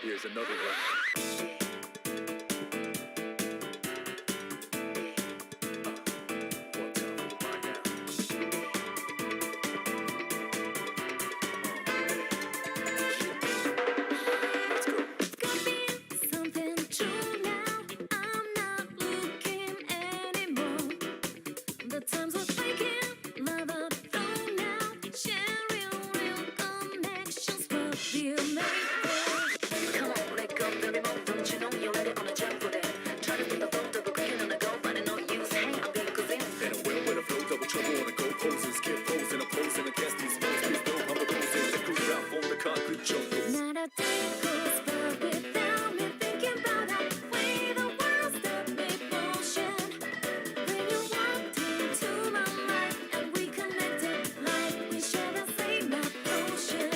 Here's another one. One time for the mind now. Let's go. Could be something true now. I'm not looking anymore. The times we're breaking, love up flow now. Sharing real connections, what we're made for. Come on, let go, baby, move. Don't you know you're ready on a jump for that? Try to put the phone double clicking on the go, but I know use. Hey, I'll be good in. And I'm well with a flow, double trouble on the go poses. Skip pose and opposing against these foes. Please know I'm the roses that grew out on the concrete jungles. Not a day goes by without me thinking about the way the world stopped me motion. When you walked into my life and we connected like we share the same ocean.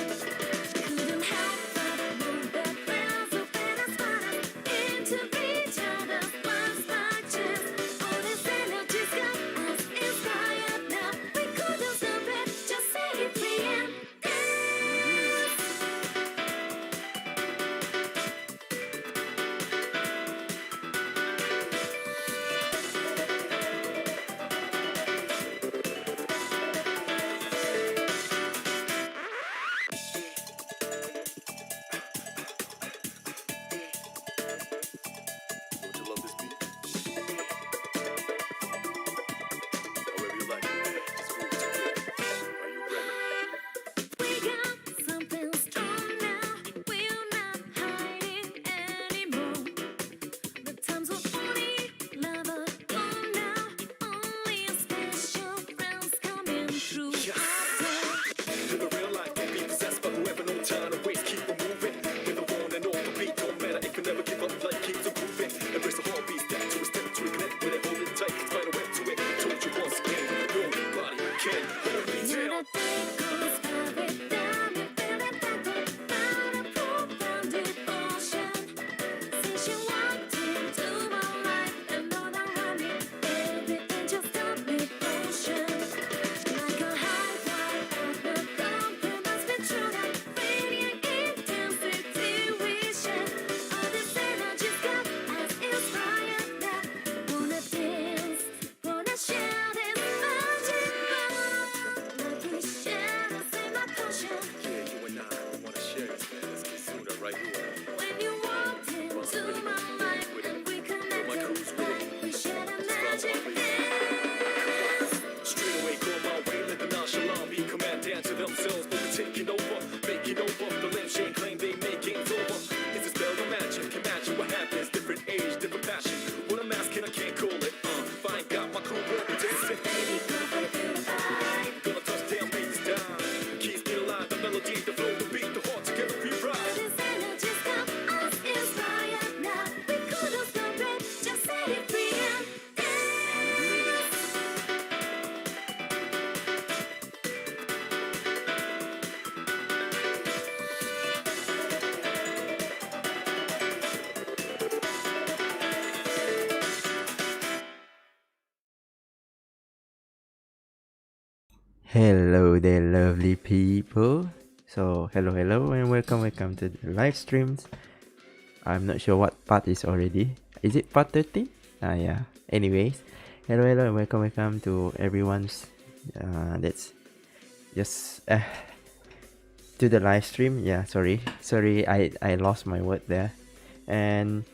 Couldn't help but move that glass open and spot into each other's blind spotches. All this energy's got us inspired now. We couldn't stop it, just say it free and dance. Don't you love this beat? However you like it. It's smooth to it. Are you ready? We got something strong now. We're not hiding anymore. The times were funny, love gone now. Only special friends coming through our door. To the real life, don't be possessed by whoever, no time to waste, keep on moving. With the one and all the beat, don't matter if you never give up, life keeps improving. Embrace the heartbeat, step to a step to reconnect with it, hold it tight, find a way to it. Told you once again, nobody can hold me Not down. a day goes by without me feeling thankful about a profound devotion. Since you walked into my life and all around me, everything just stopped me motion. Like a high tide at the thumping must be true that radiant intensity we share. All this energy's got us inspired now. Wanna dance, wanna share this magic love. Like we share the same emotion. Yeah, you and I wanna share this, man. Let's get suited up right here. When you walked into my life and we connected like we share the magic dance. Straight away, go my way, let the nonchalant be command down to themselves, but we're taking over, making over. The lame shame claim they make games over. It's a spell of magic, imagine what happens. Different age, different passion. What I'm asking, I can't call it. If I ain't got my crew working, dancing. Baby, go for the good vibe. Gonna touch down, make this time. Keys me alive, the melody, the flow, the beat, the heart together, we All ride. this energy's got us inspired now. We couldn't stop it, just set it free and dance. Hello there, lovely people. So, hello, and welcome to the live streams. I'm not sure what part is already. Is it part 13? Yeah. Anyways, hello, and welcome to everyone's. That's just to the live stream. Yeah, sorry, I lost my word there. And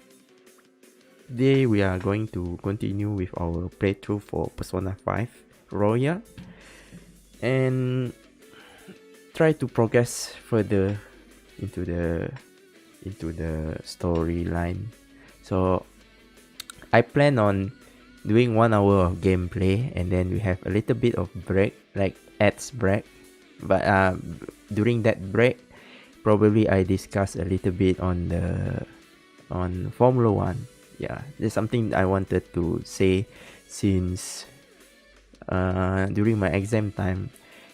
today we are going to continue with our playthrough for Persona 5 Royal. And try to progress further into the storyline. So I plan on doing 1 hour of gameplay, and then we have a little bit of break, like ads break. But during that break, probably I discuss a little bit on Formula 1. Yeah, there's something I wanted to say since during my exam time,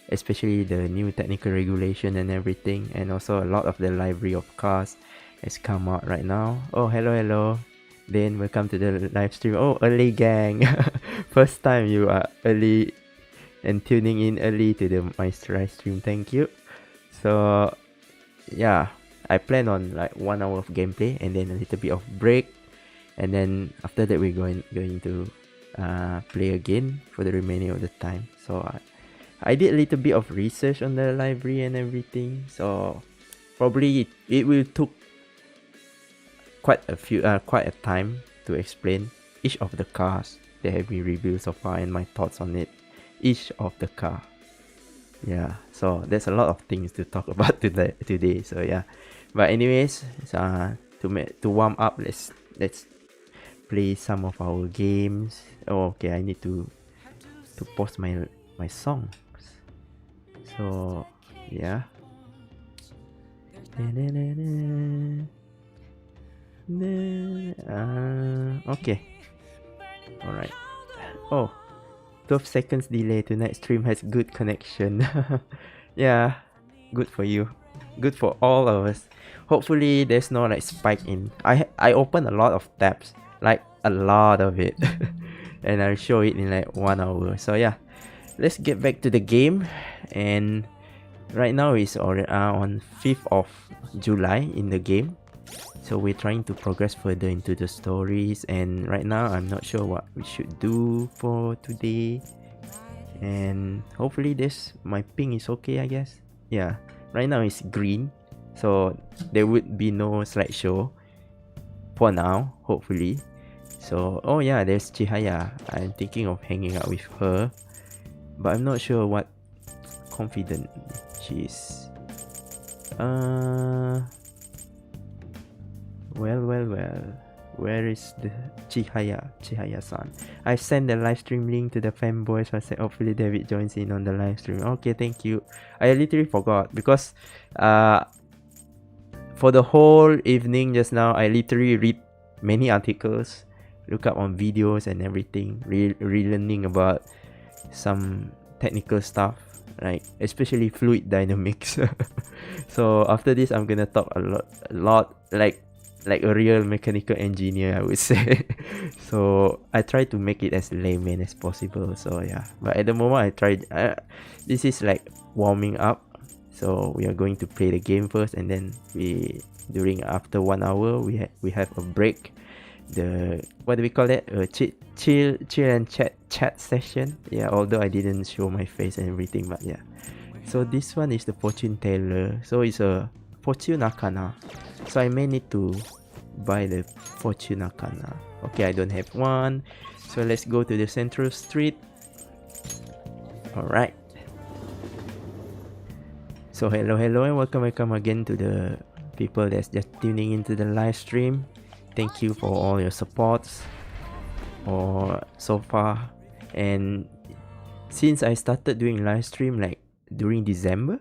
especially the new technical regulation and everything, and also a lot of the library of cars has come out right now. Oh, hello. Then welcome to the live stream. Oh, early gang. First time you are early and tuning in early to my live stream. Thank you. So yeah, I plan on like 1 hour of gameplay and then a little bit of break, and then after that we're going to play again for the remaining of the time. So I did a little bit of research on the library and everything, so probably it will took quite a time to explain each of the cars that have been reviewed so far and my thoughts on it, each of the car. Yeah, so there's a lot of things to talk about today. So yeah, but anyways, to warm up, let's play some of our games. Oh, okay, I need to post my songs. So yeah. Okay. Alright. Oh, 12 seconds delay. Tonight's stream has good connection. Yeah, good for you. Good for all of us. Hopefully there's no like spike in. I opened a lot of tabs, like a lot of it. And I'll show it in like 1 hour. So yeah, let's get back to the game. And right now it's on 5th of July in the game. So we're trying to progress further into the stories, and right now I'm not sure what we should do for today. And hopefully my ping is okay, I guess. Yeah, right now it's green, so there would be no slideshow for now, hopefully. So oh yeah, there's Chihaya. I'm thinking of hanging out with her, but I'm not sure what confident she is. Well. Where is the Chihayasan? I sent the live stream link to the fanboys. I said hopefully David joins in on the live stream. Okay, thank you. I literally forgot because for the whole evening just now, I literally read many articles, look up on videos and everything, relearning about some technical stuff, like especially fluid dynamics. So after this, I'm gonna talk a lot like a real mechanical engineer, I would say. So I try to make it as layman as possible. So yeah, but at the moment I tried this is like warming up, so we are going to play the game first, and then after 1 hour we have a break, the what do we call that, chill and chat session. Yeah, although I didn't show my face and everything, but yeah. So this one is the fortune teller, so it's a fortune arcana, so I may need to buy the fortune arcana. Okay, I don't have one, so let's go to the central street. Alright, so hello and welcome again to the people that's just tuning into the live stream. Thank you for all your supports or so far. And since I started doing live stream like during December,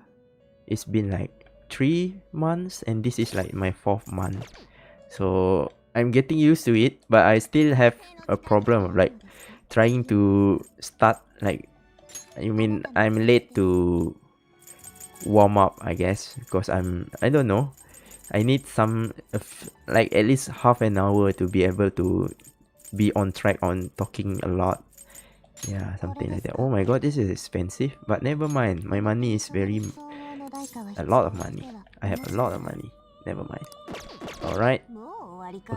it's been like 3 months, and this is like my 4th month, so I'm getting used to it, but I still have a problem of like trying to start, like I'm late to warm up, I guess, because I don't know, I need some like at least half an hour to be able to be on track on talking a lot. Yeah, something like that. Oh my god, this is expensive, but never mind, my money is a lot of money. I have a lot of money. Never mind. Alright.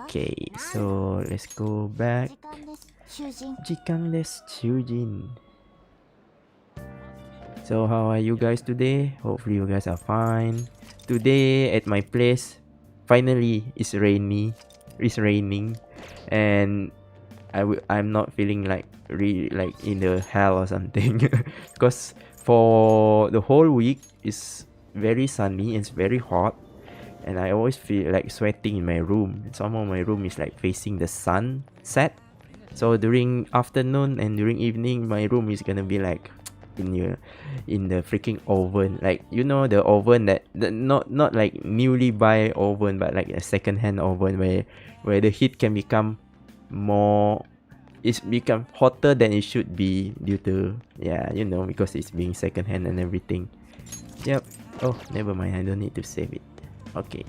Okay, so let's go back. Jikan desu, Chujin. So how are you guys today? Hopefully you guys are fine. Today at my place, finally it's raining, and I'm not feeling like really like in the hell or something. Because for the whole week it's very sunny, it's very hot, and I always feel like sweating in my room. Somehow my room is like facing the sunset, so during afternoon and during evening my room is gonna be like in the freaking oven, like you know, the oven that not like newly buy oven, but like a second-hand oven where the heat can become hotter than it should be due to, yeah, you know, because it's being second-hand and everything. Yep. Oh, never mind, I don't need to save it. Okay,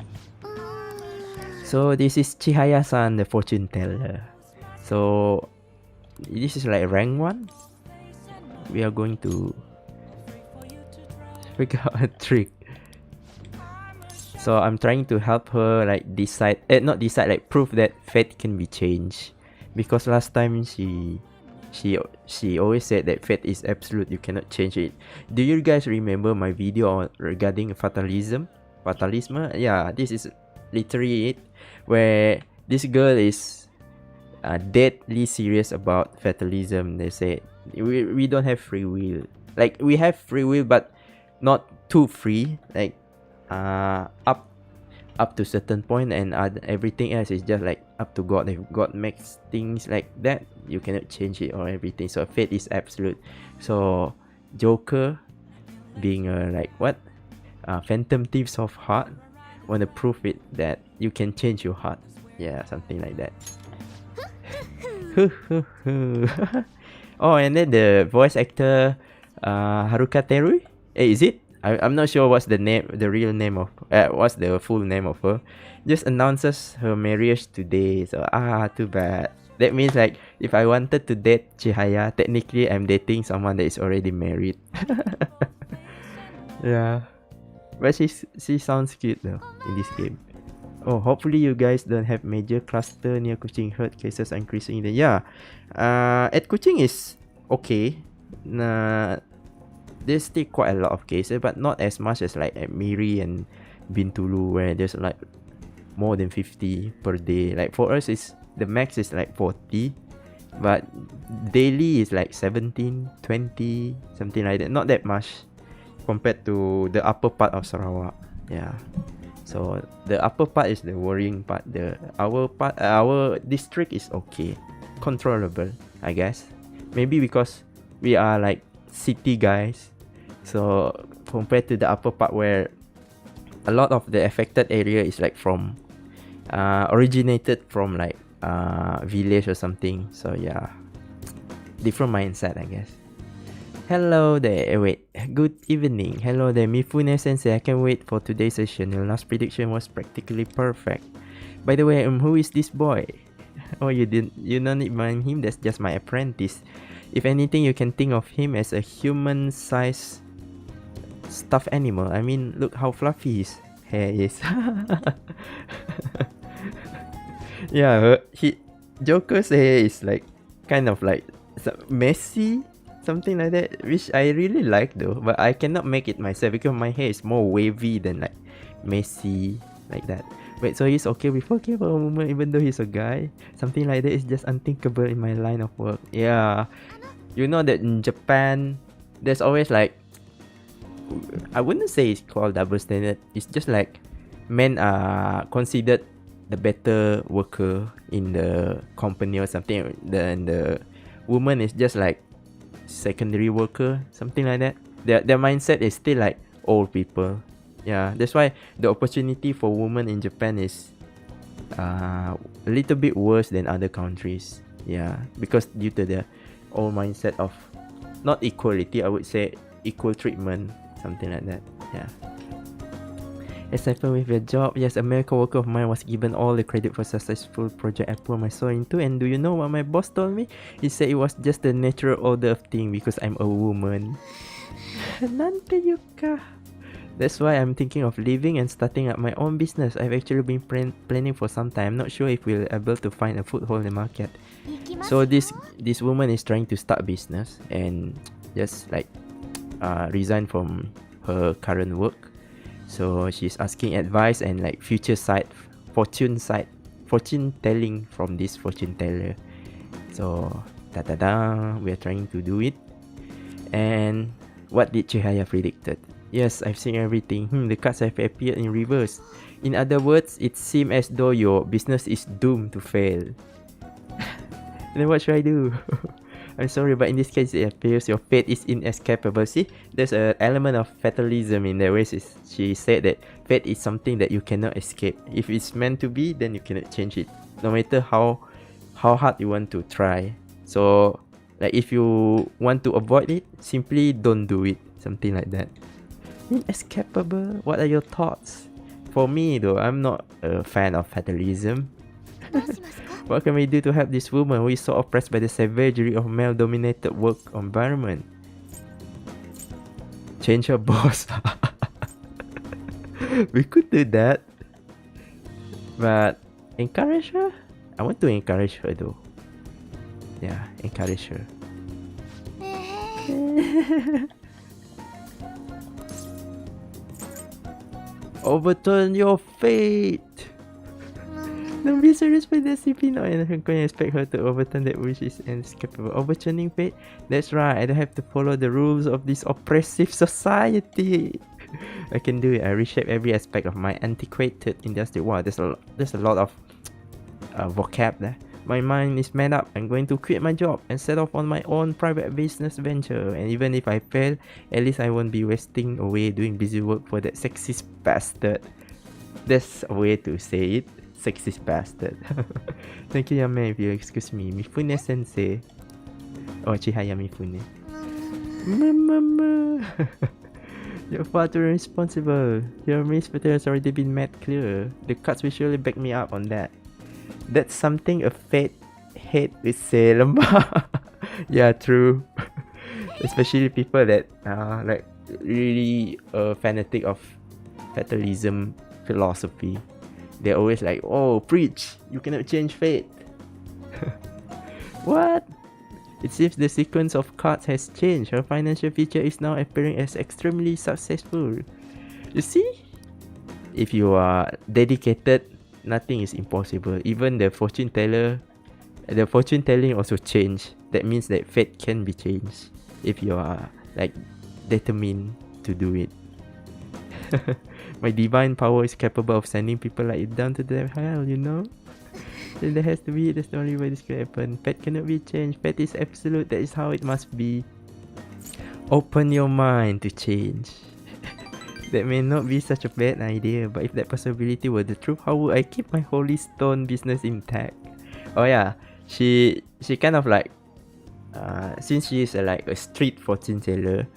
so this is Chihayasan, the fortune teller. So this is like rank 1. We are going to figure out a trick. So I'm trying to help her like not decide, like prove that fate can be changed. Because last time she always said that fate is absolute, you cannot change it. Do you guys remember my video regarding fatalism? Yeah, this is literally it, where this girl is deadly serious about fatalism. They say we don't have free will. Like, we have free will, but not too free. Like, up to certain point, and everything else is just like up to God. If God makes things like that, you cannot change it or everything. So fate is absolute. So Joker, being phantom thieves of heart, want to prove it that you can change your heart. Yeah, something like that. Oh, and then the voice actor Haruka Teru, is it? I'm not sure what's the real name of what's the full name of her. Just announces her marriage today. So too bad. That means, like, if I wanted to date Chihaya, technically I'm dating someone that is already married. Yeah, but she sounds cute though in this game. Oh, hopefully you guys don't have major cluster near Kuching. Herd cases are increasing. At Kuching is okay. There's still quite a lot of cases, but not as much as like at Miri and Bintulu, where there's like more than 50 per day. Like for us, the max is like 40, but daily is like 17, 20, something like that. Not that much compared to the upper part of Sarawak. Yeah. So the upper part is the worrying part. Our district is okay, controllable, I guess. Maybe because we are like city guys. So compared to the upper part, where a lot of the affected area is like from originated from like village or something. So yeah, different mindset, I guess. Hello there. Wait, good evening. Hello there, Mifune Sensei. I can't wait for today's session. Your last prediction was practically perfect. By the way, who is this boy? Oh, you don't need mind him. That's just my apprentice. If anything, you can think of him as a human-sized stuffed animal. I mean, look how fluffy his hair is. Yeah, Joker's hair is like kind of like messy, something like that, which I really like though. But I cannot make it myself because my hair is more wavy than like messy like that. Wait, so he's okay for a woman even though he's a guy? Something like that is just unthinkable in my line of work. Yeah, you know that in Japan, there's always like, I wouldn't say it's called double standard. It's just like men are considered the better worker in the company or something. Then the woman is just like secondary worker, something like that. Their mindset is still like old people. Yeah, that's why the opportunity for women in Japan is a little bit worse than other countries. Yeah, because due to the old mindset of not equality, I would say equal treatment, something like that. Yeah. Aside with your job, yes, a miracle worker of mine was given all the credit for successful project I put my soul into. And do you know what my boss told me? He said it was just the natural order of thing because I'm a woman. Nante yuka. That's why I'm thinking of leaving and starting up my own business. I've actually been planning for some time. I'm not sure if we'll be able to find a foothold in the market. So this woman is trying to start business and just like resign from her current work. So she's asking advice and like fortune telling from this fortune teller. So we are trying to do it. And what did Chihaya predicted? Yes, I've seen everything. The cards have appeared in reverse. In other words, it seems as though your business is doomed to fail. Then what should I do? I'm sorry, but in this case, it appears your fate is inescapable. See, there's an element of fatalism in there. Where she said that fate is something that you cannot escape. If it's meant to be, then you cannot change it, no matter how hard you want to try. So, like, if you want to avoid it, simply don't do it. Something like that. Inescapable. What are your thoughts? For me, though, I'm not a fan of fatalism. What can we do to help this woman who is so oppressed by the savagery of male-dominated work environment? Change her boss. We could do that. But encourage her? I want to encourage her though. Yeah, encourage her. Overturn your fate. Don't be serious with the CP now, and I'm going to expect her to overturn that which is inescapable. Overturning fate? That's right, I don't have to follow the rules of this oppressive society. I can do it. I reshape every aspect of my antiquated industry. Wow, there's a lot of vocab there. My mind is made up. I'm going to quit my job and set off on my own private business venture. And even if I fail, at least I won't be wasting away doing busy work for that sexist bastard. That's a way to say it. Sexist bastard. Thank you, Yame, if you excuse me. Mifune sensei. Oh, Chihaya Mifune. Mama. You're far too responsible. Your misbehavior has already been made clear. The cards will surely back me up on that. That's something a fate hate will say, lembah. Yeah, true. Especially people that are like really fanatic of fatalism philosophy. They're always like, oh, preach, you cannot change fate. What? It seems the sequence of cards has changed. Her financial future is now appearing as extremely successful. You see? If you are dedicated, nothing is impossible. Even the fortune telling also changed. That means that fate can be changed if you are like determined to do it. My divine power is capable of sending people like you down to the hell, you know? Then there has to be, that's the only way this can happen. Fate cannot be changed. Fate is absolute. That is how it must be. Open your mind to change. That may not be such a bad idea, but if that possibility were the truth, how would I keep my holy stone business intact? Oh yeah, she kind of like, since she is like a street fortune teller,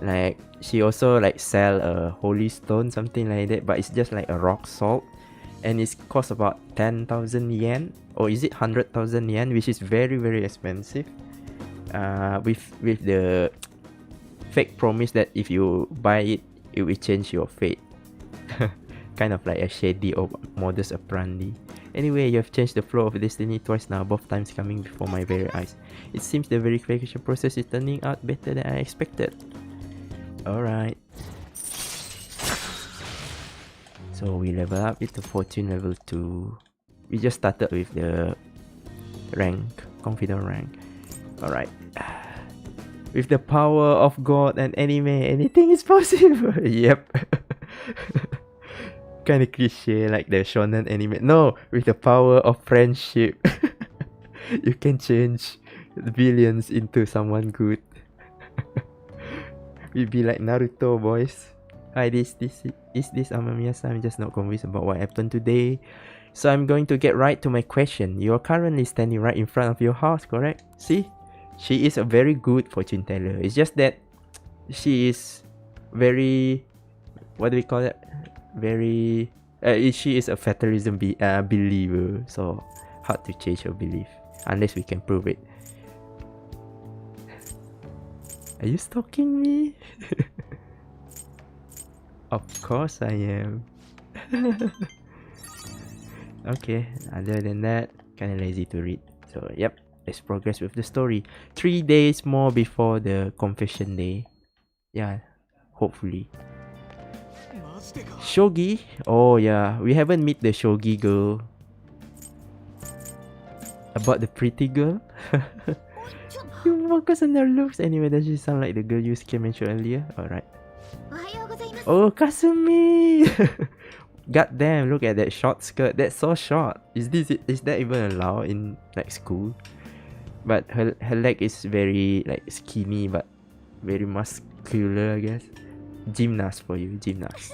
like she also like sell a holy stone, something like that, but it's just like a rock salt, and it costs about 10,000 yen, or is it 100,000 yen, which is very very expensive. With the fake promise that if you buy it, it will change your fate. Kind of like a shady or modus operandi. Anyway, you have changed the flow of destiny twice now, both times coming before my very eyes. It seems the verification process is turning out better than I expected. Alright. So we level up with the fortune level 2. We just started with the rank, confident rank. Alright. With the power of God and anime, anything is possible. Yep. Kind of cliche like the shonen anime. No, with the power of friendship. You can change villains into someone good. We be like Naruto, boys. Hi, is this Amamiya-san? I'm just not convinced about what happened today. So I'm going to get right to my question. You're currently standing right in front of your house, correct? See? She is a very good fortune teller. It's just that she is very, what do we call it? Very, she is a fatalism believer. So hard to change her belief unless we can prove it. Are you stalking me? Of course I am. Okay, other than that, kinda lazy to read. So yep, let's progress with the story. 3 days more before the confession day. Yeah, hopefully. Shogi? Oh yeah, we haven't met the Shogi girl. About the pretty girl? You focus on her looks. Anyway, does she sound like the girl you mentioned earlier? Alright. Oh, Kasumi! God damn, look at that short skirt. That's so short. Is that even allowed in like school? But her leg is very like skinny but very muscular, I guess. Gymnast for you, gymnast.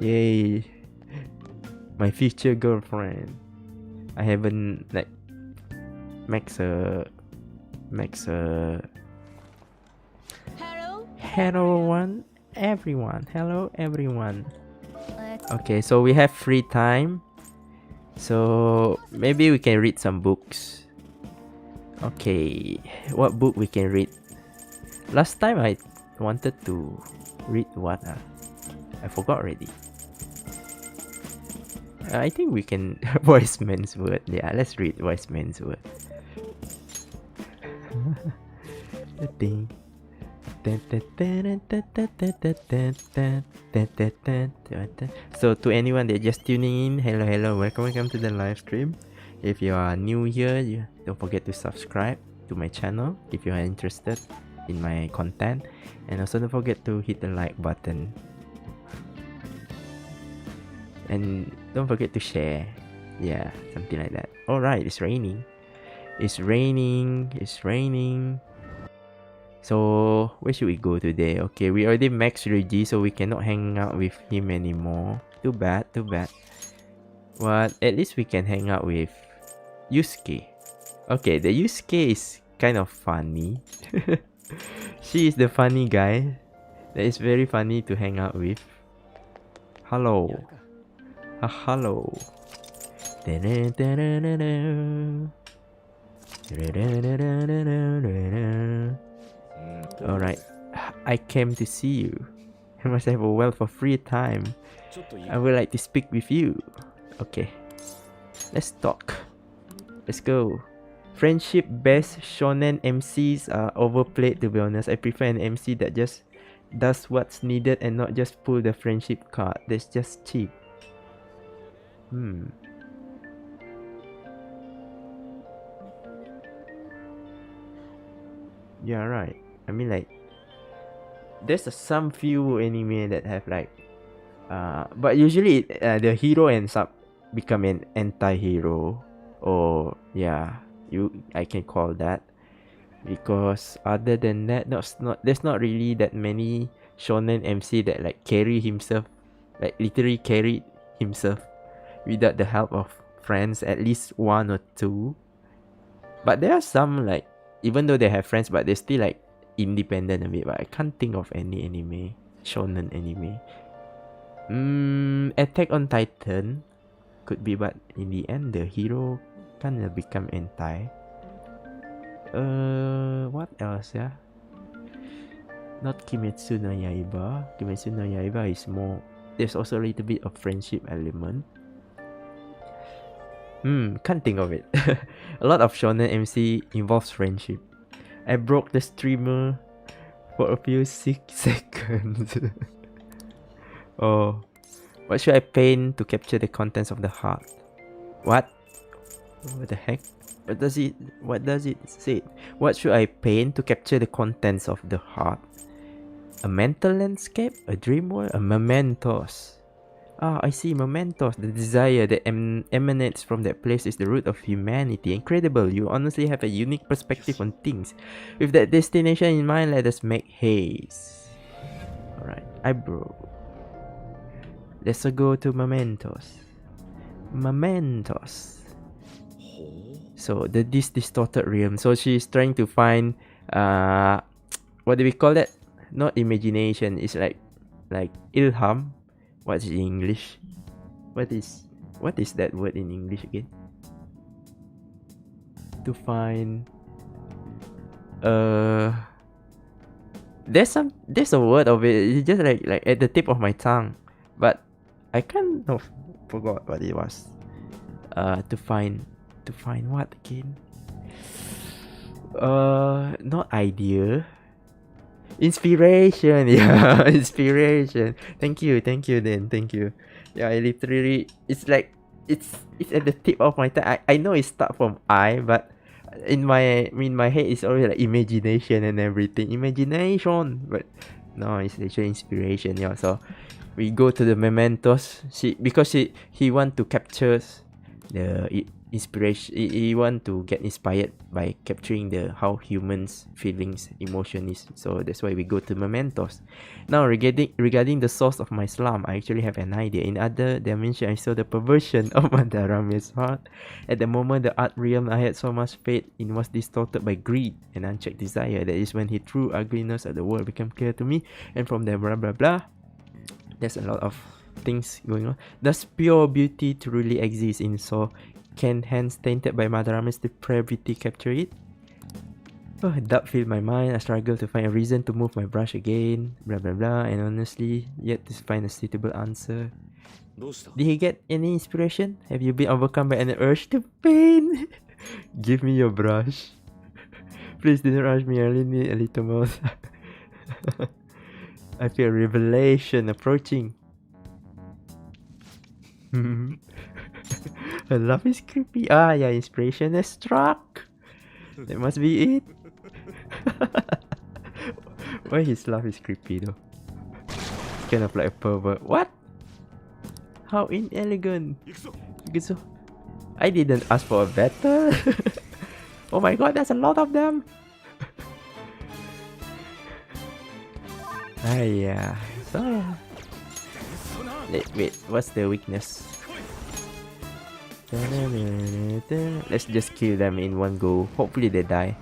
Yay. My future girlfriend. I haven't like Max Hello everyone. Hello everyone. Okay, so we have free time. So maybe we can read some books. Okay, what book we can read? Last time I wanted to read Wada. I forgot already. I think we can wise man's word. Yeah, let's read wise man's word. So to anyone that just tuning in, hello, welcome to the live stream. If you are new here, don't forget to subscribe to my channel if you are interested in my content, and also don't forget to hit the like button, and don't forget to share. Yeah, something like that. Alright, it's raining. So where should we go today? Okay, we already maxed Reggie, so we cannot hang out with him anymore. Too bad. But at least we can hang out with Yusuke. Okay, the Yusuke is kind of funny. She is the funny guy that is very funny to hang out with. Hello. Hello. Alright, I came to see you. I must have a wealth of free time. I would like to speak with you. Okay, let's talk. Let's go. Friendship-based shonen MCs are overplayed, to be honest. I prefer an MC that just does what's needed and not just pull the friendship card. That's just cheap. Yeah, right. I mean, like, there's some few anime that have like, but usually the hero ends up become an anti-hero, or yeah, I can call that, because other than that, there's not really that many shonen MC that like carry himself, like literally carry himself without the help of friends, at least one or two. But there are some, like, even though they have friends, but they're still like independent a bit. But I can't think of any anime, shonen anime. Attack on Titan could be, but in the end the hero kind of become anti. What else? Yeah, not Kimetsu no Yaiba. Kimetsu no Yaiba is more, there's also a little bit of friendship element. Can't think of it. A lot of shonen MC involves friendship. I broke the streamer for a few 6 seconds. Oh, what should I paint to capture the contents of the heart? What the heck? What does it say? What should I paint to capture the contents of the heart? A mental landscape? A dream world? A mementos? Ah, I see. Mementos. The desire that emanates from that place is the root of humanity. Incredible. You honestly have a unique perspective on things. With that destination in mind, let us make haste. Alright. I broke. Let's go to Mementos. So, this distorted realm. So, she's trying to find, what do we call that? Not imagination. It's like ilham. What's in English? What is that word in English again? To find, there's a word of it. It's just like at the tip of my tongue, but I kind of forgot what it was. To find what again? Not idea. Inspiration. Yeah, inspiration. Thank you then. Thank you. Yeah, I literally, it's like it's at the tip of my tongue. I know it starts from I, but in my head it's always like imagination and everything. Imagination, but no, it's actually inspiration. Yeah, so we go to the mementos. Because he want to capture the inspiration. He want to get inspired by capturing how humans' feelings, emotion is. So that's why we go to mementos. Now regarding the source of my slum, I actually have an idea. In other dimension, I saw the perversion of Madarame's heart. At the moment, the art realm I had so much faith in was distorted by greed and unchecked desire. That is when the true ugliness of the world became clear to me. And from there, blah blah blah. There's a lot of things going on. Does pure beauty truly exist in so? Can hands tainted by Madarame's depravity capture it? Oh, doubt filled my mind. I struggle to find a reason to move my brush again. Blah blah blah. And honestly, yet to find a suitable answer. どうした Did he get any inspiration? Have you been overcome by an urge to paint? Give me your brush. Please don't rush me. I only need a little more. I feel revelation approaching. Her laugh is creepy. Ah, yeah, inspiration has struck. That must be it. Why his laugh is creepy though? Kind of like a pervert. What? How inelegant. 行くぞ Gitu. I didn't ask for a battle. Oh my god, there's a lot of them. Ah yeah. So wait, what's the weakness? Let's just kill them in one go. Hopefully they die.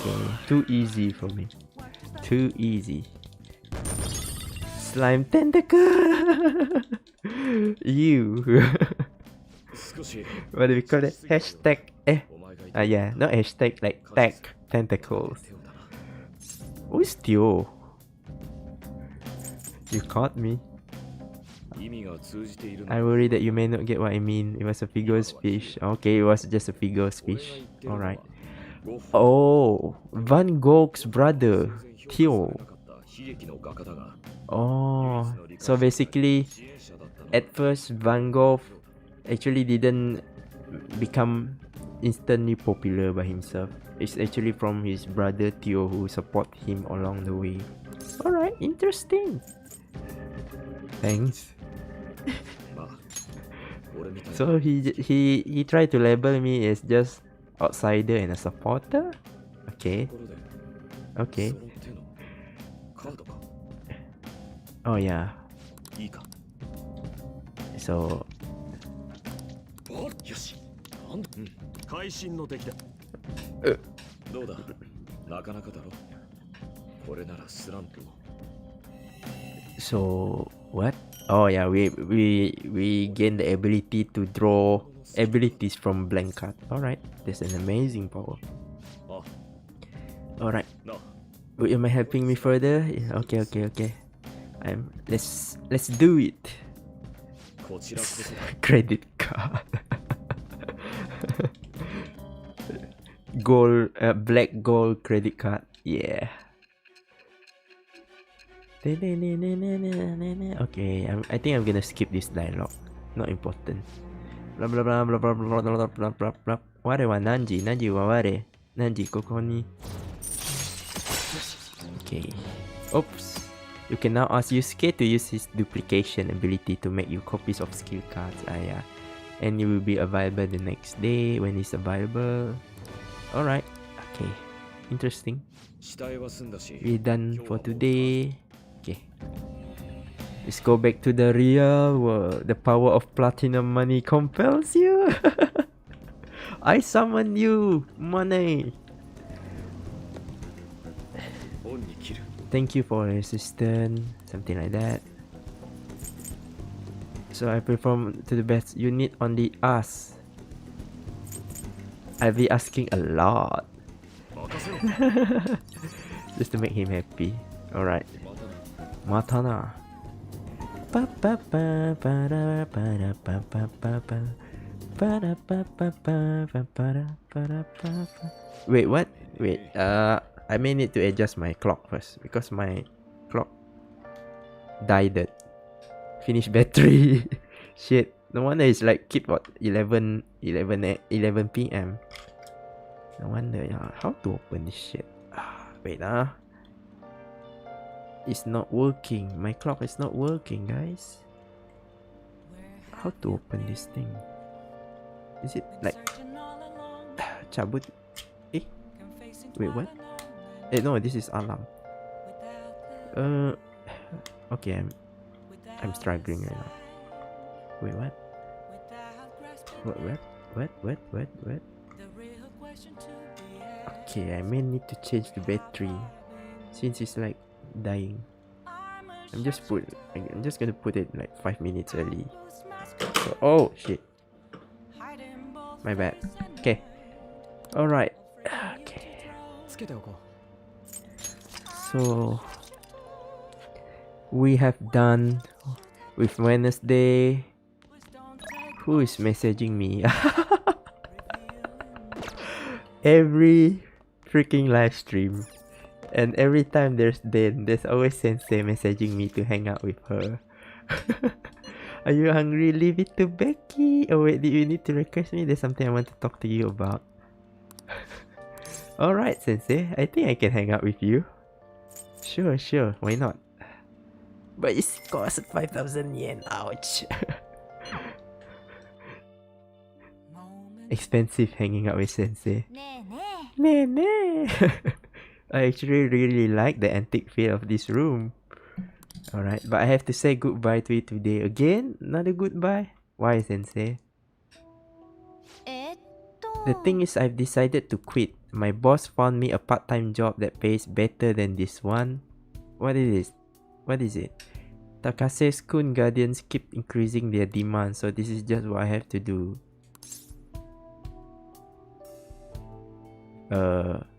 Okay, too easy for me. Too easy. Slime tentacle. You. 少し What do we call it? Hashtag. お前がい Ah yeah, not hashtag like tag tentacles. 手をだな Who is Tio? You caught me. 意味が通じているの I worry that you may not get what I mean. It was a figure of speech. Okay, it was just a figure of 俺が speech. 言ってるのは Alright. ゴッホ Oh, Van Gogh's brother, 全然評価 Tio. されなかった悲劇の画家だが Oh, so basically, 支援者だったの at first Van Gogh actually didn't become instantly popular by himself. It's actually from his brother Tio who support him along the way. Alright, interesting. Thanks. まあ俺みたいな So he tried to label me as just outsider and a supporter? Okay, ところで okay. その手のカードか Oh yeah. いいか So よしなんだ会心の出来だどうだなかなかだろこれならスランプを So what? Oh yeah, we gain the ability to draw abilities from blank card. Alright, that's an amazing power. あ Alright, な would you mind helping me further? Yeah, okay. Let's do it. こちらこそだ Credit card. Gold, black gold credit card. Yeah. Okay, I think I'm gonna skip this dialogue. Not important. Blah blah blah blah blah blah blah blah blah blah. Ware wa Nanji? Nanji wa ware? Nanji koko ni. Okay. Oops. You can now ask Yusuke to use his duplication ability to make you copies of skill cards. Ah yeah. And it will be available the next day when it's available. Alright. Okay. Interesting. 死体は済んだし We're done for today. Okay. Let's go back to the real world. The power of platinum money compels you. I summon you, money. 恩に切る Thank you for your assistance. Something like that. So I perform to the best you need only us. I'll be asking a lot. 任せろ Just to make him happy. Alright. またな Matana. Pa pa pa pa ra pa ra pa pa pa pa. Pa ra pa pa pa pa pa ra pa ra pa pa. Wait, what? Wait, I may need to adjust my clock first because my clock died. Finish battery. Shit. No wonder it's like keep what 11 p.m. No wonder. How to open this shit? Wait It's not working. My clock is not working, guys. How to open this thing? Is it like cabut? Wait, what? No, this is alarm. Okay, I'm struggling right now. Wait, what? What? Okay, I may need to change the battery since it's like dying. I'm just gonna put it like 5 minutes early. So, oh shit. My bad. Okay. Alright. Okay. So we have done with Wednesday. Who is messaging me? Every freaking live stream. And every time there's always Sensei messaging me to hang out with her. Are you hungry? Leave it to Becky. Oh wait, do you need to request me? There's something I want to talk to you about. Alright, Sensei. I think I can hang out with you. Sure. Why not? But it costs 5,000 yen. Ouch. Expensive hanging out with Sensei. Nene. I actually really like the antique feel of this room. Alright, but I have to say goodbye to you today. Again? Another goodbye? Why, Sensei? The thing is, I've decided to quit. My boss found me a part-time job that pays better than this one. What is it? Takase's Kun guardians keep increasing their demand, so this is just what I have to do.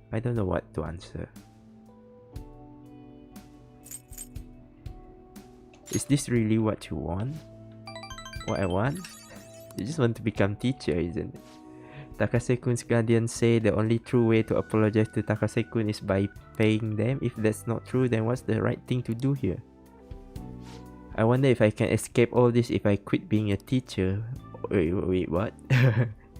I don't know what to answer. Is this really what you want? What I want? You just want to become teacher, isn't it? Takase-kun's guardians say the only true way to apologize to Takase-kun is by paying them. If that's not true, then what's the right thing to do here? I wonder if I can escape all this if I quit being a teacher. Wait, what?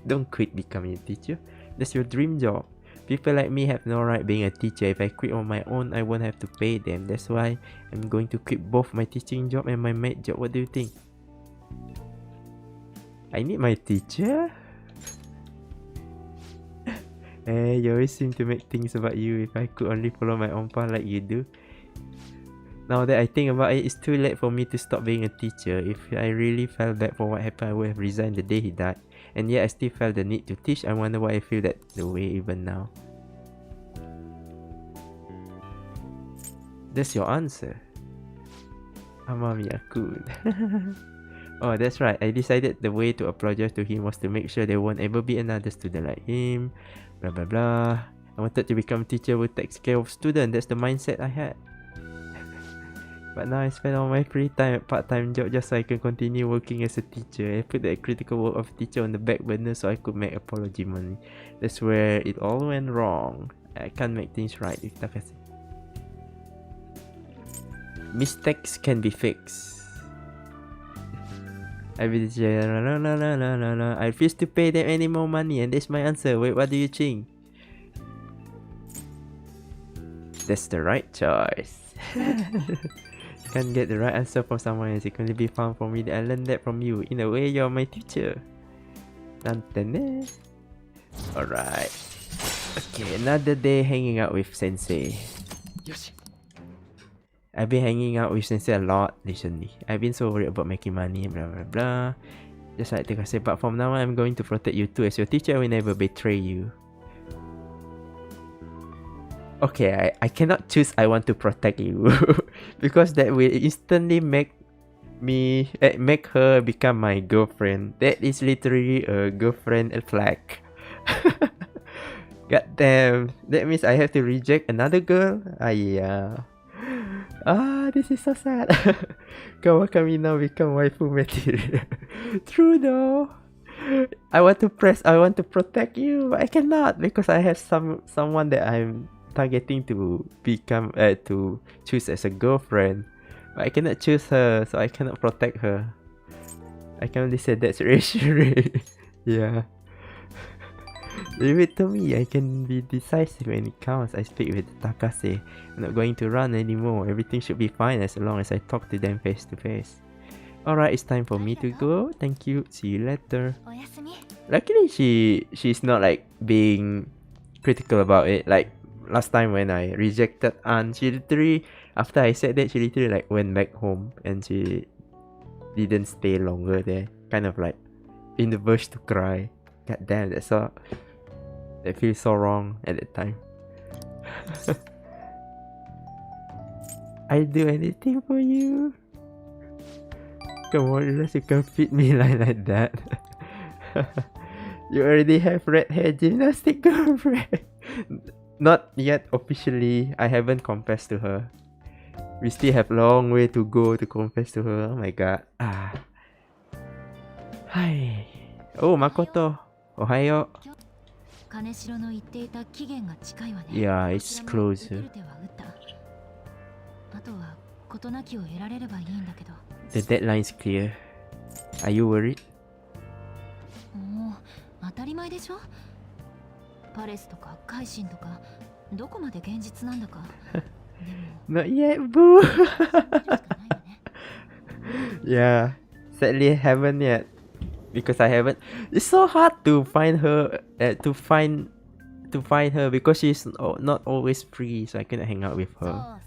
Don't quit becoming a teacher. That's your dream job. People like me have no right being a teacher. If I quit on my own, I won't have to pay them. That's why I'm going to quit both my teaching job and my maid job. What do you think? I need my teacher? Hey, you always seem to make things about you. If I could only follow my own path like you do. Now that I think about it, it's too late for me to stop being a teacher. If I really felt bad for what happened, I would have resigned the day he died. And yet I still felt the need to teach. I wonder why I feel that the way even now. That's your answer. Amami-kun. Oh, that's right. I decided the way to apologize to him was to make sure there won't ever be another student like him. Blah blah blah. I wanted to become a teacher who takes care of students. That's the mindset I had. But now I spend all my free time at part-time job just so I can continue working as a teacher. I put the critical work of teacher on the back burner so I could make apology money. That's where it all went wrong. I can't make things right with Takase. Mistakes can be fixed. I refuse to pay them any more money, and that's my answer. Wait, what do you think? That's the right choice. Can't get the right answer from someone else. It can only be found from me. I learned that from you. In a way, you're my teacher. Alright. Okay, another day hanging out with Sensei. I've been hanging out with Sensei a lot recently. I've been so worried about making money, blah blah blah. Just like Takase, but from now on, I'm going to protect you too. As your teacher, I will never betray you. Okay, I cannot choose I want to protect you. Because that will instantly make her become my girlfriend. That is literally a girlfriend flag. God damn. That means I have to reject another girl? Yeah. This is so sad. Kawakami now become waifu material. True though. I want to protect you, but I cannot because I have someone that I'm targeting to become to choose as a girlfriend. But I cannot choose her, so I cannot protect her. I can only say that's racially. Yeah. Leave it to me. I can be decisive when it counts. I speak with Takase. I'm not going to run anymore. Everything should be fine as long as I talk to them face to face. Alright, it's time for me to go. Thank you. See you later. Luckily, she's not like being critical about it. Like last time when I rejected Anne, she literally, after I said that, she literally like went back home and she didn't stay longer there. Kind of like in the verge to cry. God damn, that feels so wrong at that time. I'll do anything for you. Come on, unless you can feed me like that. You already have red hair gymnastic girlfriend. Not yet officially. I haven't confessed to her. We still have long way to go to confess to her. Oh my god. Hi. Oh, Makoto. Ohayo. 金城の言っていた期限が近いわね。 Yeah, it's closer. あとは事なきを得られればいいんだけど。 The deadline's clear. Are you worried? もう当たり前でしょ。パレスとか改心とかどこまで現実なんだか。Not yet, boo. Yeah, sadly I haven't yet because I haven't. It's so hard to find her. To find her because she's not always free, so I cannot hang out with her.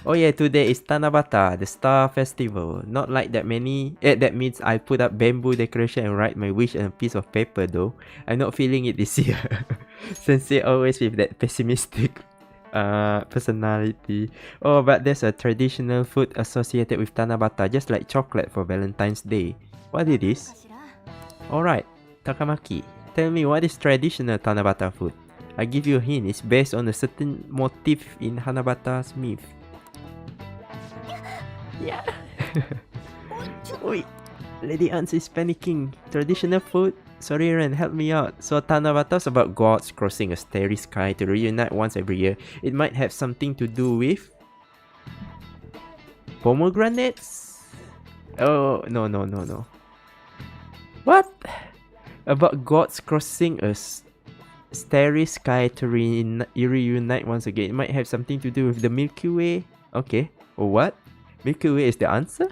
Oh yeah, today is Tanabata, the Star Festival. Not like that many. That means I put up bamboo decoration and write my wish on a piece of paper though. I'm not feeling it this year. Sensei always with that pessimistic personality. Oh, but there's a traditional food associated with Tanabata, just like chocolate for Valentine's Day. What it is? Alright, Takamaki, tell me what is traditional Tanabata food? I give you a hint, it's based on a certain motif in Hanabata's myth. Yeah. Oi, Lady Ans is panicking. Traditional food? Sorry Ren, help me out. So Tanabata's about gods crossing a starry sky to reunite once every year. It might have something to do with pomegranates? Oh, no. What? About gods crossing a starry sky to reunite once again. It might have something to do with the Milky Way. Okay. Oh, what? Milky Way is the answer?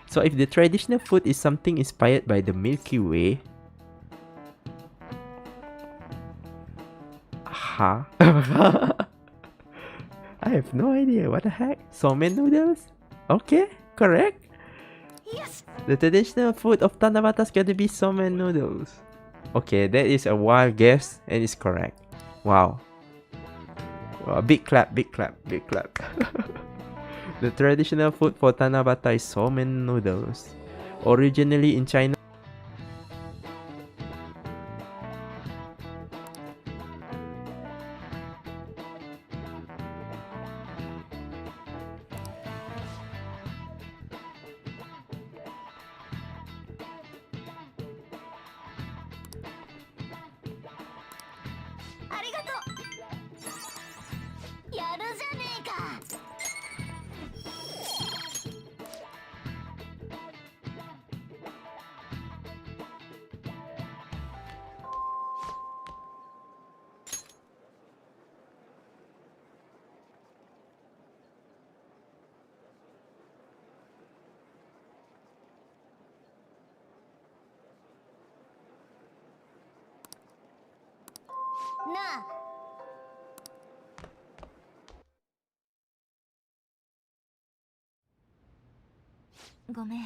So if the traditional food is something inspired by the Milky Way, huh? I have no idea. What the heck? Somen noodles? Okay, correct. Yes. The traditional food of Tanabata's gotta be somen noodles. Okay, that is a wild guess and it's correct. Wow. Big clap. The traditional food for Tanabata is somen noodles. Originally in China. Na. ごめん。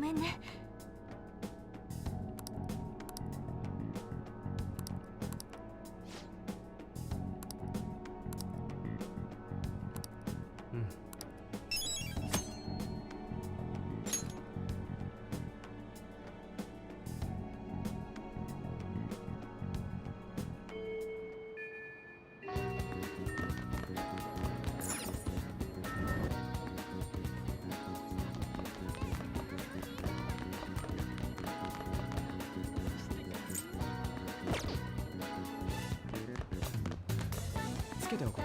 めんね。つけておこう。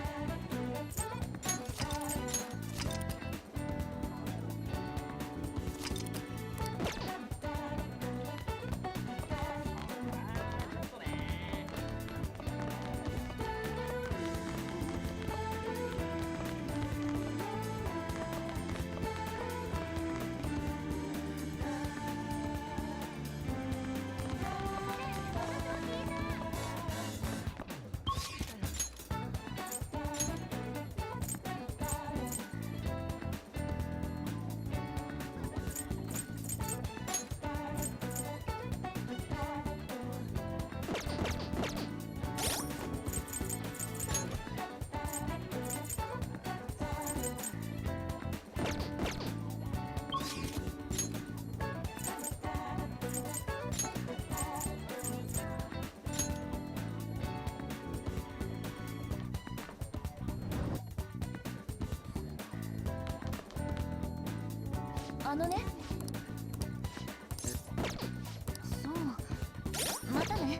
あのね。そう、またね。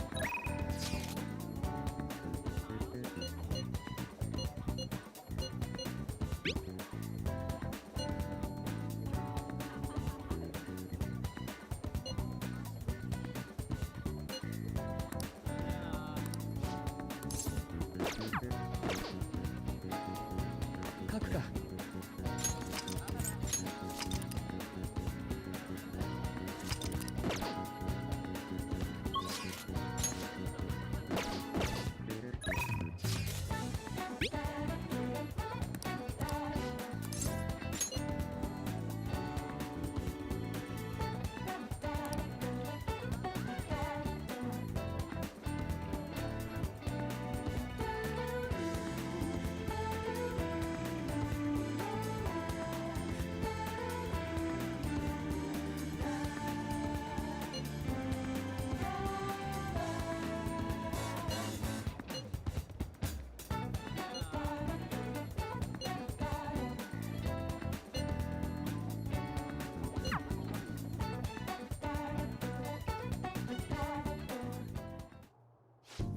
書くか。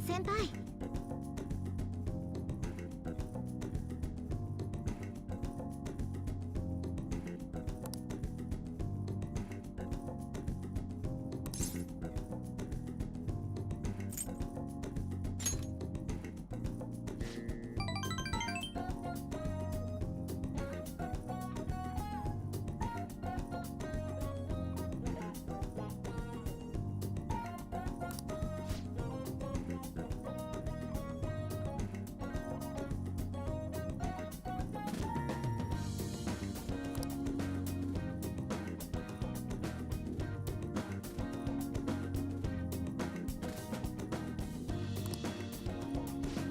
先輩。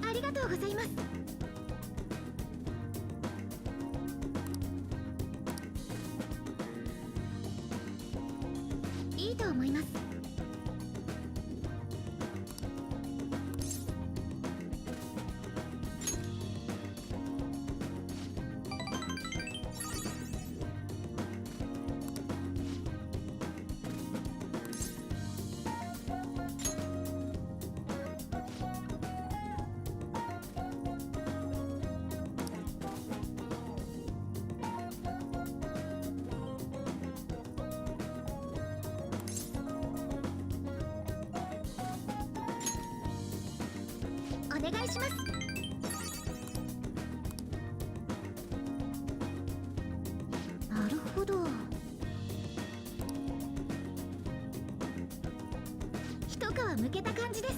ありがとうございます。いいと思います。お願いします。なるほど。一皮むけた感じです。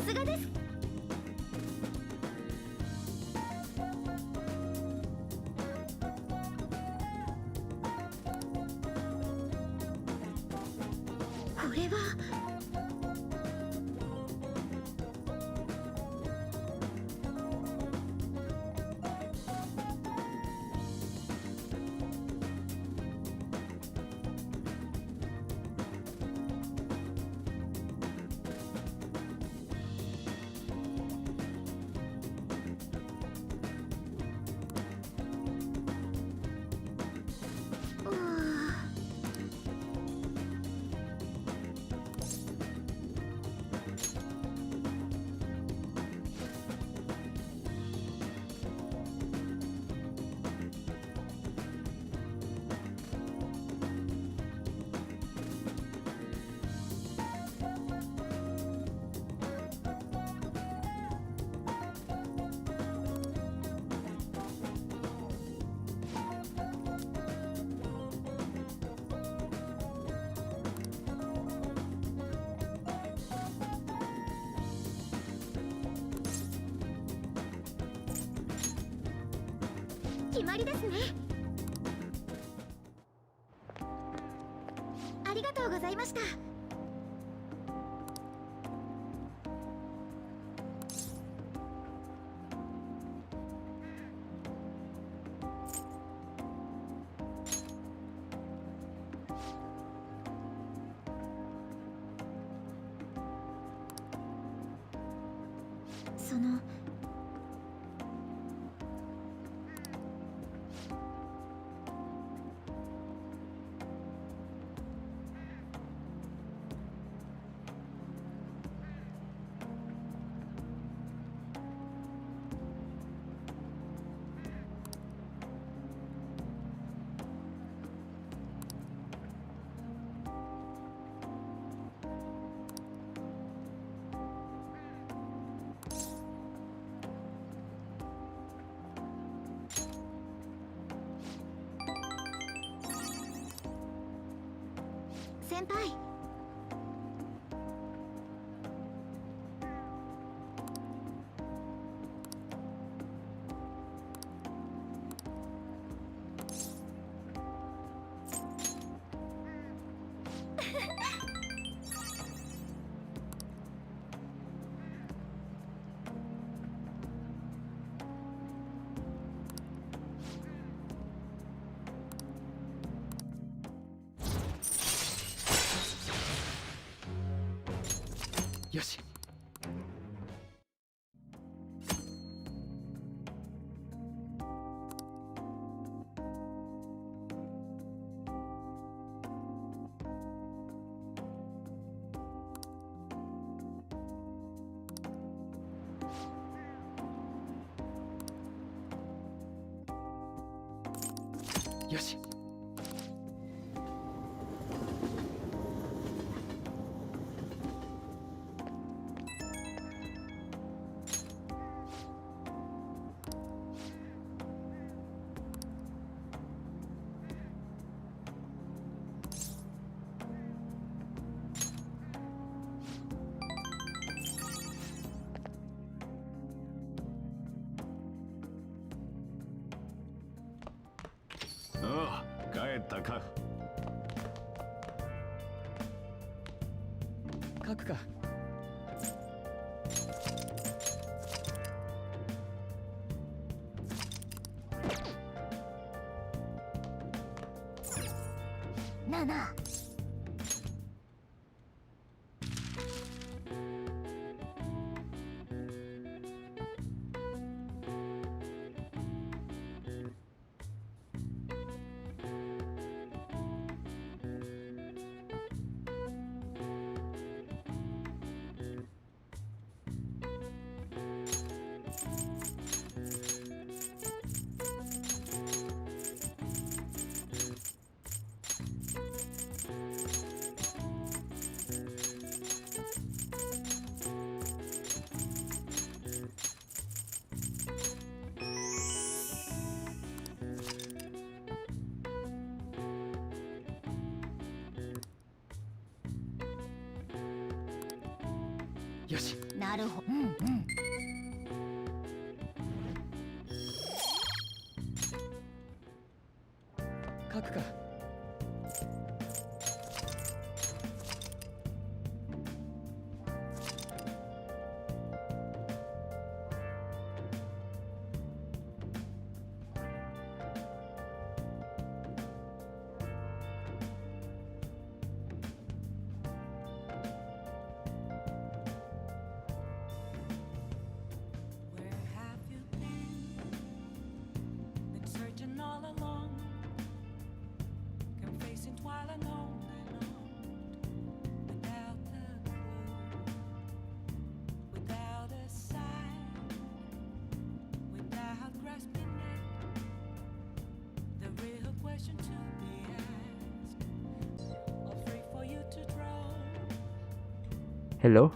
すがです。これは決まりですね。ありがとうございました。その先輩。よし。よし。ああ、帰ったか。書くか。7。よし。7。なるほど。うんうん。書くか。Hello?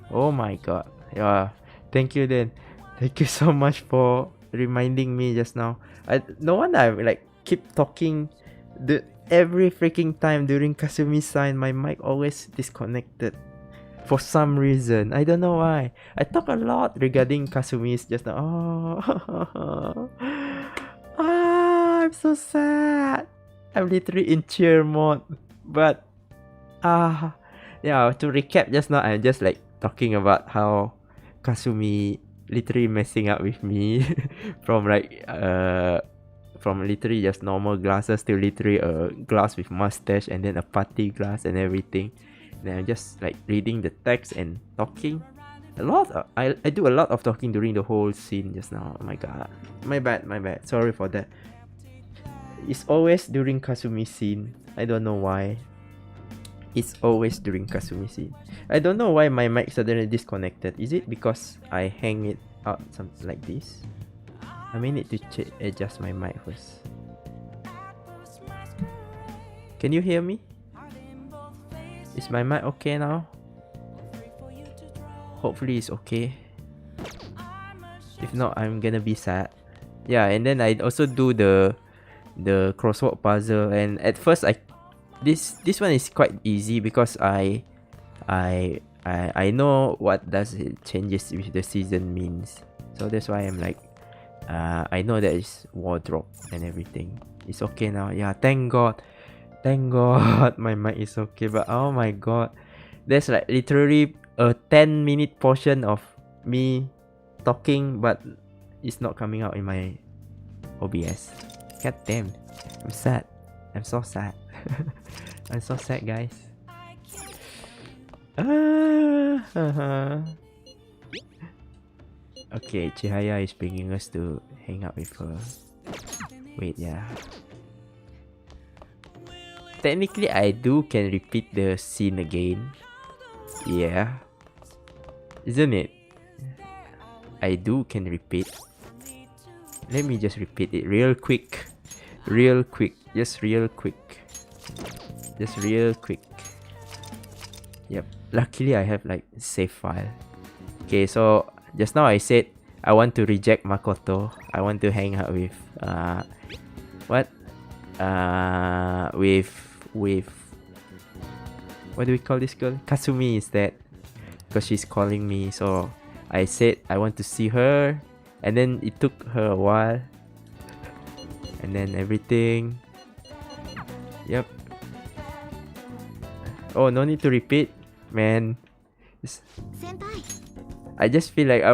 Oh my god. Yeah. Thank you then. Thank you so much for reminding me just now. No wonder I like keep talking every freaking time during Kasumi's sign. My mic always disconnected for some reason. I don't know why. I talk a lot regarding Kasumi's just now. Oh. I'm so sad. I'm literally in cheer mode. But yeah, to recap just now, I'm just like talking about how Kasumi literally messing up with me from like from literally just normal glasses to literally a glass with mustache and then a party glass and everything. Then I'm just like reading the text and talking a lot. I do a lot of talking during the whole scene just now. Oh my god, my bad. Sorry for that. It's always during Kasumi's scene. I don't know why. It's always during Kasumi's scene. I don't know why my mic suddenly disconnected. Is it because I hang it out something like this? I may need to adjust my mic first. Can you hear me? Is my mic okay now? Hopefully it's okay. If not, I'm gonna be sad. Yeah, and then I also do the crosswalk puzzle, and at first this one is quite easy because I know what does it changes with the season means, so that's why I'm like I know that it's wardrobe and everything. It's okay now. Yeah, thank God my mic is okay. But oh my god, there's like literally a 10-minute portion of me talking, but it's not coming out in my OBS. God damn, I'm sad. I'm so sad. I'm so sad, guys. Okay, Chihaya is bringing us to hang out with her. Wait, yeah. Technically, I can repeat the scene again. Yeah. Isn't it? I can repeat. Let me just repeat it real quick. Just real quick. Yep. Luckily, I have like save file. Okay, so just now I said I want to reject Makoto. I want to hang out with with what do we call this girl? Kasumi instead, because she's calling me. So I said I want to see her, and then it took her a while, and then everything. Yep. Oh, no need to repeat, man. I just feel like I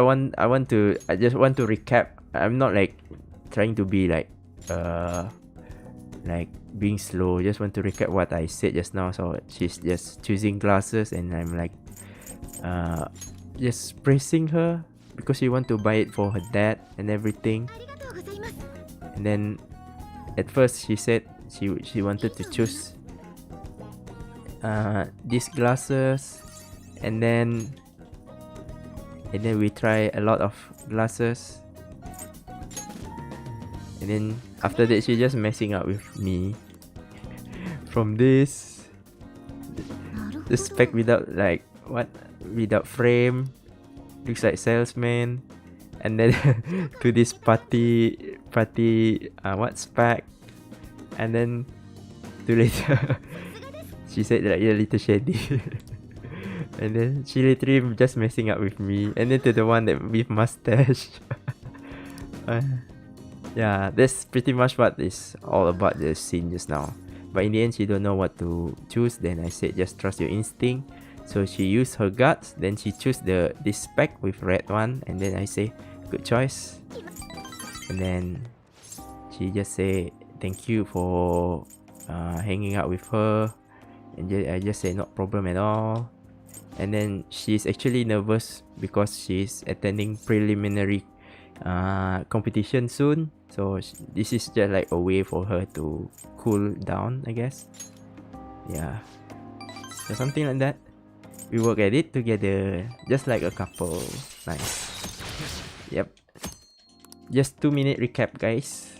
just want to recap. I'm not like trying to be like being slow. Just want to recap what I said just now. So she's just choosing glasses, and I'm like just praising her because she want to buy it for her dad and everything. And then at first she said she wanted to choose these glasses, and then we try a lot of glasses, and then after that she just messing up with me from the spec without without frame, looks like salesman, and then to this party spec, and then to later she said like a little shady. And then she literally just messing up with me. And then to the one that with mustache. Yeah, that's pretty much what is all about the scene just now. But in the end, she don't know what to choose. Then I said, just trust your instinct. So she used her guts. Then she chose this spec with red one. And then I say, good choice. And then she just say, thank you for hanging out with her. And I just say, no problem at all. And then she's actually nervous because she's attending preliminary competition soon. So this is just like a way for her to cool down, I guess. Yeah. So something like that. We work at it together, just like a couple. Nice. Yep. Just 2-minute recap, guys.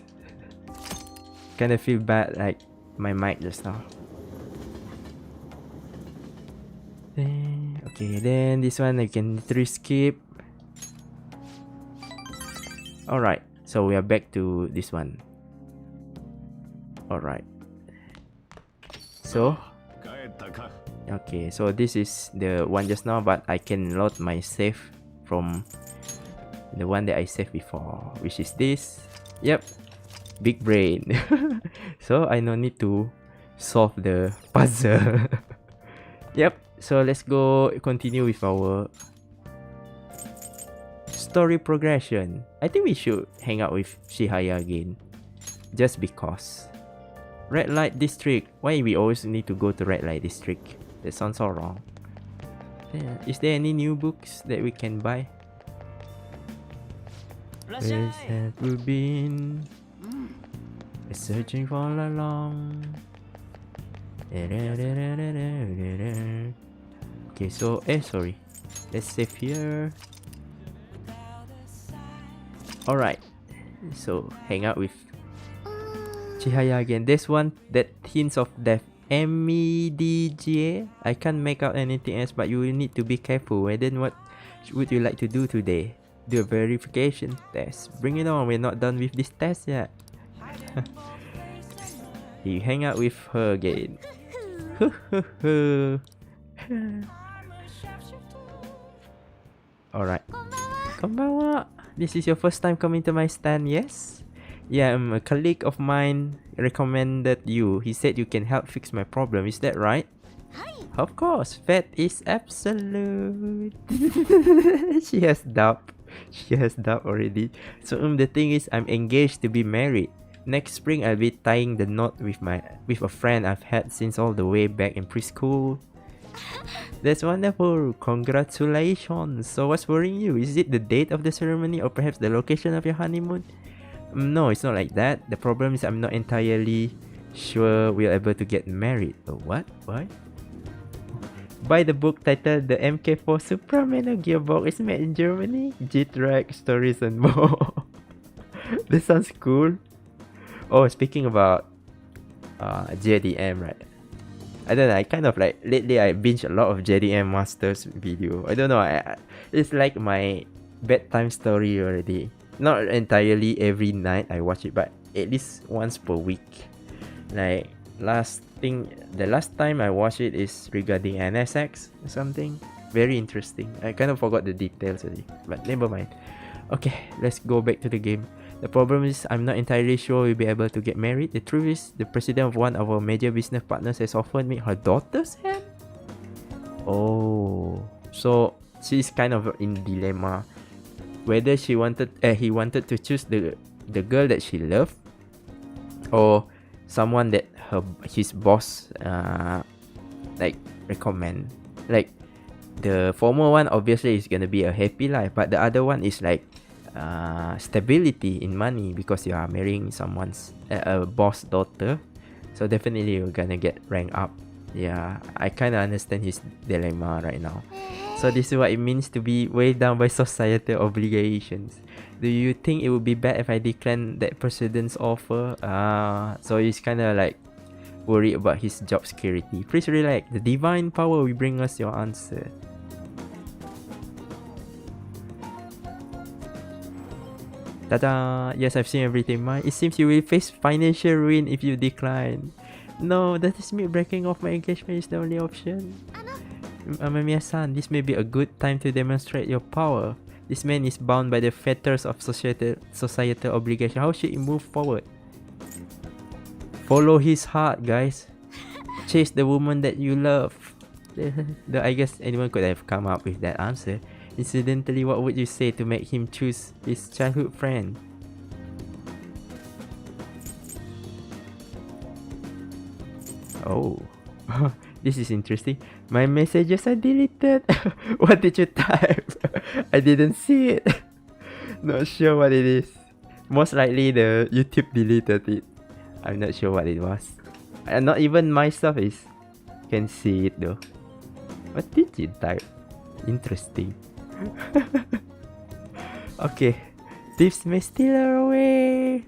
Kinda feel bad, like my mic just now. Okay, then this one I can literally skip. Alright, so we are back to this one. Alright. So, 帰ったか。 okay, so this is the one just now, but I can load my save from the one that I saved before, which is this. Yep, big brain. So I no need to solve the puzzle. Yep, so let's go continue with our story progression. I think we should hang out with Chihaya again, just because. Red light district. Why we always need to go to red light district? That sounds so wrong. Yeah. Is there any new books that we can buy? Where have we been? Searching for all along. Okay, so sorry. Let's save here. Alright. So hang out with Chihaya again. There's one that hints of death. MEDGA. I can't make out anything else, but you will need to be careful. And then what would you like to do today? Do a verification test. Bring it on. We're not done with this test yet. You hang out with her again. Alright. Konbanwa. This is your first time coming to my stand, yes? Yeah, a colleague of mine recommended you. He said you can help fix my problem. Is that right? Of course. That is absolute. She has doubt. She has doubt already. So the thing is, I'm engaged to be married. Next spring, I'll be tying the knot with a friend I've had since all the way back in preschool. That's wonderful. Congratulations. So what's worrying you? Is it the date of the ceremony or perhaps the location of your honeymoon? No, it's not like that. The problem is I'm not entirely sure we're able to get married. Oh, what? What? Buy the book titled The MK4 Supra Mena Gearbox is made in Germany. Jitrek stories and more. This sounds cool. Oh, speaking about JDM, right? I don't know, I kind of like lately I binge a lot of JDM Masters video. I don't know, it's like my bedtime story already. Not entirely every night I watch it, but at least once per week. Like the last time I watched it is regarding NSX or something. Very interesting. I kind of forgot the details already, but never mind. Okay, let's go back to the game. The problem is I'm not entirely sure we'll be able to get married. The truth is, the president of one of our major business partners has offered me her daughter's hand. Oh, so she's kind of in dilemma whether he wanted to choose the girl that she loved or someone that his boss like recommend. Like the former one obviously is gonna be a happy life, but the other one is like stability in money because you are marrying someone's a boss daughter, so definitely you're gonna get ranked up. Yeah, I kind of understand his dilemma right now. So this is what it means to be weighed down by societal obligations. Do you think it would be bad if I decline that president's offer? So he's kind of like worried about his job security. Please relax. The divine power will bring us your answer. Ta-da! Yes, I've seen everything. It seems you will face financial ruin if you decline. No, that is me breaking off my engagement is the only option. Amamiya-san, this may be a good time to demonstrate your power. This man is bound by the fetters of societal obligation. How should he move forward? Follow his heart, guys. Chase the woman that you love. I guess anyone could have come up with that answer. Incidentally, what would you say to make him choose his childhood friend? Oh, this is interesting. My messages are deleted. What did you type? I didn't see it. Not sure what it is. Most likely the YouTube deleted it. I'm not sure what it was. Not even myself can see it though. What did you type? Interesting. Okay, thieves may steal her away.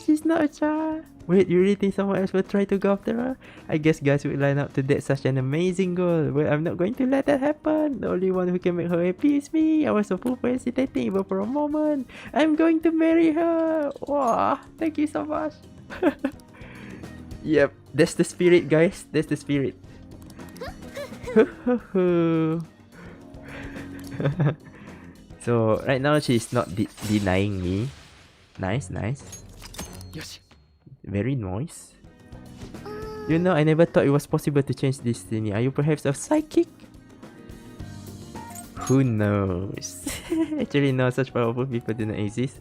She's not a child. Wait, you really think someone else will try to go after her? I guess guys would line up to get such an amazing girl. Well, I'm not going to let that happen. The only one who can make her happy is me. I was so full for hesitating even for a moment. I'm going to marry her. Wow, thank you so much. Yep, that's the spirit, guys. That's the spirit. So right now she's not denying me. Nice. よし Very nice. You know, I never thought it was possible to change destiny. Are you perhaps a psychic? Who knows? Actually, no, such powerful people do not exist.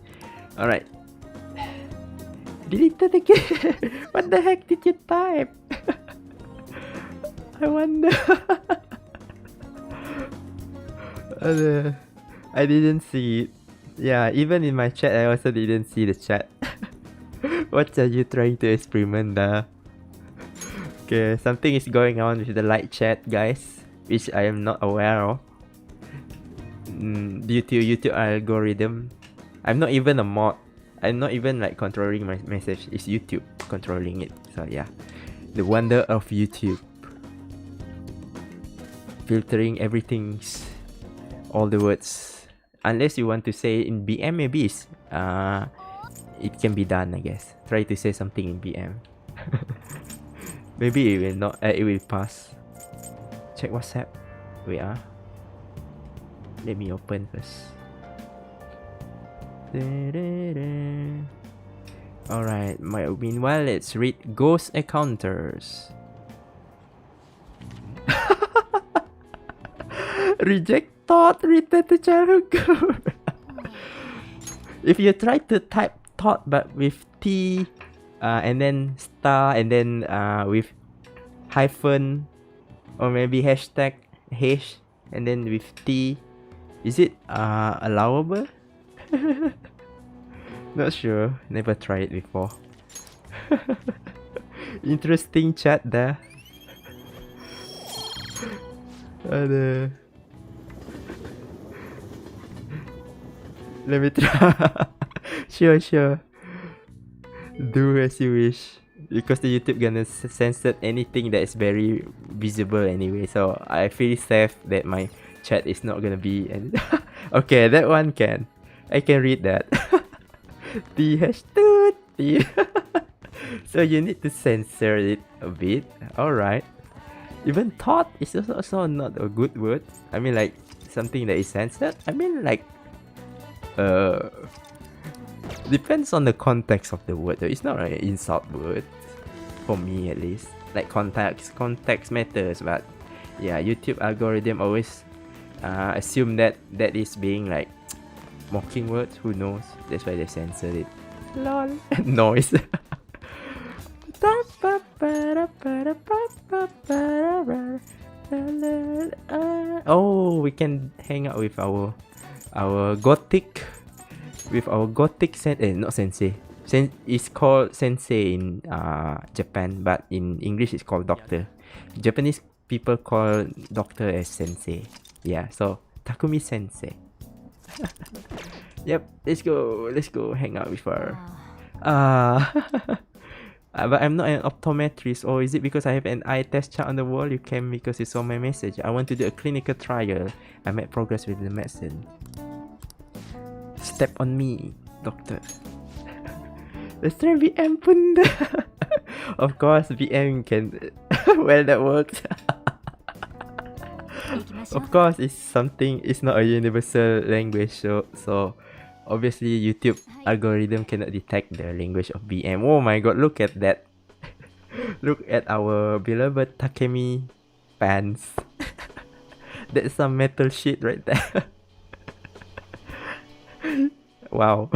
Alright. Deleted again. What the heck did you type? I wonder. I didn't see it. Yeah, even in my chat, I also didn't see the chat. What are you trying to experiment? Okay, something is going on with the light chat, guys, which I am not aware of. Due to YouTube algorithm. I'm not even a mod. I'm not even like controlling my message. It's YouTube controlling it. So yeah, the wonder of YouTube. Filtering everything, all the words. Unless you want to say in BM, maybe it's, it can be done, I guess. Try to say something in BM. Maybe it will not. It will pass. Check WhatsApp. Wait, let me open first. Alright. Meanwhile, let's read Ghost Encounters. Reject thought. Return to childhood girl. If you try to type thought but with T and then star and then with hyphen or maybe hashtag hash and then with T, is it allowable? Not sure. Never tried it before. Interesting chat there. Let me try. Sure. Do as you wish. Because the YouTube gonna censor anything that is very visible anyway. So I feel safe that my chat is not gonna be. Okay, that one can. I can read that. The hashtag. So you need to censor it a bit. Alright. Even thought is also not a good word. I mean, like something that is censored. I mean, like depends on the context of the word. It's not an insult word for me, at least. Like context matters. But yeah, YouTube algorithm always assume that is being like mocking words. Who knows? That's why they censored it. Lol. Noise. Oh, we can hang out with our gothic, not sensei. It's called sensei in Japan, but in English it's called doctor. Japanese people call doctor as sensei. Yeah, so Takumi sensei. Yep, let's go hang out with her. But I'm not an optometrist. Or is it because I have an eye test chart on the wall? You came because you saw my message. I want to do a clinical trial. I made progress with the medicine. Step on me, doctor. Let's try VM pun. Of course, VM can Well, that works. 行きましょう Of course, it's not a universal language, so obviously YouTube algorithm cannot detect the language of BM. Oh my god, look at that. Look at our beloved Takemi fans. That's some metal shit right there. Wow.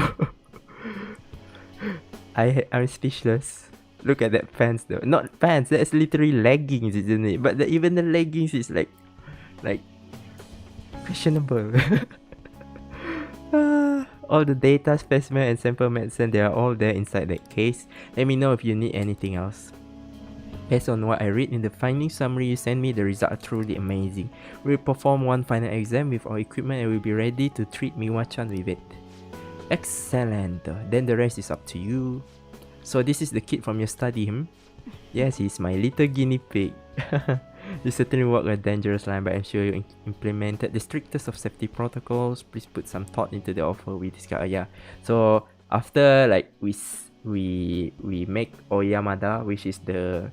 I'm speechless. Look at that pants though. Not pants, that's literally leggings, isn't it? But even the leggings is like questionable. All the data, specimen and sample medicine, they are all there inside that case. Let me know if you need anything else. Based on what I read in the finding summary you sent me, the results are truly amazing. We'll perform one final exam with our equipment and we'll be ready to treat Miwa-chan with it. Excellent. Then the rest is up to you. So this is the kid from your study, Yes, he's my little guinea pig. You certainly walk a dangerous line, but I'm sure you implemented the strictest of safety protocols. Please put some thought into the offer we discussed. Yeah. So after like we make Oyamada, which is the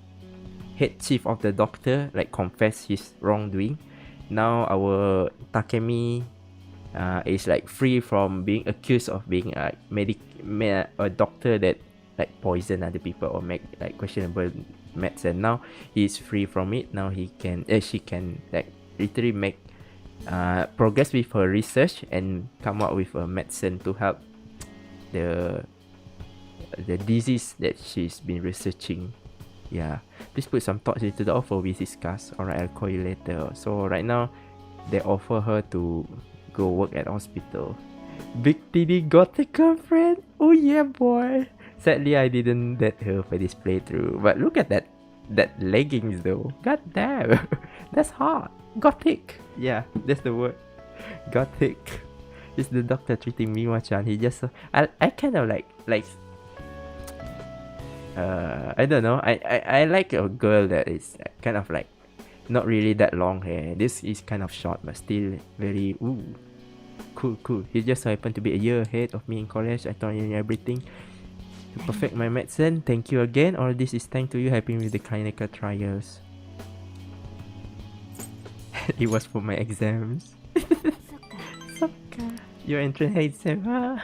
head chief of the doctor, like confess his wrongdoing. Now our Takemi is like free from being accused of being a doctor that like poison other people or make like questionable medicine. Now he's free from it. Now she can like literally make progress with her research and come up with a medicine to help the disease that she's been researching. Yeah, please put some thoughts into the offer we discussed. Alright, I'll call you later. So right now they offer her to go work at hospital. Big TD got a girlfriend. Oh yeah, boy. Sadly, I didn't let her for this playthrough. But look at that leggings though. God damn, that's hot. Gothic. Yeah, that's the word. Gothic. It's the doctor treating Miwa-chan. He just I kind of like I don't know. I like a girl that is kind of like not really that long hair. This is kind of short but still very cool. He just so happened to be a year ahead of me in college. I taught him everything to perfect my medicine. Thank you again. All this is thanks to you helping with the clinical trials. It was for my exams. Your entrance exam.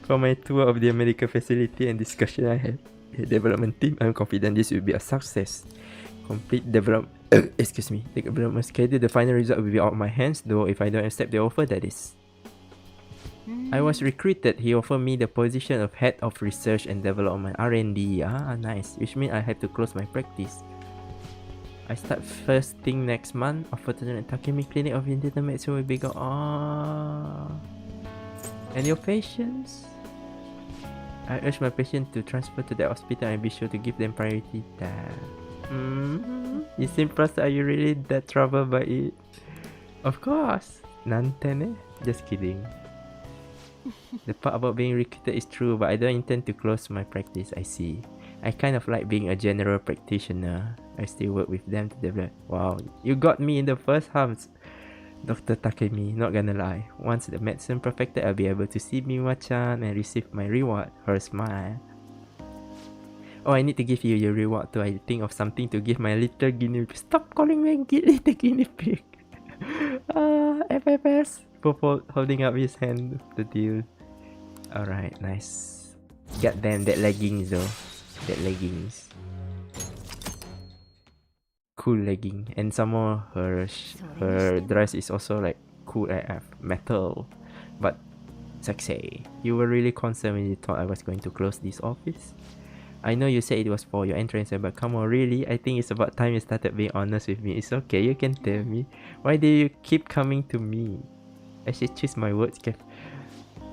For my tour of the medical facility and discussion I had the development team, I'm confident this will be a success. Complete development. The development schedule. The final result will be out of my hands, though if I don't accept the offer, that is. I was recruited. He offered me the position of head of research and development, R&D. Nice. Which means I have to close my practice. I start first thing next month. Offer to the Takemi Clinic of Internal Medicine will be go. And your patients? I urge my patient to transfer to the hospital and be sure to give them priority. You seem frustrated. Are you really that troubled by it? Of course. Nantene? Just kidding. The part about being recruited is true, but I don't intend to close my practice. I see. I kind of like being a general practitioner. I still work with them to develop. Wow, you got me in the first half, Dr. Takemi. Not gonna lie. Once the medicine perfected, I'll be able to see Miwa-chan and receive my reward. Her smile. Oh, I need to give you your reward too. I think of something to give my little guinea pig. Stop calling me little guinea pig. FFS. Popo holding up his hand. The deal. Alright, nice. God damn, that leggings though. That leggings. Cool legging. And some more her dress is also like cool AF. Metal. But sexy. You were really concerned when you thought I was going to close this office? I know you said it was for your entrance, but come on, really? I think it's about time you started being honest with me. It's okay, you can tell me. Why do you keep coming to me? I should choose my words carefully.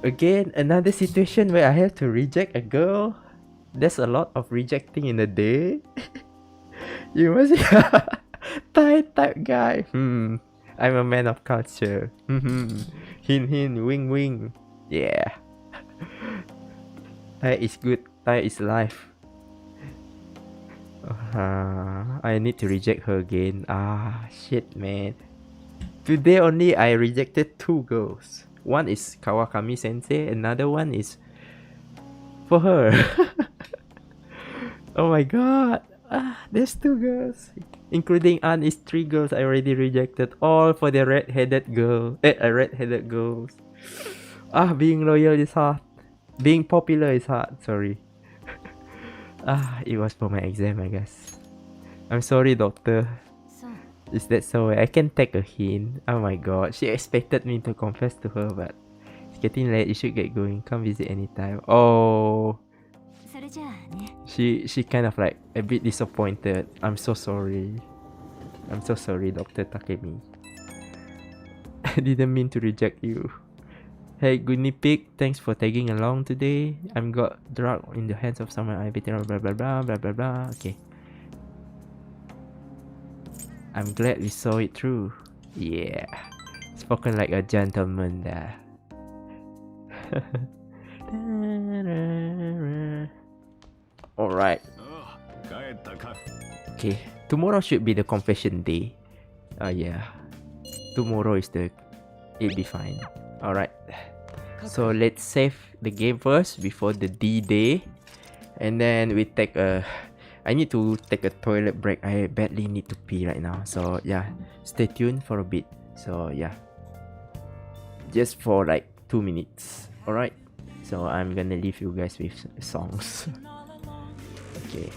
Again, another situation where I have to reject a girl. There's a lot of rejecting in a day. You must be a type guy. I'm a man of culture. Hint, wing, wing. Yeah. Thai is good. Thai is life. I need to reject her again. Shit, man. Today only I rejected 2 girls. One is Kawakami sensei, another one is for her. Oh my god. There's 2 girls. Including Anne is 3 girls I already rejected. All for the red-headed girl. Red-headed girls. Being loyal is hard. Being popular is hard. Sorry. It was for my exam, I guess. I'm sorry, doctor. Is that so? I can take a hint. Oh my god. She expected me to confess to her, but it's getting late. You should get going. Come visit anytime. Oh. She kind of like a bit disappointed. I'm so sorry. I'm so sorry, Dr. Takemi. I didn't mean to reject you. Hey, Guinea Pig, thanks for tagging along today. I'm got drugged in the hands of someone I beat, blah blah blah blah blah blah. Okay. I'm glad we saw it through. Yeah. Spoken like a gentleman there. Alright. 帰ったか Okay. Tomorrow should be the confession day. Yeah. Tomorrow is the... It'll be fine. Alright. So let's save the game first before the D-Day. And then we take a... I need to take a toilet break. I badly need to pee right now. So yeah. Stay tuned for a bit. So yeah. Just for like 2 minutes. Alright. So I'm gonna leave you guys with songs. Okay.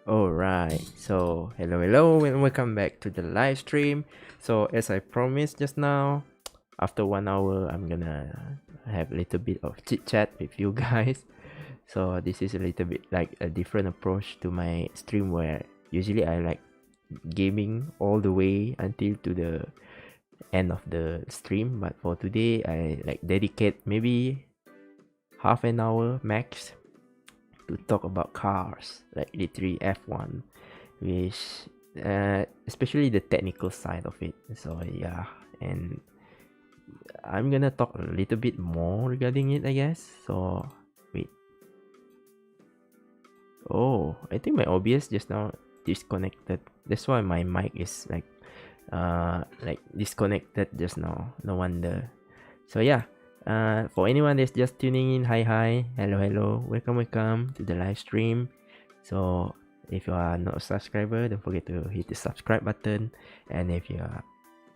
Alright, so hello and welcome back to the live stream. So as I promised just now, after 1 hour I'm gonna have a little bit of chit chat with you guys. So this is a little bit like a different approach to my stream, where usually I like gaming all the way until to the end of the stream, but for today I like dedicate maybe half an hour max to talk about cars, like literally F1, which especially the technical side of it. So yeah, and I'm gonna talk a little bit more regarding it, I guess. So wait, oh, I think my OBS just now disconnected. That's why my mic is like disconnected just now. No wonder. So yeah, for anyone that's just tuning in, hi, hello, welcome to the live stream. So if you are not a subscriber, don't forget to hit the subscribe button, and if you are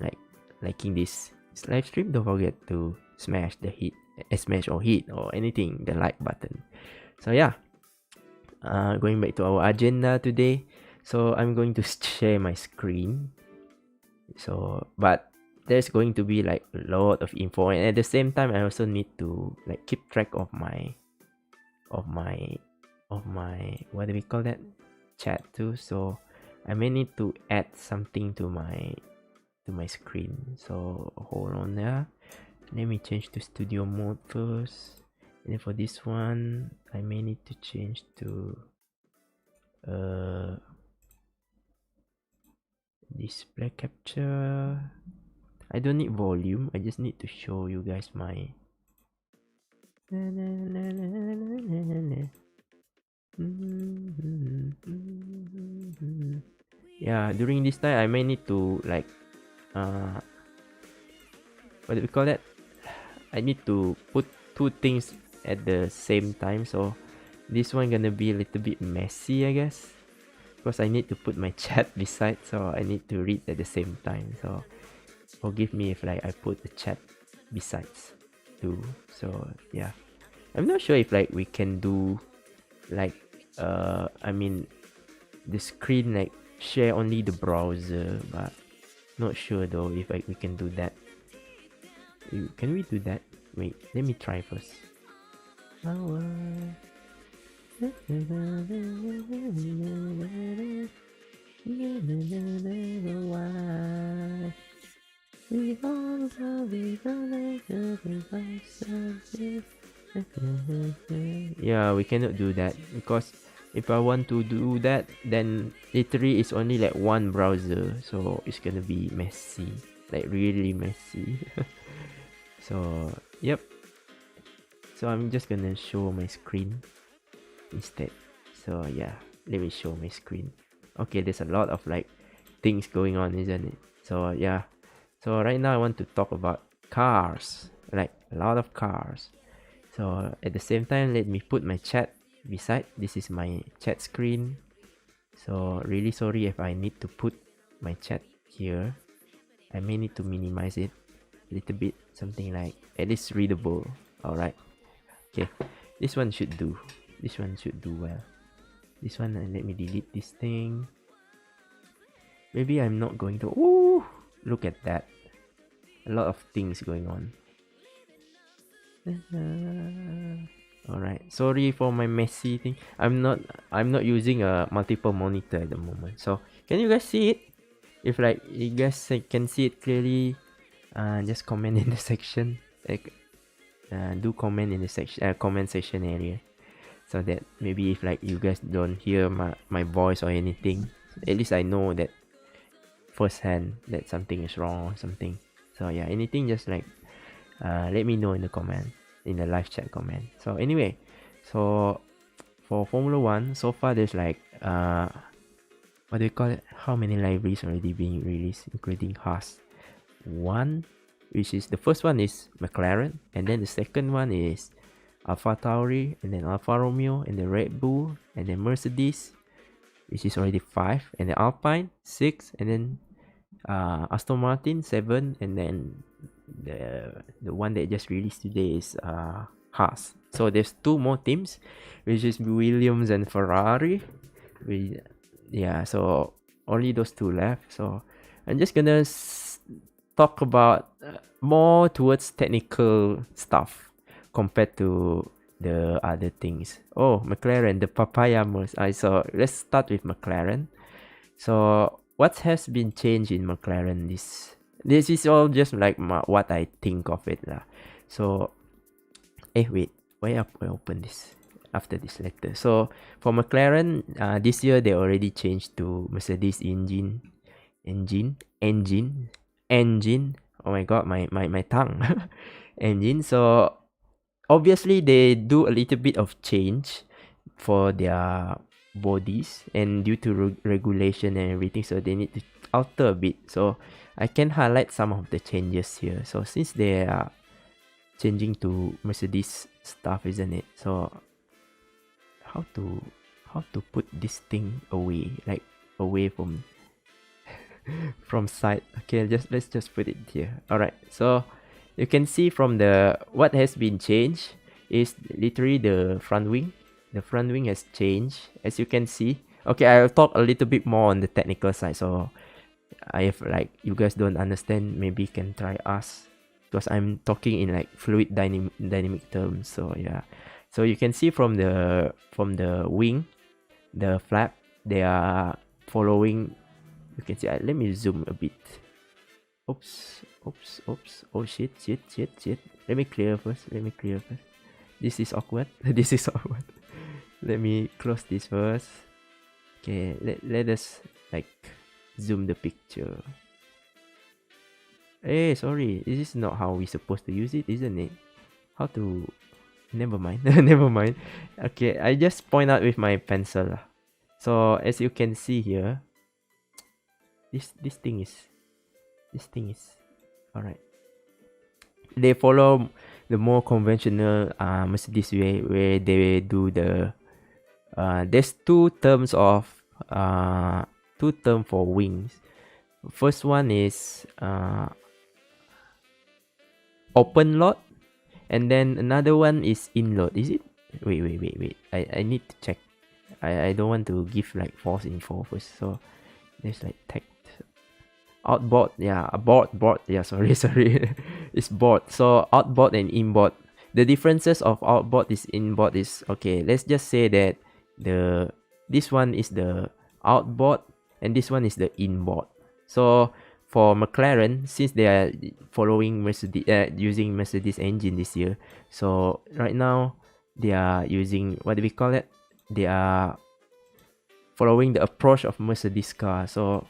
like liking this live stream, don't forget to smash or hit or anything the like button. So yeah, going back to our agenda today. So I'm going to share my screen. So but there's going to be like a lot of info, and at the same time I also need to like keep track of my what do we call that, chat too. So I may need to add something to my screen. So hold on there, let me change to studio mode first, and then for this one I may need to change to display capture. I don't need volume, I just need to show you guys my yeah, during this time I may need to like what do we call that, I need to put two things at the same time. So this one gonna be a little bit messy, I guess, because I need to put my chat beside, so I need to read at the same time. So forgive me if like I put the chat besides too. So yeah, I'm not sure if like we can do like I mean the screen like share only the browser, but not sure though if like we can do that. Can we do that? Wait, let me try first. Yeah, we cannot do that because if I want to do that, then literally it's only like one browser, so it's gonna be messy, like really messy. So yep, so I'm just gonna show my screen instead. So yeah, let me show my screen. Okay, there's a lot of like things going on, isn't it? So yeah, so right now I want to talk about cars, like a lot of cars. So at the same time, let me put my chat beside. This is my chat screen. So really sorry if I need to put my chat here. I may need to minimize it a little bit, something like at least readable. Alright, okay, this one should do. This one should do well. This one, let me delete this thing. Maybe I'm not going to. Ooh, look at that, a lot of things going on. Alright, sorry for my messy thing. I'm not using a multiple monitor at the moment. So can you guys see it? If like you guys can see it clearly, just comment in the section. Like, do comment in the section, comment section area, so that maybe if like you guys don't hear my voice or anything, at least I know that firsthand that something is wrong or something. So yeah, anything, just like let me know in the comment, in the live chat comment. So anyway, so for Formula 1 so far there's like what do you call it, how many libraries already being released, including Haas. One, which is the first one is McLaren, and then the second one is Alpha Tauri, and then Alfa Romeo, and then Red Bull, and then Mercedes, which is already 5, and then Alpine 6, and then Aston Martin 7, and then the one that just released today is Haas. So there's 2 more teams, which is Williams and Ferrari. yeah, so only those two left. So I'm just gonna talk about more towards technical stuff compared to the other things. Oh, McLaren, the papaya mousse. So let's start with McLaren. So what has been changed in McLaren? This is all just like what I think of it lah. So, wait, why I open this after this letter? So for McLaren, this year they already changed to Mercedes engine. Oh my god, my tongue. Engine. So obviously they do a little bit of change for their bodies, and due to regulation and everything, so they need to alter a bit. So I can highlight some of the changes here. So since they are changing to Mercedes stuff, isn't it? So how to put this thing away, like away from from sight. Okay, let's just put it here. All right, so you can see from the what has been changed is literally the front wing. The front wing has changed, as you can see. Okay, I'll talk a little bit more on the technical side. So if like you guys don't understand, maybe you can try us, because I'm talking in like fluid dynamic terms. So yeah, so you can see from the wing, the flap, they are following. You can see. Let me zoom a bit. Oops. Oh shit. Let me clear first. This is awkward. Let me close this first. Okay, let us like zoom the picture. Hey, sorry, this is not how we're supposed to use it, isn't it? How to... Never mind. Never mind. Okay, I just point out with my pencil. So as you can see here, this thing is alright. They follow the more conventional Mercedes way, where they do the there's two terms for wings. First one is open load, and then another one is in load. Is it? Wait. I need to check. I don't want to give like false info first. So there's like text. Outboard, yeah, board, yeah, sorry, it's board. So outboard and inboard. The differences of outboard is inboard is, okay, let's just say that this one is the outboard and this one is the inboard. So for McLaren, since they are following Mercedes, using Mercedes engine this year, so right now they are using, what do we call it? They are following the approach of Mercedes car. So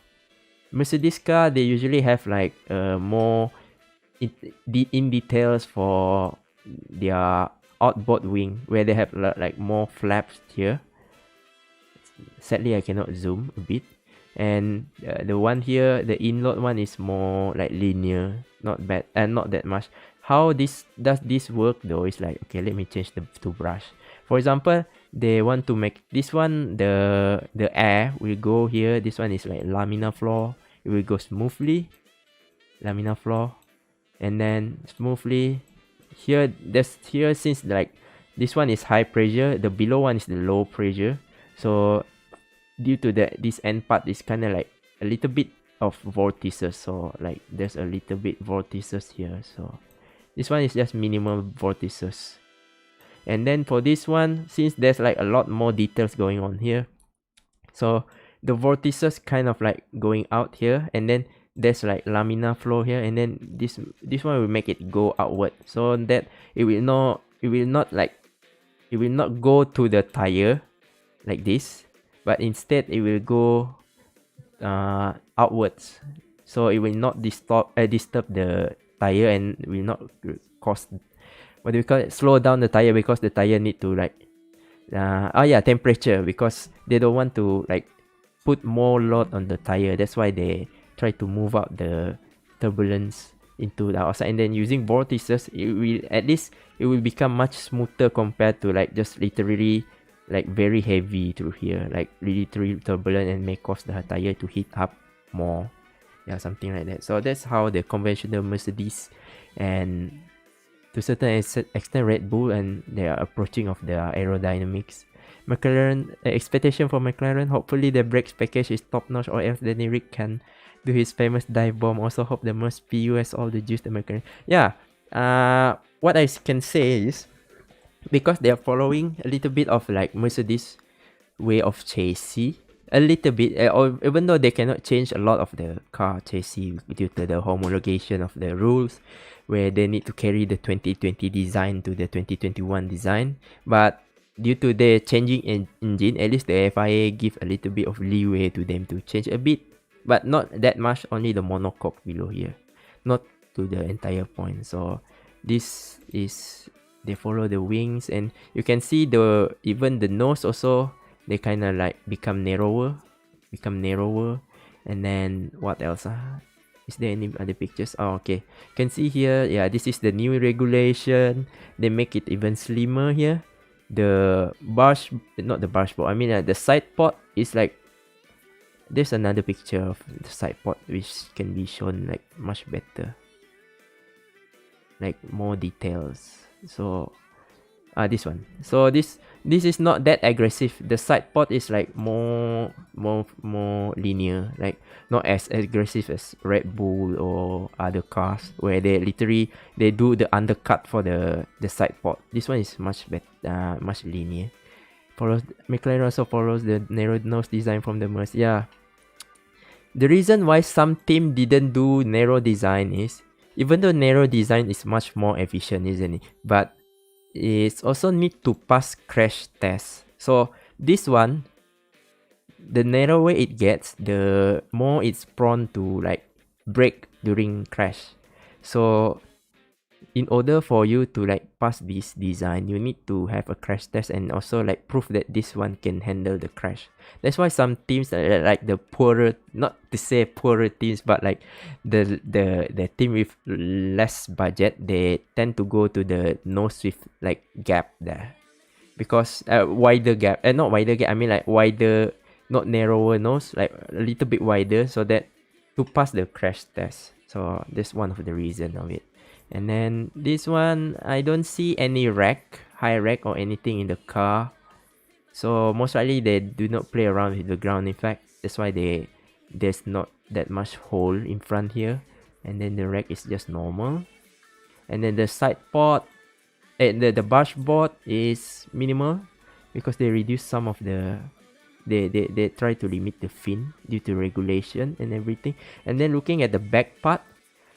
Mercedes car, they usually have like more in details for their outboard wing, where they have like more flaps here. Sadly, I cannot zoom a bit. And the one here, the inload one, is more like linear, not bad, and not that much. How does this work though? Is like, okay, let me change to brush. For example, they want to make this one, the air will go here. This one is like laminar flow. It will go smoothly, laminar flow, and then smoothly. Here since like this one is high pressure, the below one is the low pressure. So due to that, this end part is kind of like a little bit of vortices. So like there's a little bit vortices here. So this one is just minimal vortices. And then for this one, since there's like a lot more details going on here, so the vortices kind of like going out here, and then there's like laminar flow here, and then this one will make it go outward, so that it will not go to the tire like this, but instead it will go outwards, so it will not disturb the tire, and will not cause, what do we call it, slow down the tire, because the tire need to like temperature, because they don't want to like put more load on the tire. That's why they try to move out the turbulence into the outside, and then using vortices, it will become much smoother compared to like just literally like very heavy through here, like literally turbulent, and may cause the tire to heat up more, yeah, something like that. So that's how the conventional Mercedes and to a certain extent Red Bull, and they are approaching of their aerodynamics. McLaren expectation for McLaren. Hopefully the brakes package is top notch, or else then Eric can do his famous dive bomb. Also hope the most PU has all the juice the McLaren. Yeah. What I can say is, because they are following a little bit of like Mercedes way of chassis, a little bit, or even though they cannot change a lot of the car chassis due to the homologation of the rules, where they need to carry the 2020 design to the 2021 design, but due to the changing engine, at least the FIA give a little bit of leeway to them to change a bit, but not that much, only the monocoque below here, not to the entire point. So this is, they follow the wings, and you can see the even the nose also, they kind of like become narrower, and then what else? Is there any other pictures? Oh, okay. Can see here, yeah, this is the new regulation. They make it even slimmer here. The brush, not the brush board, I mean the side pod is like, there's another picture of the side pod which can be shown like much better, like more details. So this one. So this is not that aggressive. The side pod is like more linear, like not as aggressive as Red Bull or other cars, where they literally they do the undercut for the side pod. This one is much better, much linear. McLaren also follows the narrow nose design from the Merc. Yeah. The reason why some team didn't do narrow design is, even though narrow design is much more efficient, isn't it? But it's also need to pass crash tests. So this one, the narrower it gets, the more it's prone to like break during crash. So in order for you to like pass this design, you need to have a crash test and also like prove that this one can handle the crash. That's why some teams like the poorer, not to say poorer teams, but like the team with less budget, they tend to go to the nose with like gap there, because wider gap, not wider gap, I mean like wider, not narrower nose, like a little bit wider, so that to pass the crash test. So that's one of the reason of it. And then this one, I don't see any rack, high rack or anything in the car. So most likely they do not play around with the ground effect. That's why there's not that much hole in front here. And then the rack is just normal. And then the side pod, the dashboard is minimal, because they reduce some of the, they try to limit the fin due to regulation and everything. And then looking at the back part,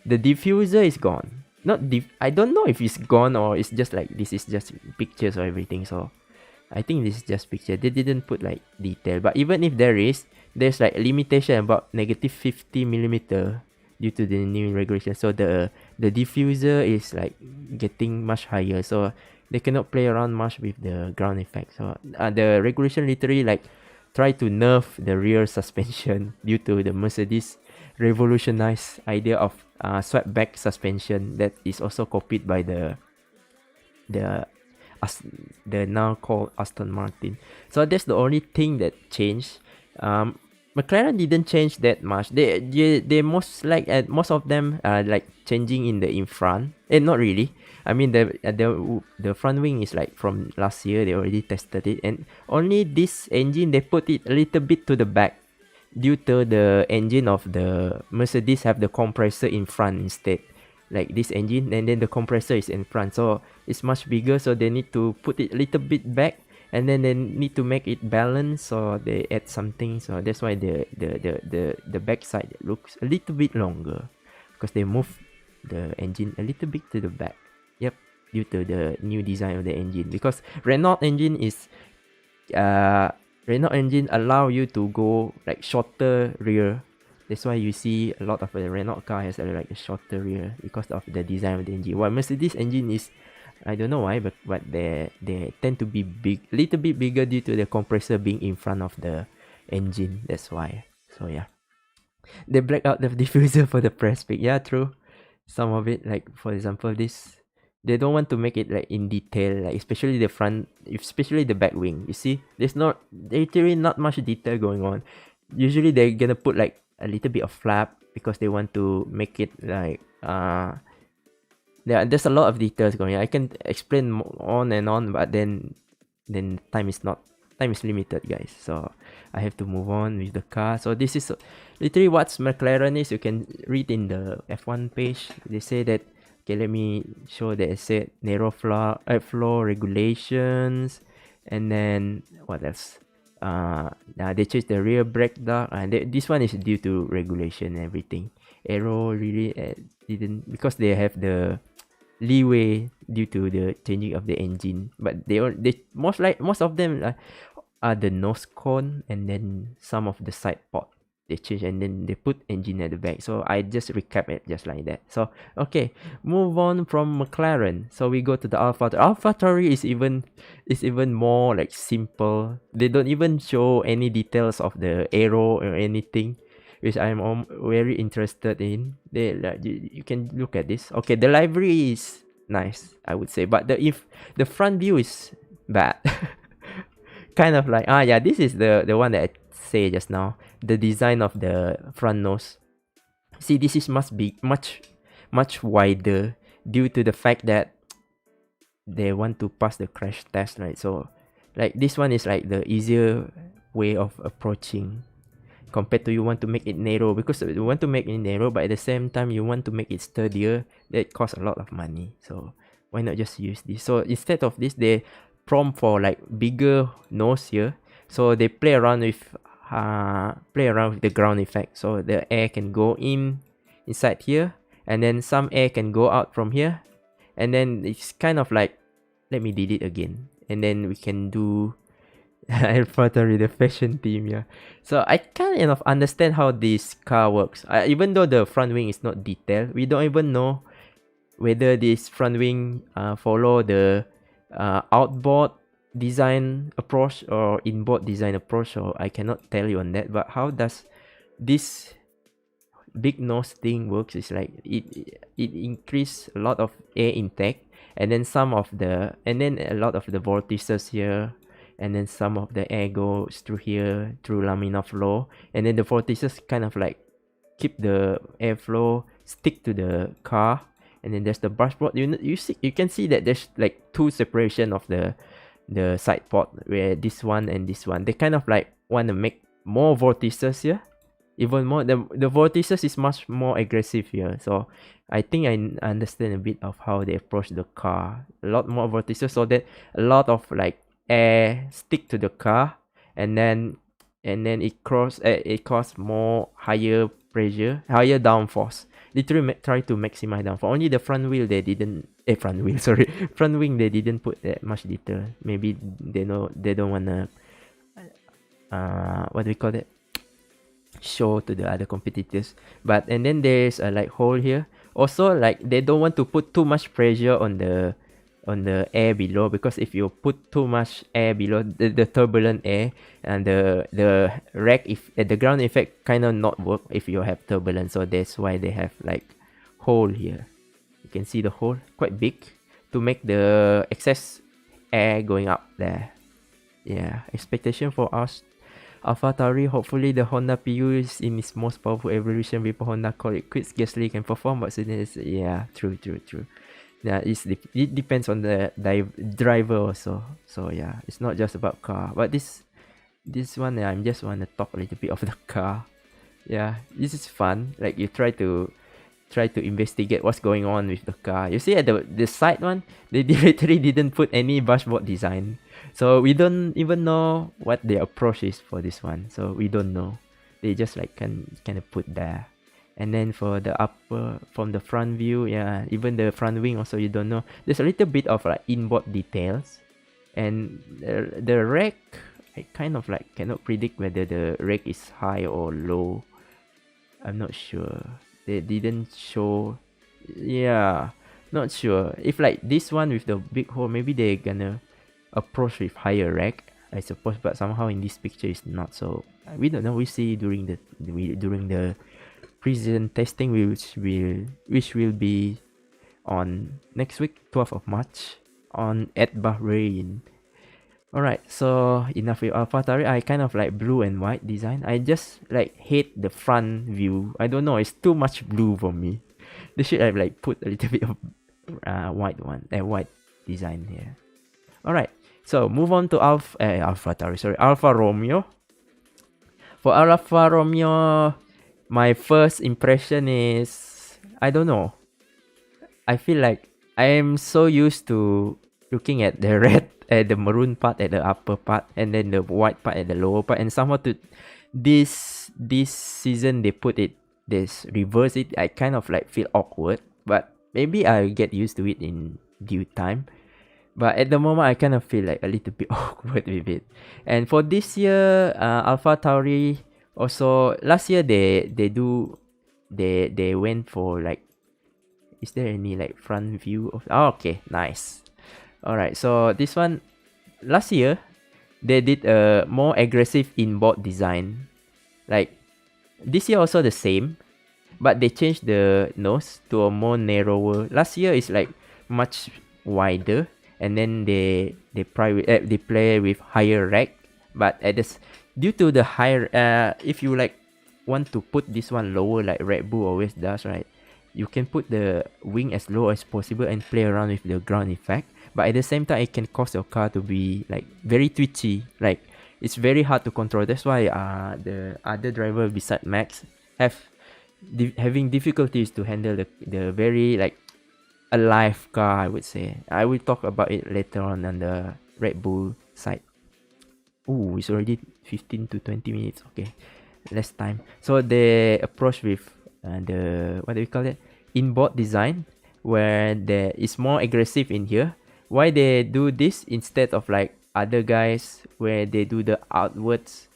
the diffuser is gone. I don't know if it's gone or it's just like this is just pictures or everything. So I think this is just picture. They didn't put like detail. But even if there's like a limitation about -50mm due to the new regulation. So the diffuser is like getting much higher. So they cannot play around much with the ground effect. So the regulation literally like try to nerf the rear suspension due to the Mercedes revolutionized idea of swept back suspension that is also copied by the now called Aston Martin. So that's the only thing that changed. McLaren didn't change that much. They most of them like changing in front. Not really. I mean the front wing is like from last year. They already tested it, and only this engine they put it a little bit to the back, due to the engine of the Mercedes have the compressor in front instead, like this engine, and then the compressor is in front, so it's much bigger, so they need to put it a little bit back, and then they need to make it balance, so they add something. So that's why the back side looks a little bit longer, because they move the engine a little bit to the back. Yep, due to the new design of the engine, because Renault engine allow you to go like shorter rear. That's why you see a lot of the Renault car has like a shorter rear because of the design of the engine. While Mercedes engine is, I don't know why, but they tend to be big, little bit bigger due to the compressor being in front of the engine. That's why. So yeah, they black out the diffuser for the press pick. Yeah, true. Some of it, like for example this, they don't want to make it like in detail, like especially the front, especially the back wing. You see, there's literally not much detail going on. Usually they're gonna put like a little bit of flap because they want to make it like there's a lot of details going on. I can explain on and on, but then time is not time is limited, guys. So I have to move on with the car. So this is literally what McLaren is. You can read in the F1 page. They say that. Okay, let me show that. It said narrow floor regulations, and then what else? Now they changed the rear brake duct, and this one is due to regulation and everything. Aero really didn't, because they have the leeway due to the changing of the engine, but they most of them are the nose cone, and then some of the side pod they change, and then they put engine at the back. So I just recap it just like that. So okay, move on from McLaren. So we go to the AlphaTauri is even more like simple. They don't even show any details of the aero or anything, which I'm very interested in. They you can look at this. Okay, the livery is nice, I would say, but if the front view is bad. Kind of like yeah, this is the one that I say just now. The design of the front nose. See, this is must be much wider due to the fact that they want to pass the crash test, right? So like this one is like the easier way of approaching compared to you want to make it narrow, because you want to make it narrow, but at the same time you want to make it sturdier. That costs a lot of money. So why not just use this? So instead of this, they prompt for like bigger nose here. So they play around with the ground effect. So the air can go inside here, and then some air can go out from here, and then it's kind of like, let me delete again, and then we can do AlphaTauri, the fashion team. Yeah, so I kind of understand how this car works. Even though the front wing is not detailed, we don't even know whether this front wing follow the outboard design approach or inboard design approach, so I cannot tell you on that. But how does this big nose thing works is like it increase a lot of air intake, and then a lot of the vortices here, and then some of the air goes through here through laminar flow, and then the vortices kind of like keep the airflow stick to the car. And then there's the brushboard. You can see that there's like two separation of the side pod, where this one and this one, they kind of like want to make more vortices here, even more. The vortices is much more aggressive here. So I think I understand a bit of how they approach the car. A lot more vortices, so that a lot of like air stick to the car, and then it cause more higher pressure, higher downforce. Literally try to maximize downforce. Only the front wing they didn't put that much detail. Maybe they don't wanna what do we call it, show to the other competitors. But and then there's a like hole here. Also, like they don't want to put too much pressure on the air below, because if you put too much air below, the turbulent air and the rack, if the ground effect kind of not work if you have turbulence. So that's why they have like hole here. You can see the hole quite big to make the excess air going up there. Yeah, expectation for us AlphaTauri, hopefully the Honda PU is in its most powerful evolution before Honda call it quits. Gasly can perform, but yeah, true. Yeah, it depends on the driver also. So yeah, it's not just about car. But this one, I just want to talk a little bit of the car. Yeah, this is fun. Like you try to investigate what's going on with the car. You see at the side one, they literally didn't put any dashboard design. So we don't even know what the approach is for this one. So we don't know. They just like kind of put there. And then for the upper, from the front view, yeah, even the front wing also, you don't know. There's a little bit of like inboard details. And the rack, I kind of like cannot predict whether the rack is high or low. I'm not sure. They didn't show. Yeah, not sure. If like this one with the big hole, maybe they're gonna approach with higher rack, I suppose. But somehow in this picture it's not. So we don't know. We see during the pre-season testing, which will be on next week, 12th of March, at Bahrain. Alright, so enough with AlphaTauri. I kind of like blue and white design. I just like hate the front view. I don't know, it's too much blue for me. They should have like put a little bit of white design here. Alright, So move on to Alfa Romeo. For Alfa Romeo, my first impression is, I don't know. I feel like I am so used to looking at the red, the maroon part at the upper part, and then the white part at the lower part, and somehow to this season they put it, this reverse it. I kind of like feel awkward, but maybe I'll get used to it in due time. But at the moment, I kind of feel like a little bit awkward with it. And for this year, Alpha Tauri also last year they went for like, is there any like front view of? Oh, okay, nice. All right, so this one last year they did a more aggressive inboard design. Like this year also the same, but they changed the nose to a more narrower. Last year is like much wider. And then they play with higher rack, but due to the higher if you like want to put this one lower like Red Bull always does, right? You can put the wing as low as possible and play around with the ground effect, but at the same time it can cause your car to be like very twitchy, like it's very hard to control. That's why the other driver beside Max having difficulties to handle the very like alive car, I would say. I will talk about it later on the Red Bull side. Ooh, it's already 15 to 20 minutes. Okay, less time. So they approach with the, what do we call it? Inboard design, where there is more aggressive in here. Why they do this instead of like other guys where they do the outwards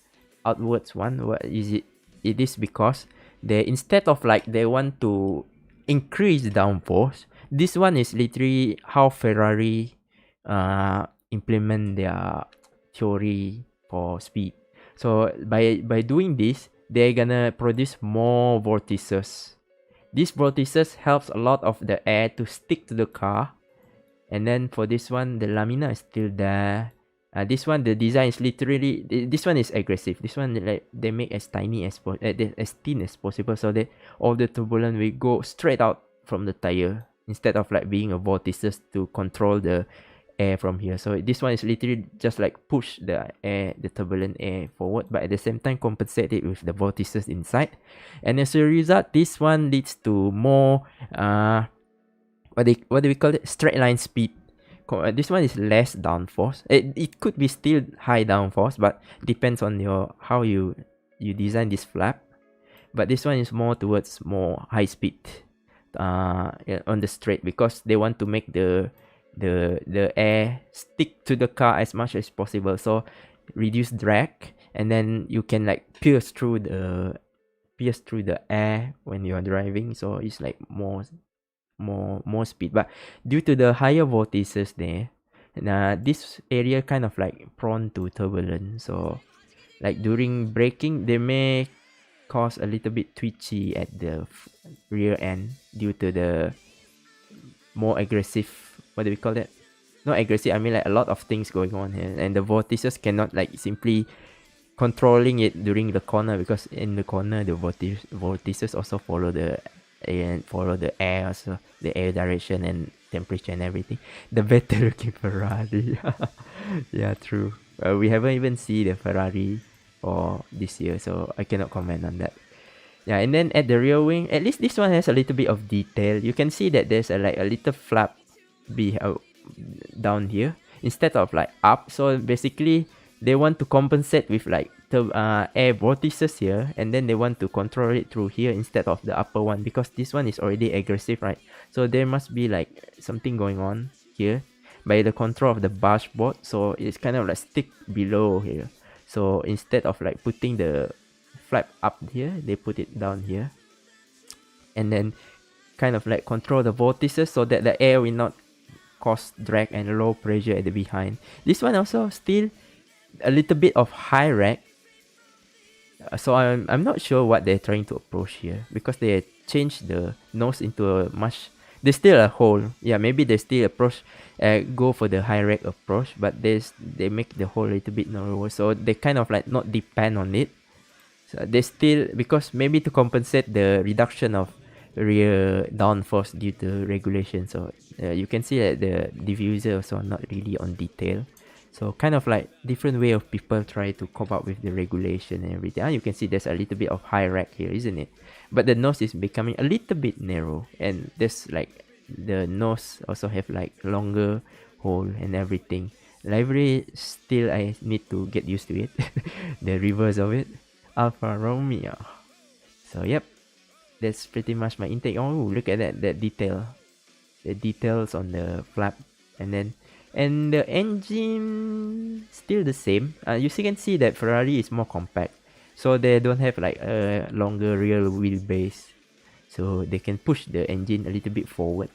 one? What is it? It is because they, instead of like they want to increase downforce, this one is literally how Ferrari implement their theory for speed. So by doing this, they're gonna produce more vortices. These vortices helps a lot of the air to stick to the car. And then for this one, the lamina is still there. This one, the design is literally, this one is aggressive. This one, like they make as tiny as as thin as possible, so that all the turbulence will go straight out from the tire, instead of like being a vortices to control the air from here. So this one is literally just like push the air, the turbulent air forward, but at the same time compensate it with the vortices inside. And as a result, this one leads to more what do we call it? Straight line speed. This one is less downforce. It could be still high downforce, but depends on your how you design this flap. But this one is more towards more high speed on the straight, because they want to make the air stick to the car as much as possible, so reduce drag, and then you can like pierce through the air when you are driving, so it's like more speed. But due to the higher vortices there, this area kind of like prone to turbulence, so like during braking they may cause a little bit twitchy at the rear end due to the more aggressive, what do we call that? Not aggressive, I mean like a lot of things going on here, and the vortices cannot like simply controlling it during the corner, because in the corner the vortices also follow the air, also the air direction and temperature and everything. The better looking Ferrari. Yeah, true. We haven't even seen the Ferrari for this year, so I cannot comment on that. Yeah, and then at the rear wing, at least this one has a little bit of detail. You can see that there's a little flap down here instead of like up. So basically they want to compensate with like air vortices here, and then they want to control it through here instead of the upper one, because this one is already aggressive, right? So there must be like something going on here by the control of the dashboard, so it's kind of like stick below here. So instead of like putting the flap up here, they put it down here, and then kind of like control the vortices so that the air will not cause drag and low pressure at the behind. This one also still a little bit of high rack, so I'm not sure what they're trying to approach here, because they changed the nose into a much, there's still a hole. Yeah, maybe they still approach go for the high rack approach, but they make the hole a little bit narrower, so they kind of like not depend on it. So they still, because maybe to compensate the reduction of rear downforce due to regulation. So you can see that the diffuser also not really on detail. So kind of like different way of people try to cope up with the regulation and everything. You can see there's a little bit of high rack here, isn't it? But the nose is becoming a little bit narrow, and there's like the nose also have like longer hole and everything. Livery still I need to get used to it. The reverse of it. Alfa Romeo. So yep, that's pretty much my intake. Oh, look at that detail. The details on the flap, and the engine still the same. You can see that Ferrari is more compact, so they don't have like a longer rear wheelbase, so they can push the engine a little bit forward,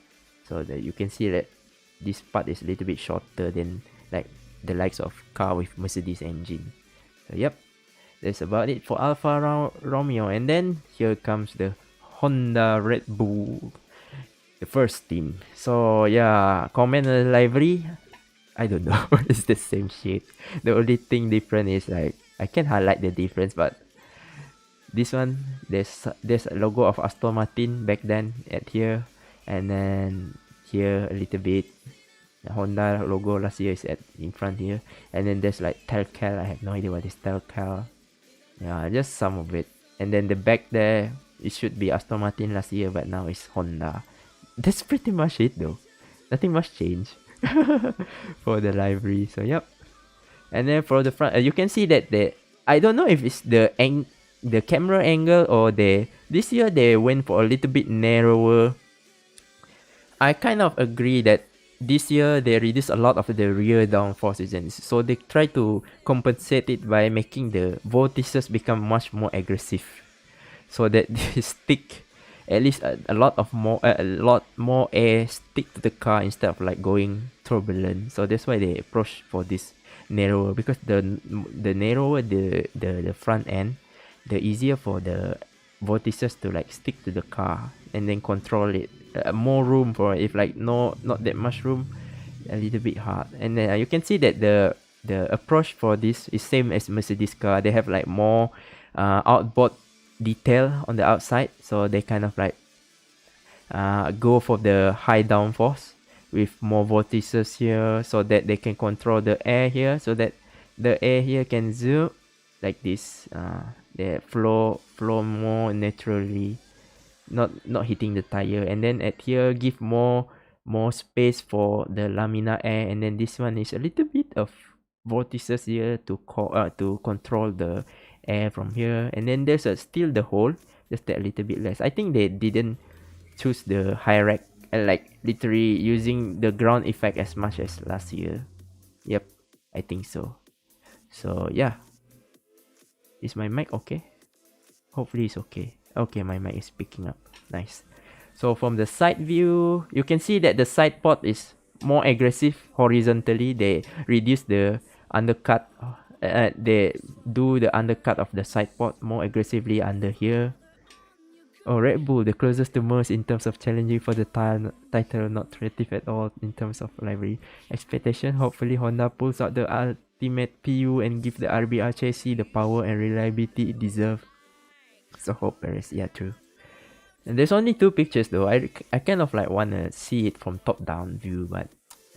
so that you can see that this part is a little bit shorter than like the likes of car with Mercedes engine. So yep, that's about it for Alfa Romeo. And then here comes the Honda Red Bull, the first team. So yeah, comment on the livery. I don't know. It's the same shit. The only thing different is like I can highlight the difference, but this one there's a logo of Aston Martin back then at here, and then here a little bit. The Honda logo last year is in front here, and then there's like Telcal. I have no idea what is Telcal. Yeah, just some of it. And then the back there, it should be Aston Martin last year, but now it's Honda. That's pretty much it though. Nothing much change for the livery. So yep. And then for the front, you can see that I don't know if it's the camera angle or this year they went for a little bit narrower. I kind of agree that this year they reduced a lot of the rear downforce, so they try to compensate it by making the vortices become much more aggressive, so that they stick at least a lot more air stick to the car instead of like going turbulent. So that's why they approach for this narrower, because the narrower the front end, the easier for the vortices to like stick to the car and then control it. More room for it. If like not that much room, a little bit hard. And then you can see that the approach for this is same as Mercedes car. They have like more outboard detail on the outside, so they kind of like go for the high downforce with more vortices here, so that they can control the air here, so that the air here can zoom like this. They flow more naturally, not hitting the tire. And then at here give more space for the lamina air, and then this one is a little bit of vortices here to control the air from here. And then there's still the hole, just that a little bit less. I think they didn't choose the high rack, like literally using the ground effect as much as last year. Yep, I think so. So yeah, is my mic okay? Hopefully it's okay. Okay, my mic is picking up. Nice. So from the side view, you can see that the side pod is more aggressive horizontally. They reduce the undercut. They do the undercut of the side pod more aggressively under here. Oh, Red Bull, the closest to Merc in terms of challenging for the title, not creative at all in terms of livery expectation. Hopefully Honda pulls out the ultimate PU and give the RBR chassis the power and reliability it deserves. So hope Paris, yeah, true. And there's only 2 pictures though. I kind of like wanna see it from top down view, but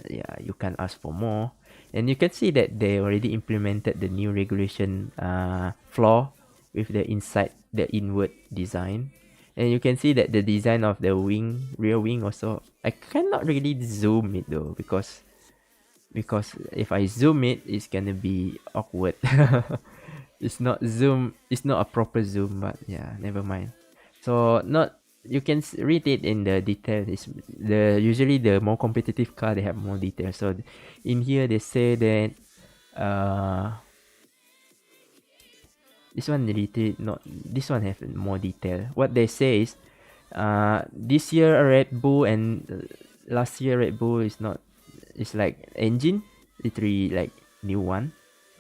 yeah, you can't ask for more. And you can see that they already implemented the new regulation floor with the inward design. And you can see that the design of the rear wing also, I cannot really zoom it though, because if I zoom it, it's gonna be awkward. It's not a proper zoom, but yeah, never mind. So you can read it in the detail. It's usually the more competitive car, they have more detail. So in here they say that this one have more detail. What they say is this year Red Bull and last year Red Bull is like engine, literally like new one,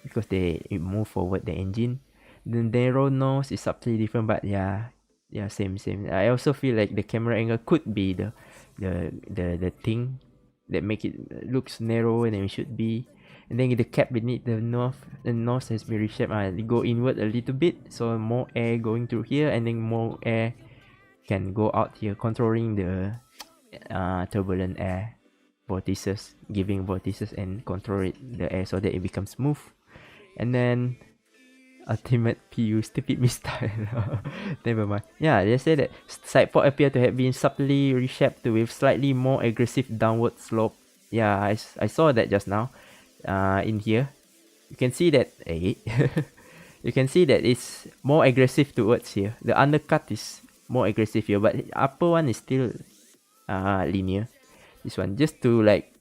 because they move forward the engine. The narrow nose is subtly different, but yeah, same. I also feel like the camera angle could be the thing that make it looks narrower than it should be. And then the cap beneath the nose has been reshaped. They go inward a little bit, so more air going through here, and then more air can go out here, controlling the turbulent air vortices, giving vortices and control the air so that it becomes smooth. And then ultimate PU stupid mistyle. Never mind. Yeah, they say that side port appear to have been subtly reshaped with slightly more aggressive downward slope. Yeah, I saw that just now. In here, you can see that. You can see that it's more aggressive towards here. The undercut is more aggressive here, but the upper one is still linear. This one just to like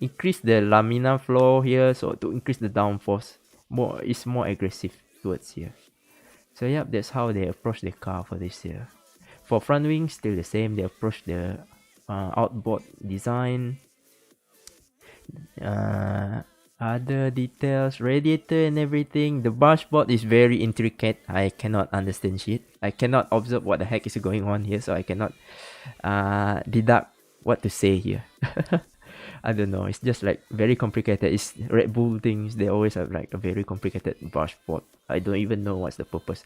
increase the laminar flow here, so to increase the downforce. It's more aggressive towards here. So yep, that's how they approach the car for this here. For front wing, still the same. They approach the outboard design. Other details, radiator and everything. The dashboard is very intricate. I cannot understand shit. I cannot observe what the heck is going on here, so I cannot deduct what to say here. I don't know. It's just like very complicated. It's Red Bull things. They always have like a very complicated dashboard. I don't even know what's the purpose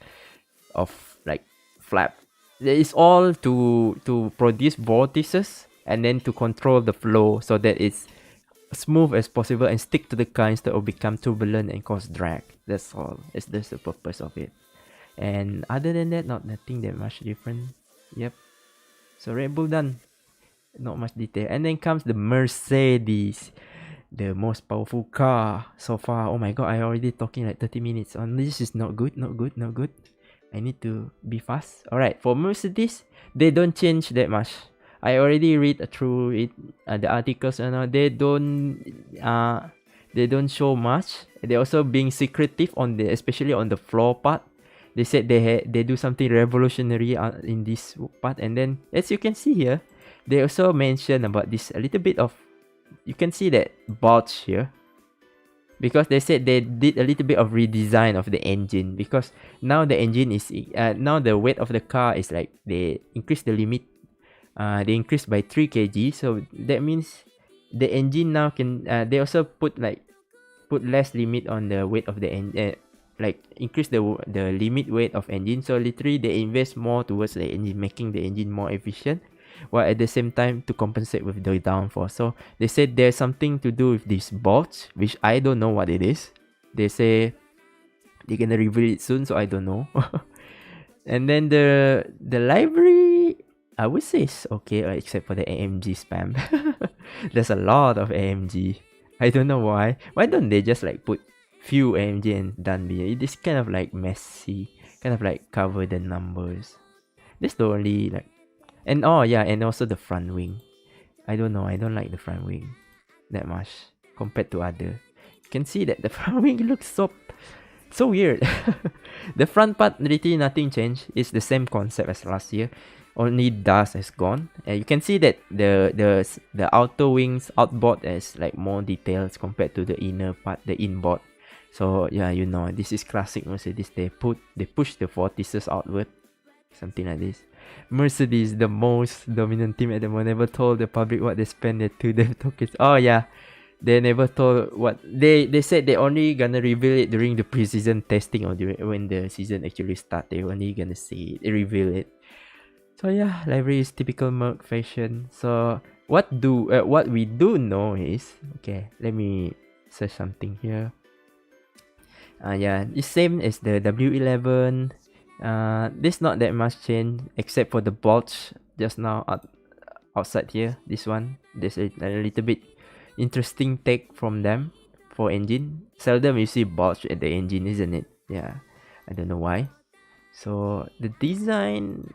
of like flap. It's all to produce vortices and then to control the flow so that it's smooth as possible and stick to the car instead of become turbulent and cause drag. That's all. That's the purpose of it. And other than that, nothing that much different. Yep. So Red Bull done. Not much detail. And then comes the Mercedes, the most powerful car so far. Oh my god, I already talking like 30 minutes on this. Is not good. I need to be fast. Alright, for Mercedes, they don't change that much. I already read through it, the articles and all. They don't show much. They're also being secretive on especially on the floor part. They said they do something revolutionary in this part, and then as you can see here, they also mention about this a little bit of, you can see that bulge here, because they said they did a little bit of redesign of the engine, because now the engine is now the weight of the car is like they increase the limit. They increased by 3 kg, so that means the engine now can they also put less limit on the weight of the engine, like increase the limit weight of engine. So literally they invest more towards the engine, making the engine more efficient, while at the same time to compensate with the downforce. So they said there's something to do with this bulge, which I don't know what it is. They say they're gonna reveal it soon, so I don't know. And then the livery, I would say it's okay, except for the AMG spam. There's a lot of AMG. I don't know why. Why don't they just like put few AMG and done? It is kind of like messy, kind of like cover the numbers. That's the only like. And oh yeah, and also the front wing. I don't know. I don't like the front wing that much compared to other. You can see that the front wing looks so weird. The front part literally nothing changed. It's the same concept as last year. Only dust has gone. You can see that the outer wings outboard has like more details compared to the inner part, the inboard. So yeah, you know, this is classic Mercedes. They push the vortices outward, something like this. Mercedes, the most dominant team at the moment, never told the public what they spend their 2 tokens. Oh yeah, they never told what they said. They only gonna reveal it during the preseason testing or when the season actually start. They only gonna see it, reveal it. So yeah, livery is typical Merc fashion. So what we do know is, okay, let me search something here. Yeah, it's same as the W11. There's not that much change except for the bulge just now outside here. This one, there's a little bit interesting take from them for engine. Seldom you see bulge at the engine, isn't it? Yeah, I don't know why. So the design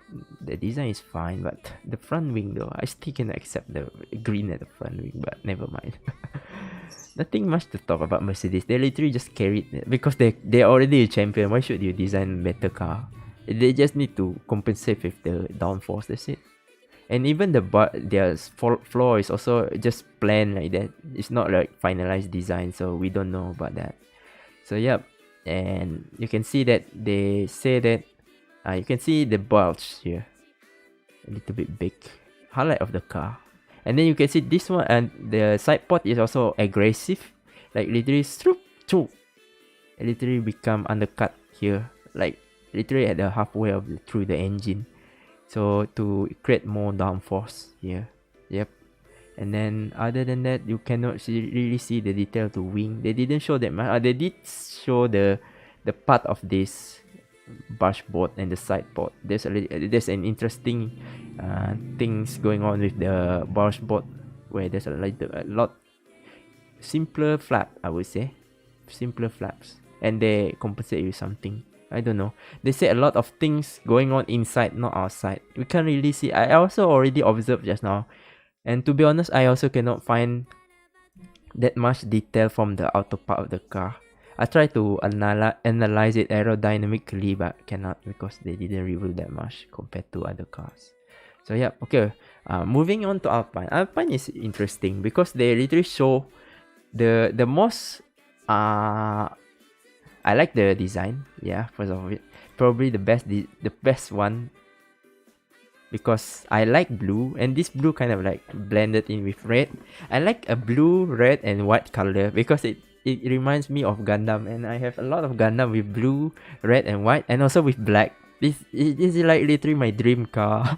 is fine, but the front wing though, I still can accept the green at the front wing, but never mind. Nothing much to talk about Mercedes. They literally just carried it because they're already a champion. Why should you design a better car? They just need to compensate with the downforce. That's it. And even their floor is also just planned like that. It's not like finalized design, so we don't know about that. So yep. And you can see that they say that you can see the bulge here, a little bit big, highlight of the car. And then you can see this one, and the side port is also aggressive, like literally literally become undercut here, like literally at the halfway through the engine, so to create more downforce here. Yep. And then other than that, you cannot really see the detail of the wing. They didn't show that much. They did show the part of this dashboard and the side port. There's an interesting things going on with the dashboard, where there's a lot simpler flap, I would say, simpler flaps, and they compensate with something. I don't know. They say a lot of things going on inside, not outside. We can't really see. I also already observed just now, and to be honest, I also cannot find that much detail from the outer part of the car. I tried to analyze it aerodynamically, but cannot because they didn't reveal that much compared to other cars. So yeah, okay. Moving on to Alpine. Alpine is interesting because they literally show the most. I like the design. Yeah, first of it, probably the best one. Because I like blue, and this blue kind of like blended in with red. I like a blue, red, and white color because it reminds me of Gundam, and I have a lot of Gundam with blue, red, and white, and also with black. This is like literally my dream car.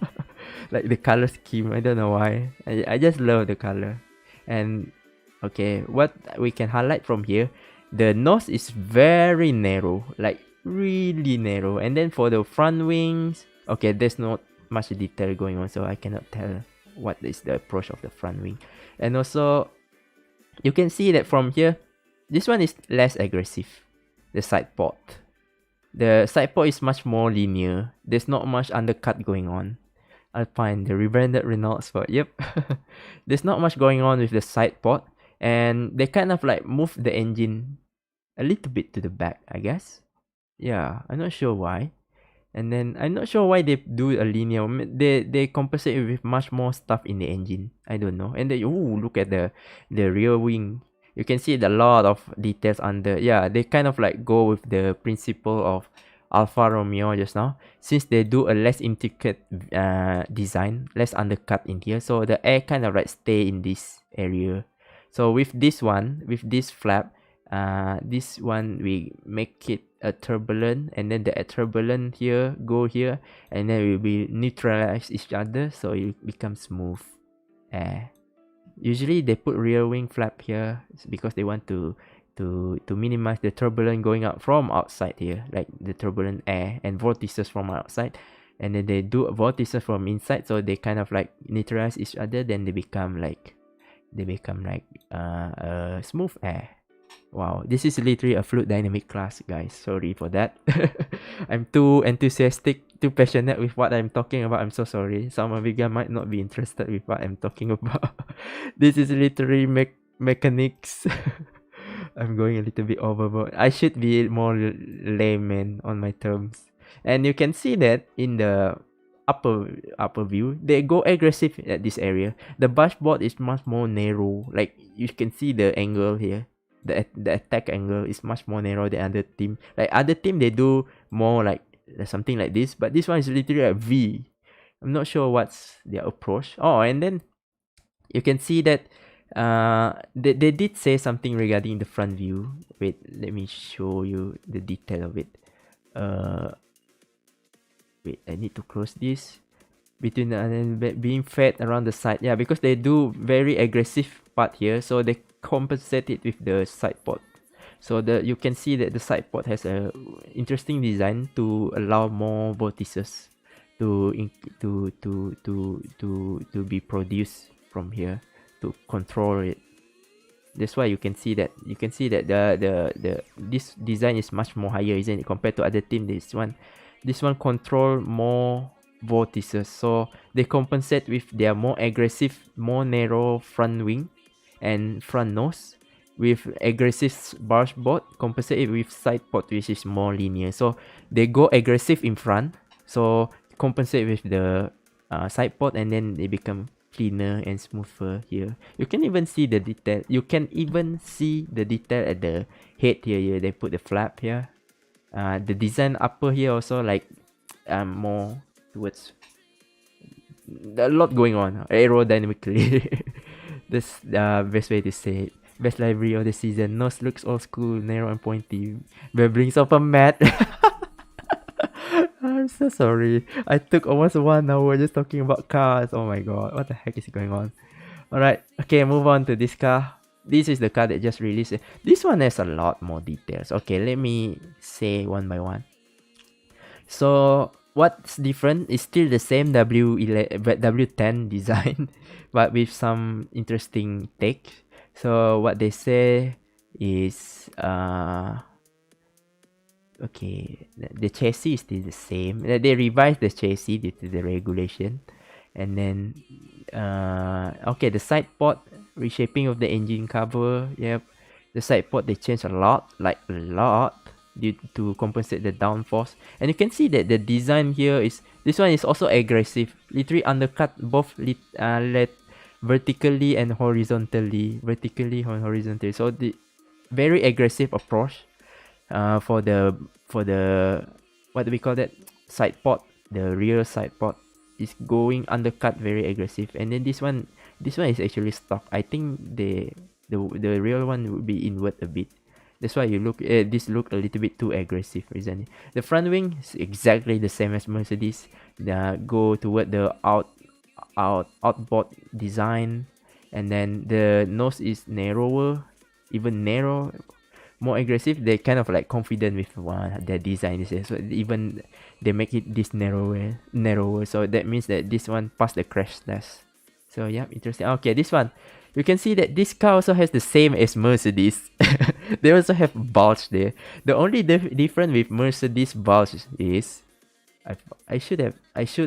Like the color scheme, I don't know why. I just love the color. And okay, what we can highlight from here, the nose is very narrow, like really narrow. And then for the front wings, okay, there's not much detail going on, so I cannot tell what is the approach of the front wing. And also, you can see that from here, this one is less aggressive, the side port. The side port is much more linear. There's not much undercut going on. Alpine, the rebranded Renault Sport. Yep. There's not much going on with the side port. And they kind of like move the engine a little bit to the back, I guess. Yeah, I'm not sure why. And then I'm not sure why they do a linear. They compensate with much more stuff in the engine. I don't know. And then look at the rear wing. You can see a lot of details under. Yeah, they kind of like go with the principle of Alfa Romeo just now. Since they do a less intricate design, less undercut in here, so the air kind of like stay in this area. So with this one, with this flap, this one we make it a turbulent, and then the turbulent here go here, and then we will neutralize each other, so it becomes smooth air. Usually they put rear wing flap here because they want to minimize the turbulence going out from outside here, like the turbulent air and vortices from outside, and then they do vortices from inside, so they kind of like neutralize each other. Then they become like smooth air. Wow, this is literally a fluid dynamic class, guys. Sorry for that. I'm too enthusiastic, too passionate with what I'm talking about. I'm so sorry. Some of you guys might not be interested with what I'm talking about. This is literally mechanics. I'm going a little bit overboard. I should be more layman on my terms. And you can see that in the upper view, they go aggressive at this area. The dashboard is much more narrow. Like you can see the angle here. The attack angle is much more narrow than other team. Like other team, they do more like something like this, but this one is literally a V. I'm not sure what's their approach. Oh, and then you can see that they did say something regarding the front view. Wait, let me show you the detail of it. Wait, I need to close this. Between being fed around the side, yeah, because they do very aggressive part here, so they compensate it with the side port. So you can see that the side port has a interesting design to allow more vortices to be produced from here to control it. That's why you can see that this design is much more higher, isn't it, compared to other team. This one control more vortices, so they compensate with their more aggressive, more narrow front wing and front nose, with aggressive dashboard compensate with side port, which is more linear. So they go aggressive in front, so compensate with the side port, and then they become cleaner and smoother here. You can even see the detail. You can even see the detail at the head here. They put the flap here. The design upper here also like more towards a lot going on aerodynamically. That's the best way to say it. Best livery of the season. Nose looks old school, narrow and pointy. Brings up a mat. I'm so sorry. I took almost 1 hour just talking about cars. Oh my god, what the heck is going on? Alright, okay, move on to this car. This is the car that just released. This one has a lot more details. Okay, let me say one by one. So what's different is still the same W10 design, but with some interesting take. So what they say is okay, the chassis is still the same. They revised the chassis due to the regulation, and then okay, the side pod reshaping of the engine cover. Yep, the side pod they changed a lot, like a lot, due to compensate the downforce. And you can see that the design here is, this one is also aggressive, literally undercut both vertically and horizontally. So the very aggressive approach for the what do we call that, side pod, the rear side pod is going undercut very aggressive. And then this one is actually stock. I think the real one would be inward a bit. That's why you look this look a little bit too aggressive, isn't it? The front wing is exactly the same as Mercedes. Go toward the outboard design, and then the nose is narrower, even narrow, more aggressive. They kind of like confident with their design is, so even they make it this narrower. So that means that this one passed the crash test. So yeah, interesting. Okay, this one, you can see that this car also has the same as Mercedes. They also have bulge there. The only difference with Mercedes bulge is I should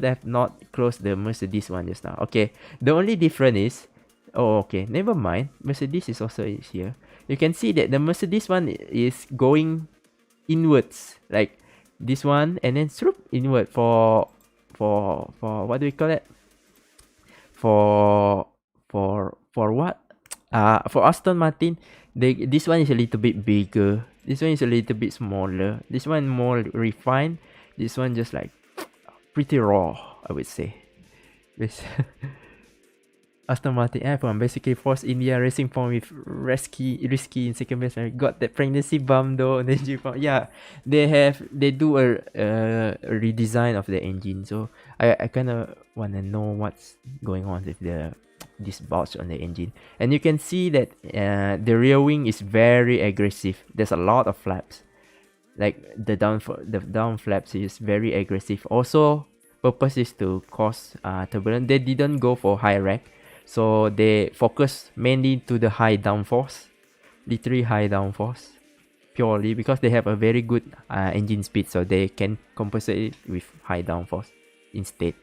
have not closed the Mercedes one just now. Okay, the only difference is, oh okay, never mind. Mercedes is also here. You can see that the Mercedes one is going inwards, like this one, and then swoop inward for what do we call it? For what? For Aston Martin, this one is a little bit bigger. This one is a little bit smaller. This one more refined. This one just like pretty raw, I would say. This Aston Martin F1 basically forced India Racing Point with risky in second place. I got that pregnancy bump though, and then yeah, they do a redesign of the engine. So I kind of wanna know what's going on with this bulge on the engine. And you can see that the rear wing is very aggressive. There's a lot of flaps, like the down flaps is very aggressive. Also, purpose is to cause turbulence. They didn't go for high rack, so they focus mainly to the high downforce, literally high downforce, purely because they have a very good engine speed, so they can compensate it with high downforce instead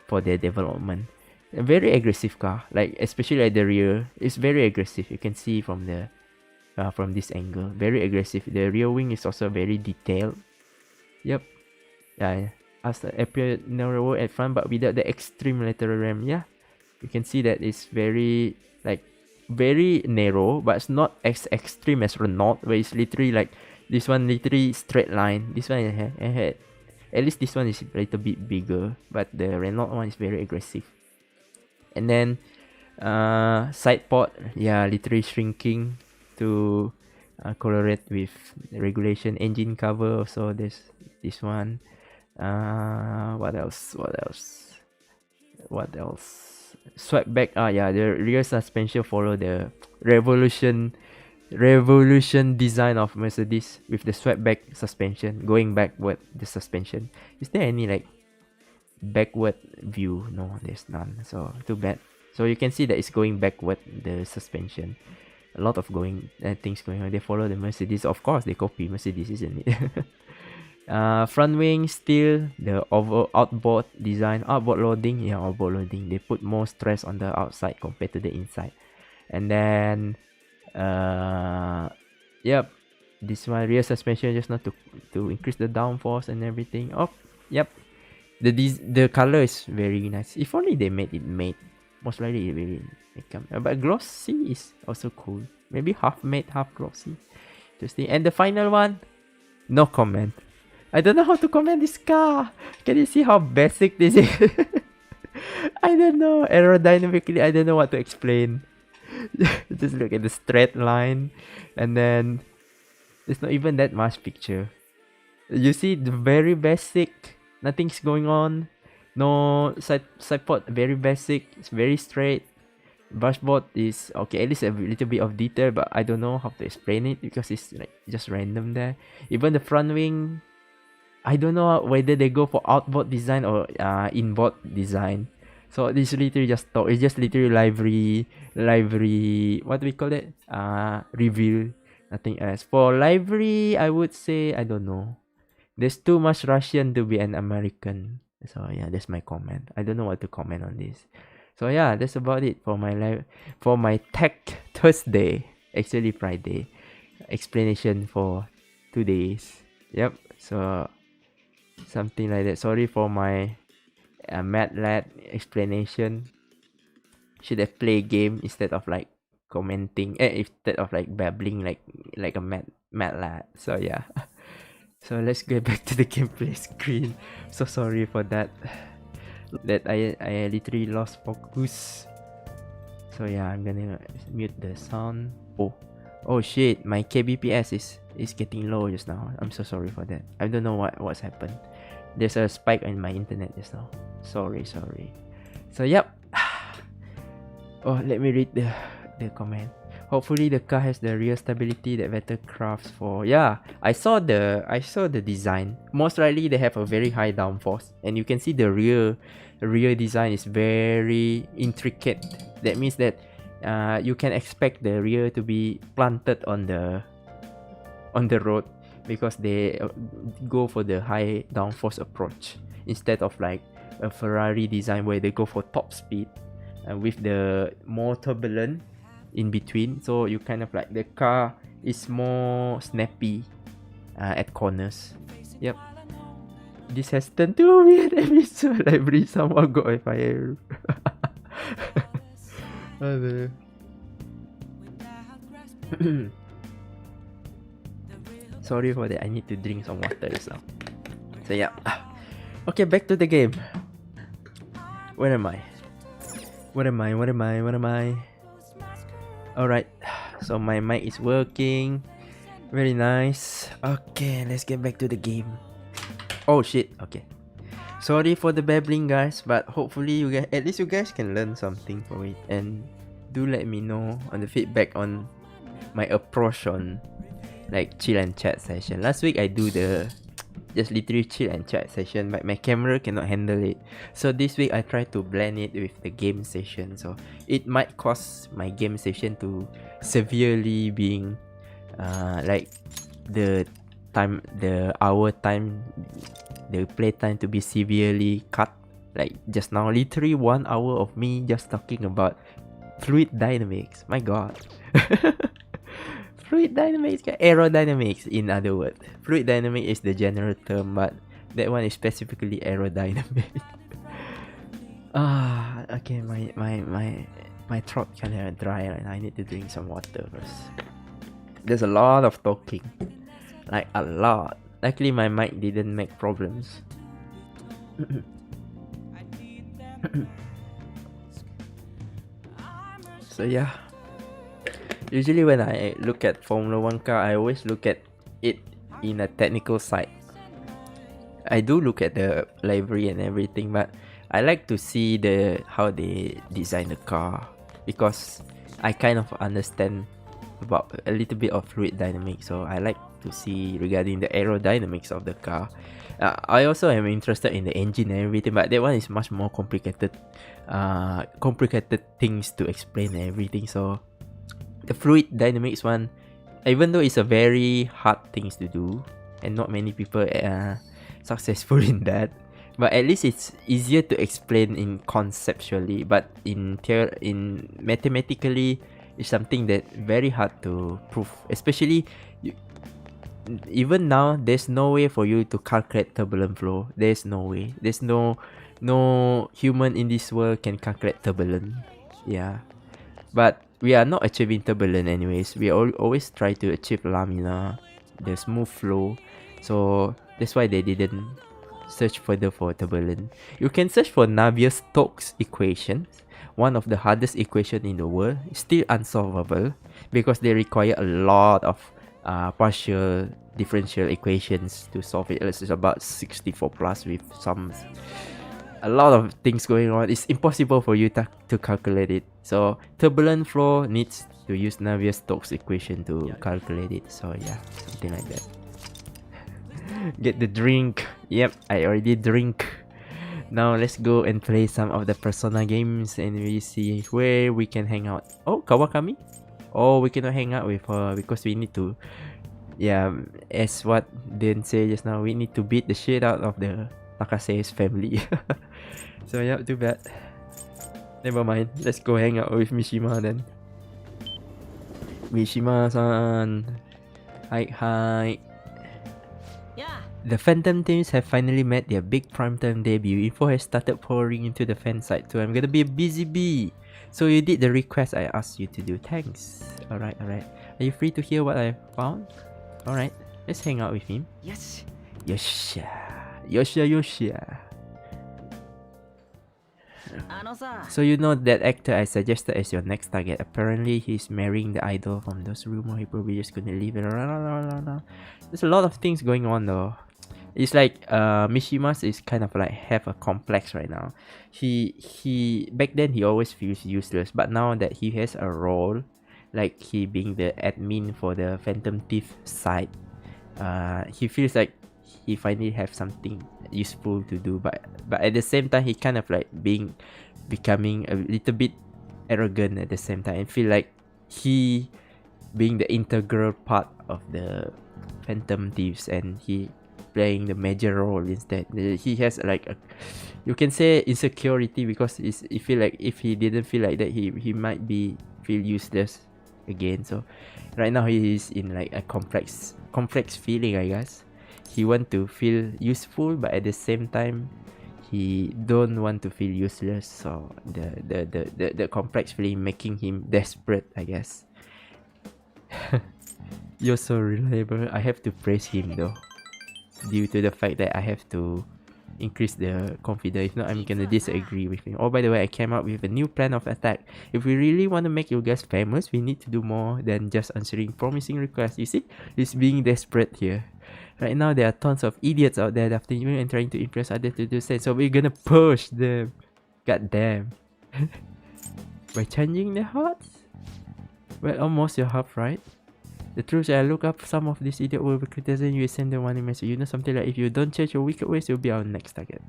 for their development. A very aggressive car, like especially at the rear, it's very aggressive. You can see from the from this angle, very aggressive. The rear wing is also very detailed. Yep, yeah. As appear narrower at front, but without the extreme lateral ram. Yeah, you can see that it's very very narrow, but it's not as extreme as Renault, where it's literally like this one, literally straight line. This one had at least this one is a little bit bigger, but the Renault one is very aggressive. And then side pod, yeah, literally shrinking to correlate with the regulation. Engine cover also, there's this one. What else? Swept back. Yeah, the rear suspension follow the revolution design of Mercedes with the swept back suspension, going backward the suspension. Is there any like backward view? No, there's none, so too bad. So you can see that it's going backward, the suspension. A lot of things going on. They follow the Mercedes, of course. They copy Mercedes, isn't it? Front wing still the outboard design, outboard loading. Yeah, outboard loading. They put more stress on the outside compared to the inside. And then yep, this one rear suspension just not to increase the downforce and everything. Oh, yep. The color is very nice. If only they made it matte, most likely it will come. But glossy is also cool. Maybe half matte, half glossy. Interesting. And the final one, no comment. I don't know how to comment this car. Can you see how basic this is? I don't know. Aerodynamically, I don't know what to explain. Just look at the straight line, and then there's not even that much picture. You see the very basic. Nothing's going on. No side pod, very basic. It's very straight. Brushboard is okay, at least a little bit of detail, but I don't know how to explain it because it's like just random there. Even the front wing, I don't know whether they go for outboard design or inboard design. So this literally just talk. It's just literally livery. What do we call it? Reveal. Nothing else. For livery, I would say I don't know. There's too much Russian to be an American. So yeah, that's my comment. I don't know what to comment on this. So yeah, that's about it for my Tech Thursday. Actually Friday. Explanation for 2 days. Yep. So something like that. Sorry for my Mad Lad explanation. Should have played game instead of like commenting. Instead of like babbling like a mad lad. So yeah. So let's get back to the gameplay screen. So sorry for that. That I literally lost focus. So yeah, I'm gonna mute the sound. Oh shit, my kbps is getting low just now. I'm so sorry for that. I don't know what's happened. There's a spike in my internet just now. Sorry. So yep. Oh, let me read the comment. Hopefully the car has the rear stability that better crafts for. Yeah, I saw the design. Most likely they have a very high downforce, and you can see the rear design is very intricate. That means that you can expect the rear to be planted on the road because they go for the high downforce approach instead of like a Ferrari design where they go for top speed with the more turbulent in between. So you kind of like the car is more snappy at corners. Yep. This has turned to a weird episode. Library, someone got a fire. Sorry for that. I need to drink some water just now. So yeah. Okay, back to the game. Where am I? Alright, so my mic is working. Very nice. Okay, let's get back to the game. Oh shit, okay. Sorry for the babbling, guys, but hopefully at least you guys can learn something from it. And do let me know on the feedback on my approach on like chill and chat session. Last week I do the just literally chill and chat session, but my camera cannot handle it. So this week I try to blend it with the game session. So it might cause my game session to severely being like the hour time, the play time to be severely cut. Like just now, literally 1 hour of me just talking about fluid dynamics. My god. Fluid dynamics, aerodynamics in other words. Fluid dynamic is the general term, but that one is specifically aerodynamic. Okay, my throat kinda dry and I need to drink some water first. There's a lot of talking. Like a lot. Luckily my mic didn't make problems. So yeah. Usually when I look at Formula 1 car, I always look at it in a technical side. I do look at the livery and everything, but I like to see how they design the car because I kind of understand about a little bit of fluid dynamics, so I like to see regarding the aerodynamics of the car. I also am interested in the engine and everything, but that one is much more complicated things to explain and everything. So the fluid dynamics one, even though it's a very hard things to do and not many people are successful in that, but at least it's easier to explain in conceptually, but in mathematically it's something that very hard to prove, especially even now. There's no way for you to calculate turbulent flow. There's no way. There's no human in this world can calculate turbulent. Yeah, but we are not achieving turbulent anyways. We always try to achieve laminar, the smooth flow. So that's why they didn't search further for turbulent. You can search for Navier-Stokes equations, one of the hardest equation in the world. Still unsolvable because they require a lot of partial differential equations to solve it. It's about 64 plus with some a lot of things going on. It's impossible for you to calculate it. So turbulent flow needs to use Navier-Stokes equation to calculate it. So yeah, something like that. Get the drink. Yep, I already drink. Now let's go and play some of the Persona games and we see where we can hang out. Oh, Kawakami? Oh, we cannot hang out with her because we need to, yeah, as what Dan said just now, we need to beat the shit out of the Takase's family. So yeah, too bad. Never mind. Let's go hang out with Mishima then. Mishima-san. Hi. Yeah. The Phantom teams have finally made their big primetime debut. Info has started pouring into the fan site too. I'm gonna be a busy bee. So you did the request I asked you to do. Thanks. Alright. Are you free to hear what I found? Alright. Let's hang out with him. Yes. Yosha. さ So you know that actor I suggested as your next target. Apparently he's marrying the idol from those rumors. He probably just gonna leave it. There's a lot of things going on though. It's like Mishima's is kind of like have a complex right now. He back then he always feels useless, but now that he has a role, like he being the admin for the Phantom Thief side, he feels like he finally have something useful to do. But at the same time, he kind of like becoming a little bit arrogant at the same time, and feel like he being the integral part of the Phantom Thieves, and he playing the major role instead. He has like a, you can say insecurity, because he feel like if he didn't feel like that, he might feel useless again. So right now he is in like a complex feeling, I guess. He want to feel useful, but at the same time he don't want to feel useless. So the complex feeling making him desperate, I guess. You're so reliable. I have to praise him though, due to the fact that I have to increase the confidence. If not, I'm gonna disagree with him. Oh, by the way, I came up with a new plan of attack. If we really want to make you guys famous, we need to do more than just answering promising requests. You see, he's being desperate here. Right now, there are tons of idiots out there after you and trying to impress others to do same. So we're gonna push them. God damn. By changing their hearts? Well, almost you're half right. The truth is, I look up some of these idiots will be criticizing you and send them one message. You know something like, if you don't change your wicked ways, you'll be our next target.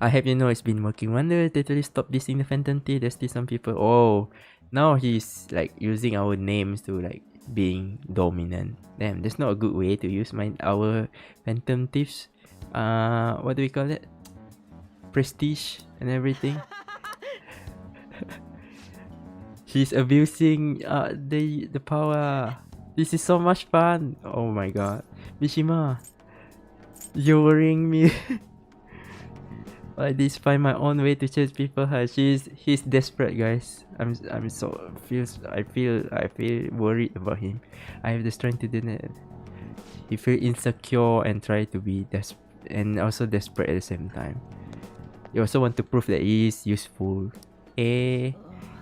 I have you know it's been working wonders. Totally stop dissing the Phantom Thief. There's still some people. Oh, now he's like using our names to like being dominant. Damn, that's not a good way to use our Phantom Thieves. What do we call it? Prestige and everything. He's abusing the power. This is so much fun. Oh my god. Mishima, you're worrying me. I just find my own way to change people's hearts. He's desperate, guys. I feel worried about him. I have the strength to do that. He feels insecure and try to be and also desperate at the same time. You also want to prove that he is useful.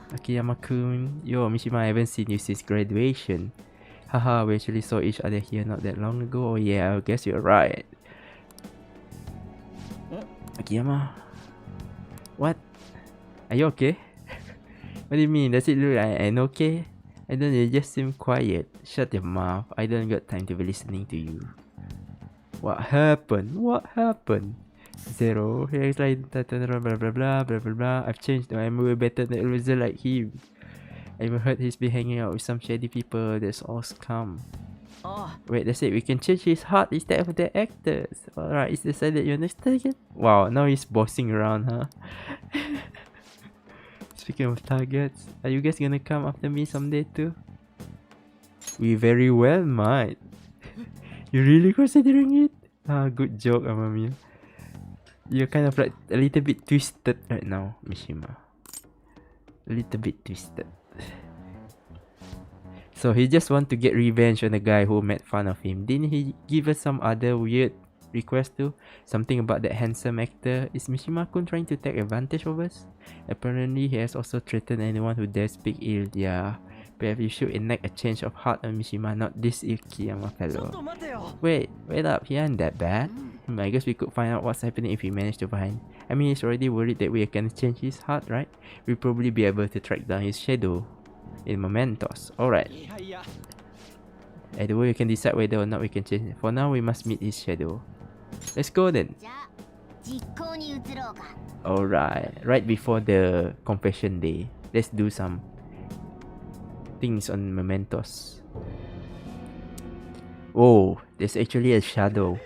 Akiyama-kun, yo, Mishima, I haven't seen you since graduation. Haha, we actually saw each other here not that long ago. Oh yeah, I guess you're right. Akiyama, what? Are you okay? What do you mean? Does it look like I'm okay? I don't know, you just seem quiet. Shut your mouth. I don't got time to be listening to you. What happened? Zero. He's like blah blah. I've changed. I'm way better than a loser like him. I even heard he's been hanging out with some shady people. That's all scum. Wait, that's it. We can change his heart instead of the actors. Alright, it's decided you're next target. Wow, now he's bossing around, huh? Speaking of targets, are you guys gonna come after me someday too? We very well might. You really considering it? Good joke, Amamiya. You're kind of like a little bit twisted right now, Mishima. A little bit twisted. So he just want to get revenge on the guy who made fun of him. Didn't he give us some other weird request too? Something about that handsome actor. Is Mishima-kun trying to take advantage of us? Apparently he has also threatened anyone who dares speak ill. Yeah. Perhaps you should enact a change of heart on Mishima, not this Ikiyama fellow. Wait up, he ain't that bad. I guess we could find out what's happening if we manage to find. I mean, he's already worried that we can change his heart, right? We'll probably be able to track down his shadow in Mementos. Alright. Either way, we can decide whether or not we can change it. For now, we must meet his shadow. Let's go then. じゃあ実行に移ろうか Alright. Right before the confession day, let's do some things on Mementos. Oh, there's actually a shadow.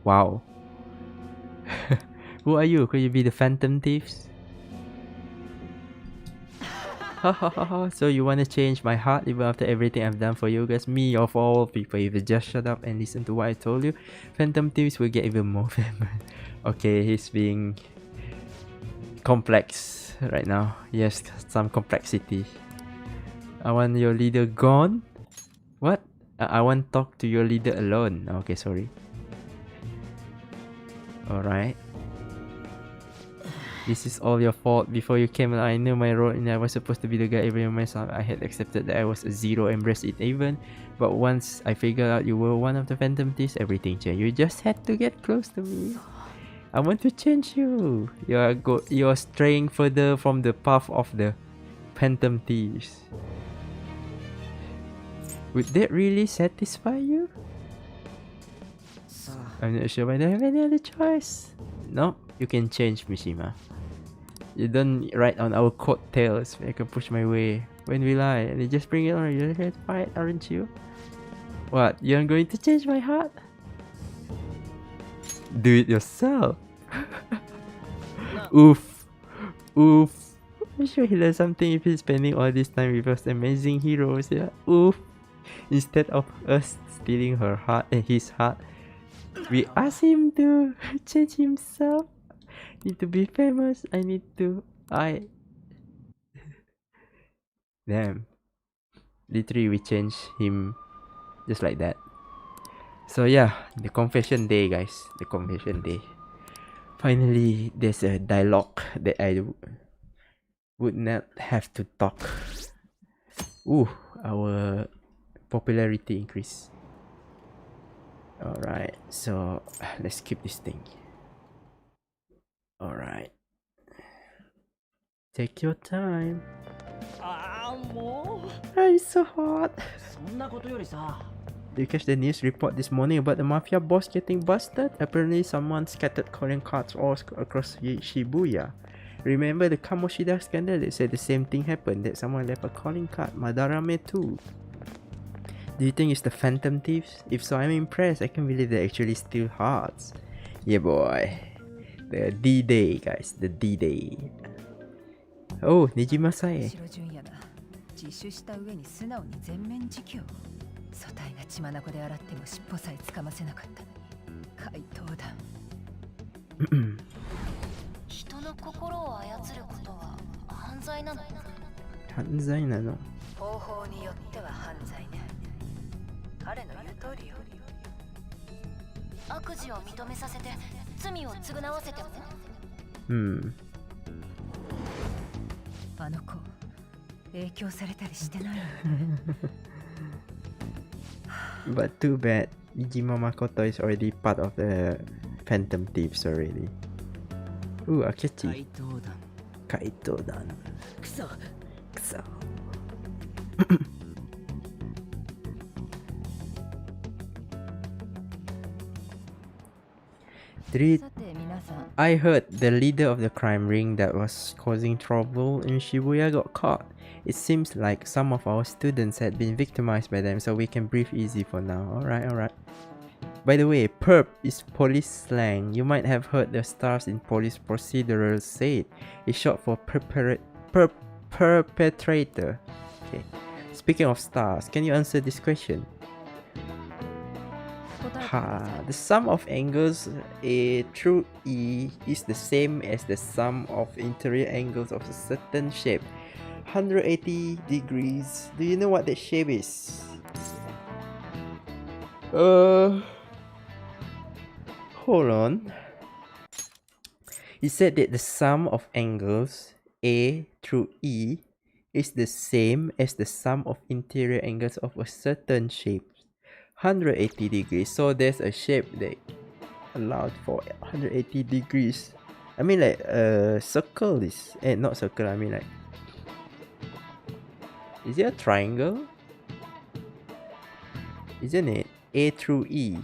Wow. Who are you? Could you be the Phantom Thieves? So you wanna change my heart even after everything I've done for you guys? Me of all people, if you just shut up and listen to what I told you, Phantom Thieves will get even more famous. Okay, he's being complex right now. Yes, some complexity. I want your leader gone? What? I want to talk to your leader alone. Okay, sorry. Alright. This is all your fault. Before you came, I knew my role and I was supposed to be the guy everyone myself. I had accepted that I was a zero, embraced it even. But once I figured out you were one of the Phantom Thieves, everything changed. You just had to get close to me. I want to change you. You're straying further from the path of the Phantom Thieves. Would that really satisfy you? I'm not sure, but I don't have any other choice. No, you can change, Mishima. You don't ride on our coattails. I can push my way. When will I? And you just bring it on. You're here to fight, aren't you? What? You're going to change my heart? Do it yourself. Oof. Oof. I'm sure he learned something if he's spending all this time with us amazing heroes. Yeah. Oof. Instead of us stealing her heart and his heart, we ask him to change himself. Need to be famous. Damn. Literally, we change him just like that. So yeah, the confession day, guys. The confession day. Finally, there's a dialogue that I would not have to talk. Ooh, our popularity increase. Alright, so let's keep this thing. Alright. Take your time. ああもう I'm so hot. そんなことよりさ Did you catch the news report this morning about the mafia boss getting busted? Apparently someone scattered calling cards all across Shibuya. Remember the Kamoshida scandal? They said the same thing happened, that someone left a calling card. Madarame too. Do you think it's the Phantom Thieves? If so, I'm impressed. I can't believe they actually steal hearts. Yeah boy. The D-Day, guys. The D-Day. Oh, Nijima-sae. 白純也が自首した上に素直に全面自供。組対が血眼で洗っても尻尾さえつかませなかったのに怪盗だ。人の心を操ることは犯罪なの？犯罪なの？方法によっては犯罪ね。彼の言う通りよ。悪事を認めさせて罪を償わせても？あの子影響されたりしてないの？ But too bad, Nijima Makoto is already part of the Phantom Thieves already. Ooh, Akechi. 怪盗団。くそくそ。さて皆さん。 I heard the leader of the crime ring that was causing trouble in Shibuya got caught. It seems like some of our students had been victimized by them, so we can breathe easy for now. Alright. By the way, perp is police slang. You might have heard the stars in police procedurals say it. It's short for perpetrator. Okay. Speaking of stars, can you answer this question? The sum of angles A through E is the same as the sum of interior angles of a certain shape. 180 degrees. Do you know what that shape is? Hold on. It said that the sum of angles A through E is the same as the sum of interior angles of a certain shape. 180 degrees. So there's a shape that allowed for 180 degrees. I mean like circle is not circle, I mean like, is it a triangle? Isn't it A through E?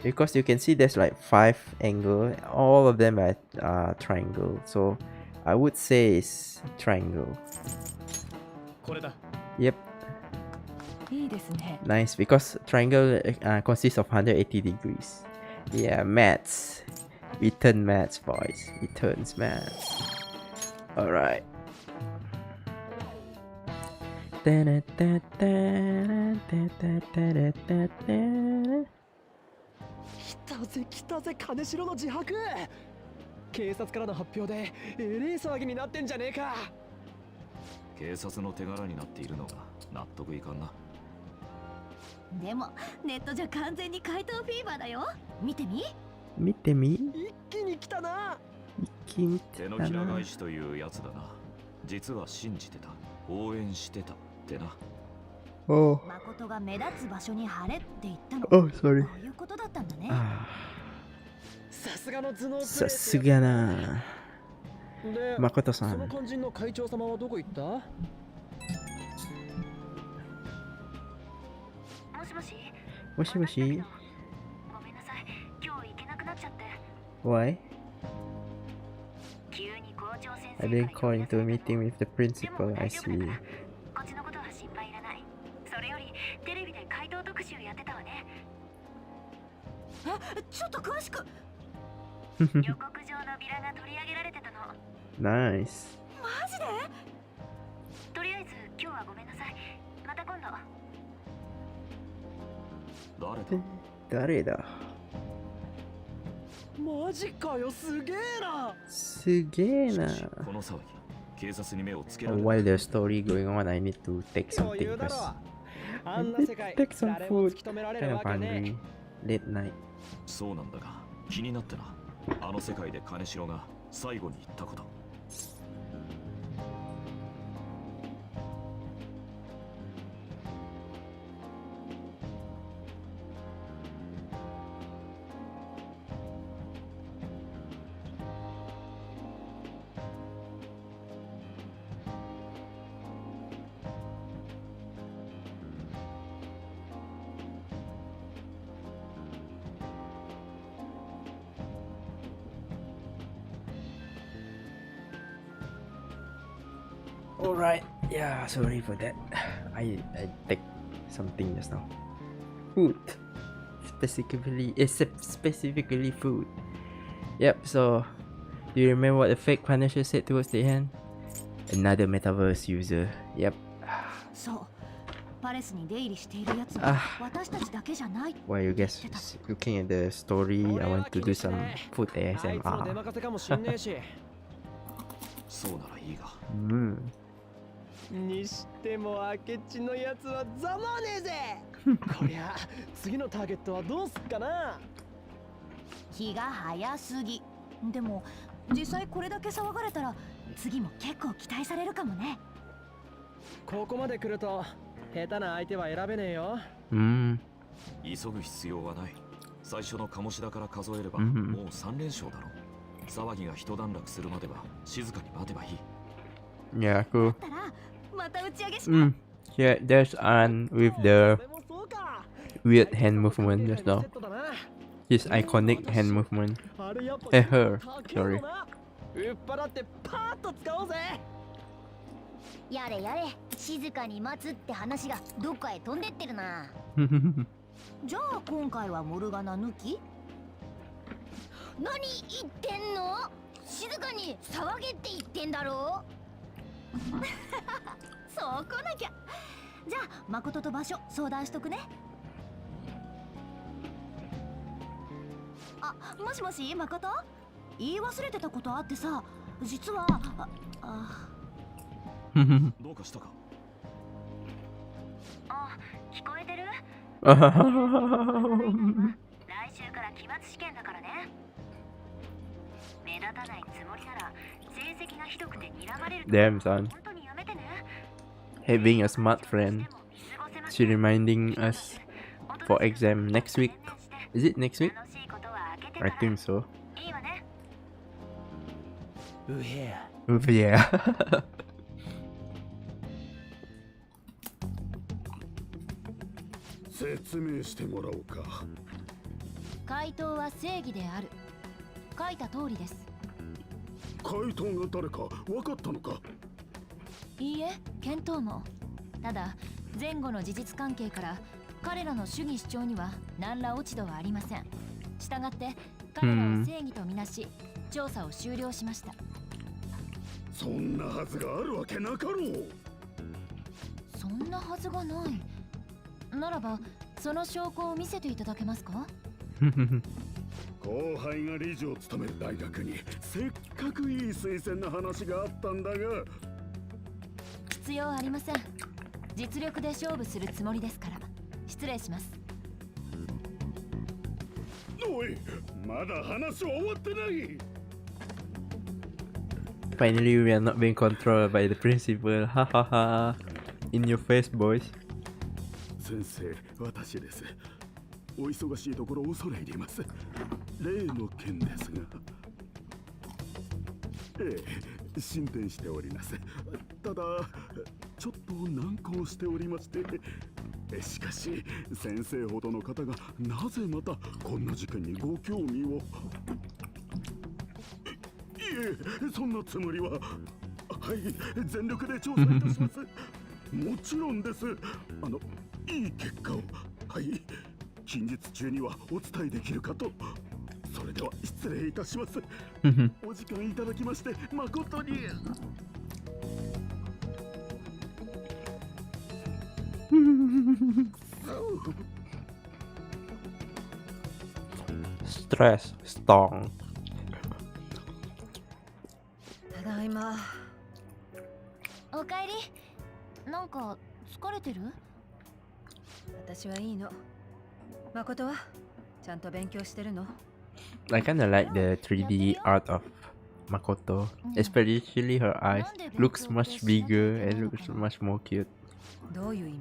Because you can see there's like 5 angles, all of them are triangle, so I would say it's triangle. これだ。 Yep, いいですね。 nice, because triangle consists of 180 degrees. Yeah, maths. Return maths, boys. Returns maths. Alright. 来たぜ金城の自白。警察からの発表でえれえ騒ぎになってんじゃねえか。警察の手柄になっているのが納得いかんな。でもネットじゃ完全に怪盗フィーバーだよ。見てみ。見てみ。一気に来たな。一気に来手のたな。ひら返しというやつだな。実は信じてた、応援してたってな。Oh, 誠が目立つ場所に貼れって言ったの。 oh, sorry. こういうことだったんだね。さすがの頭脳プレー。さすがな。で、誠さん。その肝心の会長様はどこ行った？もしもし。もしもし。ごめんなさい。今日行けなくなっちゃって。 Why? 急に校長先生 I've been calling to a meeting with the principal. I see. こっちのことは心配いらない。それよりテレビで怪盗特集やってたわね。ちょっと詳しく。予告状のビラが取り上げられてたの。Nice. マジで？とりあえず今日はごめんなさい。また今度。誰だ？誰だ？マジかよ、すげえな。すげえな。この騒ぎ、警察に目をつけられ While there's story going on, I need to take 余 something 裕だろ。 first. あんな世界 Take some 誰も food. 突き止められ Kind る of わけね hungry. Late night. そうなんだが、気になってな。あの世界で金城が最後に言ったこと。Alright, yeah, sorry for that. I take something just now. Food. Specifically food. Yep, so do you remember what the fake Punisher said towards the end? Another metaverse user. Yep. そう。パレスに出入りしているやつは私たちだけじゃない。 While you guys looking at the story, I want to do some food あいつの出 ASMR. 任せかもしんねえし。そうならいいが。にしても明智のやつはざまねえぜ。こりゃ次のターゲットはどうすっかな。日が早すぎ。でも実際これだけ騒がれたら次も結構期待されるかもね。ここまで来ると下手な相手は選べねえよ。急ぐ必要はない。最初の鴨志田から数えればもう3連勝だろ。騒ぎが一段落するまでは静かに待てばいい。 Yeah, cool. だったらまた打ち上げしよう。 Yeah, there's Anne with the 俺もそうか。 weird hand movement just now. セットだな。 His iconic hand movement. あれやっぱ Her, 高えよ sorry. な。売っ払ってパーッと使おうぜ。やれやれ、静かに待つって話がどっかへ飛んでってるな。じゃあ今回はモルガナ抜き？何言ってんの？静かに騒げって言ってんだろ。そう来なきゃ。じゃあ誠と場所相談しとくね。あ、もしもし誠？言い忘れてたことあってさ、実はどうかしたか？あ、聞こえてる？来週から期末試験だからね。目立たないつもりなら成績がひどくて睨まれると Damn, son. 本当にやめてね。 Having a smart friend. She reminding us for exam next week. Is it next week? 楽しいことは開けて I think so. いいわね。うへや Yeah. 説明してもらおうか。回答は正義である。書いた通りです。回答が誰か分かったのか。いいえ、見当も。ただ前後の事実関係から彼らの主義主張には何ら落ち度はありません。したがって彼らを正義とみなし、調査を終了しました。そんなはずがあるわけなかろう。そんなはずがない。ならばその証拠を見せていただけますか。後輩が理事を務める大学にせっかくいい推薦の話があったんだが。必要ありません。実力で勝負するつもりですから。失礼します。おい、まだ話は終わってない。Finally, we are not being controlled by the principal. Ha ha ha. In your face, boys. 先生、私です。お忙しいところ恐れ入ります。例の件ですが。進展しております。ただ、ちょっと難航しておりまして。しかし、先生ほどの方がなぜまたこんな事件にご興味を。いえ、そんなつもりは。はい、全力で調査いたします。もちろんです。いい結果を。はい、近日中にはお伝えできるかと。それでは失礼いたします。お時間いただきまして誠に。Stress, strong. ただいま。おかえり。なんか疲れてる？私はいいの。誠はちゃんと勉強してるの？ I kinda like the 3D art of Makoto, especially her eyes. Looks much bigger and looks much more cute. どういう意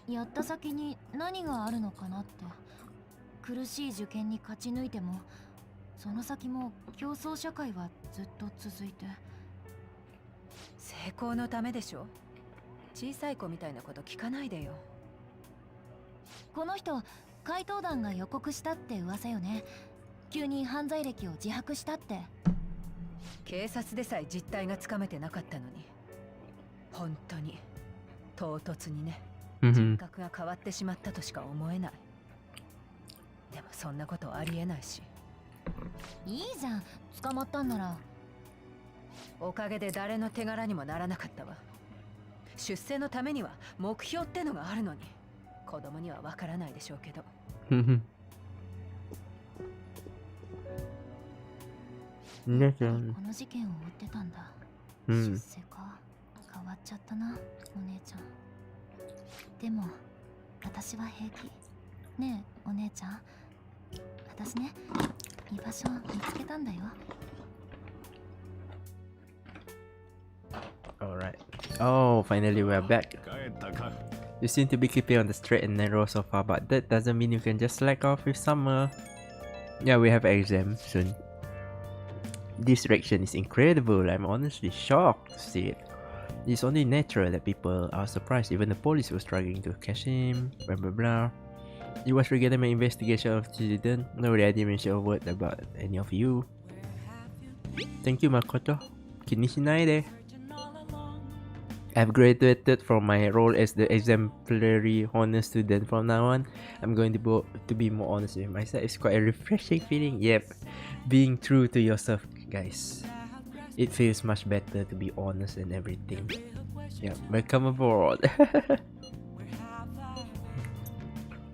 味？やった先に何があるのかなって。苦しい受験に勝ち抜いても、その先も競争社会はずっと続いて。成功のためでしょ。小さい子みたいなこと聞かないでよ。この人、怪盗団が予告したって噂よね。急に犯罪歴を自白したって。警察でさえ実態がつかめてなかったのに。本当に唐突にね。人格が変わってしまったとしか思えない。でもそんなことありえないし。いいじゃん、捕まったんなら。おかげで誰の手柄にもならなかったわ。出世のためには目標ってのがあるのに、子供にはわからないでしょうけど。ねちゃん。この事件を追ってたんだ。うん。出世か。変わっちゃったな、お姉ちゃん。でも私は平気。ねえお姉ちゃん、私ね、居場所見つけたんだよ。Alright. Oh, finally we're back. You seem to be keeping on the straight and narrow so far, but that doesn't mean you can just slack off with summer. Yeah, we have an exam soon. This reaction is incredible. I'm honestly shocked to see it. It's only natural that people are surprised. Even the police was struggling to catch him. Blah blah blah. It was regarding my investigation of the incident. Nobody I didn't mention a word about any of you. Thank you, Makoto. Kinishinai. I've graduated from my role as the exemplary honor student. From now on, I'm going to be more honest with myself. It's quite a refreshing feeling. Yep, being true to yourself, guys. It feels much better to be honest and everything. Yeah, welcome aboard.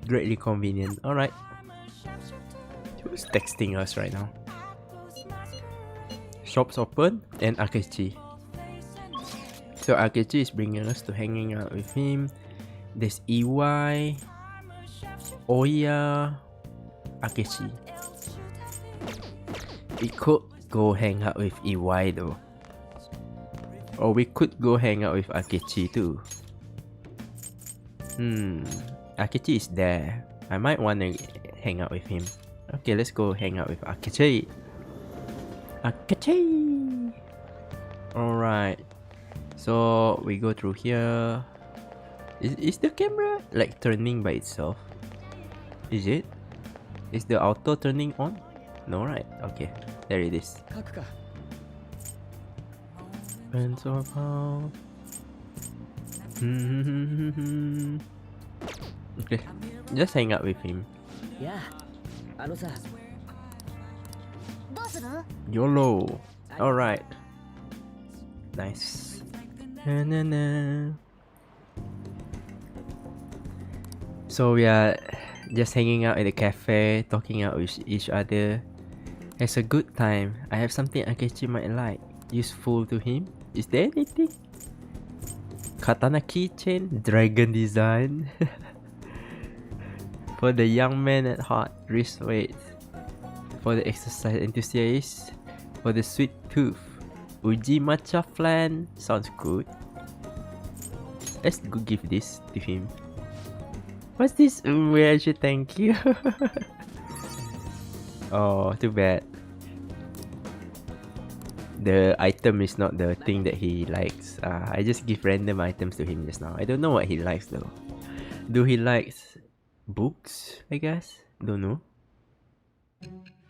Greatly convenient. Alright. Who's texting us right now? Shops open and Akechi. So Akechi is bringing us to hanging out with him. There's EY, Oya, Akechi. We could go hang out with EY though. Or we could go hang out with Akechi too. Akechi is there. I might want to hang out with him. Okay, let's go hang out with Akechi. Akechi! Alright. So we go through here. Is the camera like turning by itself? Is it? Is the auto turning on? No, right? Okay, there it is. 書くか。 Pencil pound. Okay, just hang out with him. いや、さ、どうする？ YOLO. Alright. Nice. Na, na, na. So we are just hanging out at the cafe, talking out with each other. It's a good time. I have something Akechi might like. Useful to him. Is there anything? Katana keychain, dragon design. For the young man at heart, wristweight. For the exercise enthusiast. For the sweet tooth. Uji matcha flan. Sounds good. Let's go give this to him. What's this? Actually, thank you. Oh, too bad. The item is not the thing that he likes. I just give random items to him just now. I don't know what he likes though. Do he likes books? I guess. Don't know.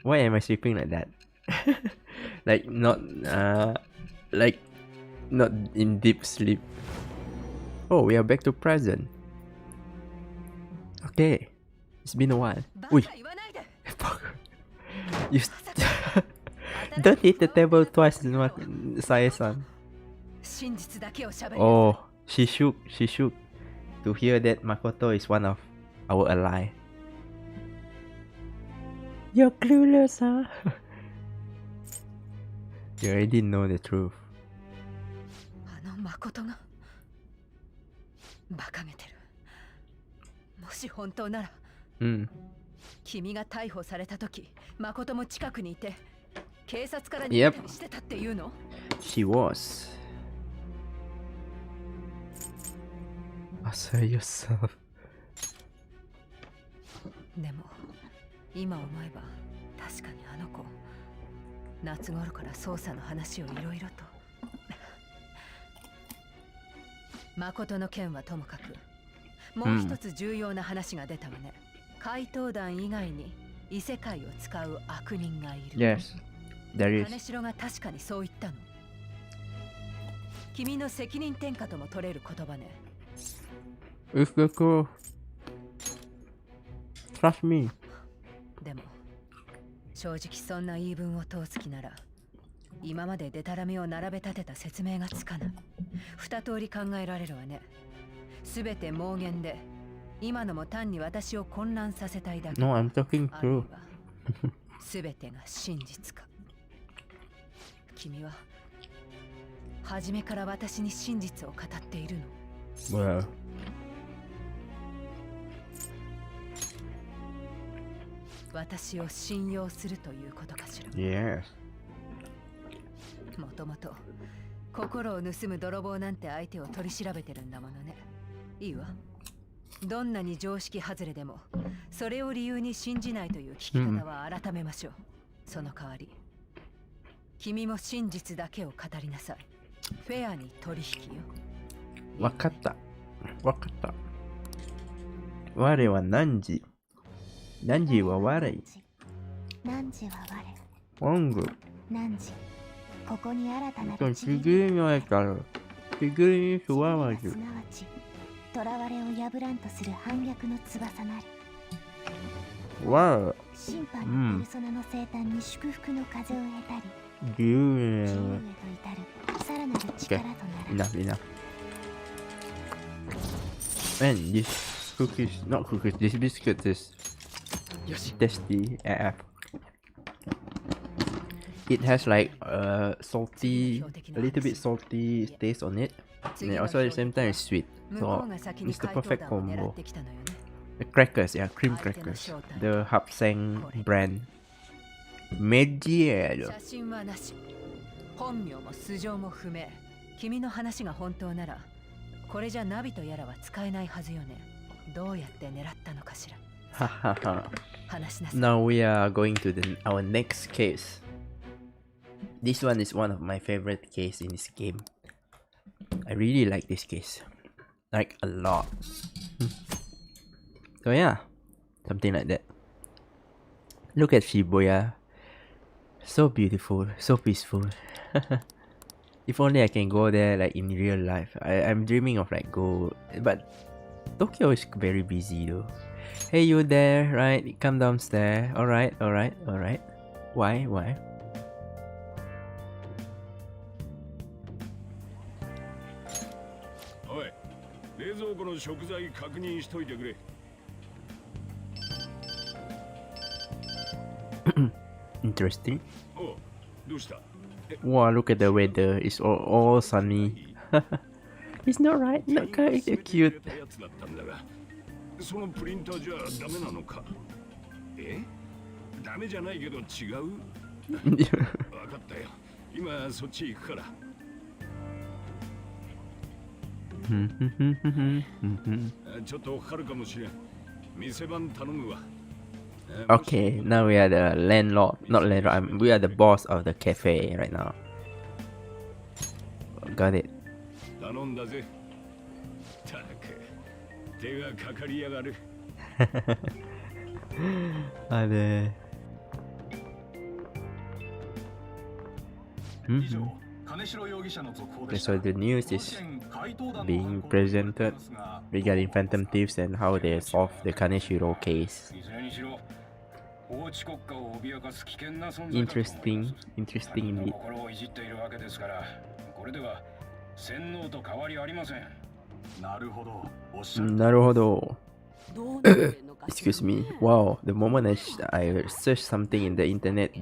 Why am I sleeping like that? like not in deep sleep. Oh, we are back to present. Okay, it's been a while. Ui. You don't hit the table twice, Saya-san. Oh, she shook to hear that Makoto is one of our ally. You're clueless, huh? You already know the truth. 誠が馬鹿げてる。もし本当なら、君が逮捕された時、誠も近くにいて、警察から逃げたりしてたっていうの？ She was. Say yourself. でも今思えば確かにあの子、夏頃から捜査の話をいろいろと。誠の件はともかく、もう一つ重要な話が出たわね。怪盗団以外に異世界を使う悪人がいる。Yes, there is. 金城が確かにそう言ったの。君の責任転嫁とも取れる言葉ね。If you go, trust me. でも正直そんな言い分を通す気なら、今までデタラメを並べ立てた説明がつかない。二通り考えられるわね。すべて妄言で、今のも単に私を混乱させたいだけ。No, I'm talking true. すべてが真実か。君は初めから私に真実を語っているの。Well. 私を信用するということかしら。Yes. もともと心を盗む泥棒なんて相手を取り調べてるんだものね。いいわ。どんなに常識外れでもそれを理由に信じないという聞き方は改めましょう。その代わり君も真実だけを語りなさい。フェアに取引よ。わかった。わかった。我は汝。汝は我。汝は我。ワング。汝。ここに新たなる地球に会えたら、地球にすわわず。すなわち、囚われを破らんとする反逆の翼なり。わあ。審判のペルソナの生誕に祝福の風を得たり。自由へ。自由へと至るさらなる力となる。Enough. Man, this cookies, not cookies, this biscuit is tasty AF. It has like salty, a little bit salty taste on it, and also at the same time it's sweet. So it's the perfect combo. The crackers, yeah, cream crackers. The Hapsang brand. Medial. 写真はなし。本名も素性も不明。君の話が本当なら、これじゃナビとやらは使えないはずよね。どうやって狙ったのかしら。話しなさい。 Now we are going to our next case. This one is one of my favorite case in this game. I really like this case. Like a lot. So yeah, something like that. Look at Shibuya. So beautiful, so peaceful. If only I can go there like in real life. I'm dreaming of like go, but Tokyo is very busy though. Hey, you there, right? Come downstairs. Alright. Why? おい、冷蔵庫の食材確認しといてくれ。Interesting. おう、どうした？ Wow, look at the weather. It's all sunny. It's not right. Not kind of cute. やつだったんだが、そのプリンターじゃダメなのか？ダメじゃないけど違う？分かったよ。今そっち行くから。ちょっとかかるかもしれん。店番頼むわ。Okay, now we are the landlord. Not landlord. We are the boss of the cafe right now. Got it. 頼んだぜ。たく、手がかかりやがる。あれ。Okay, so the news is being presented regarding phantom thieves and how they solve the Kaneshiro case. Interesting indeed. なるほど。Excuse me. Wow, the moment I searched something in the internet,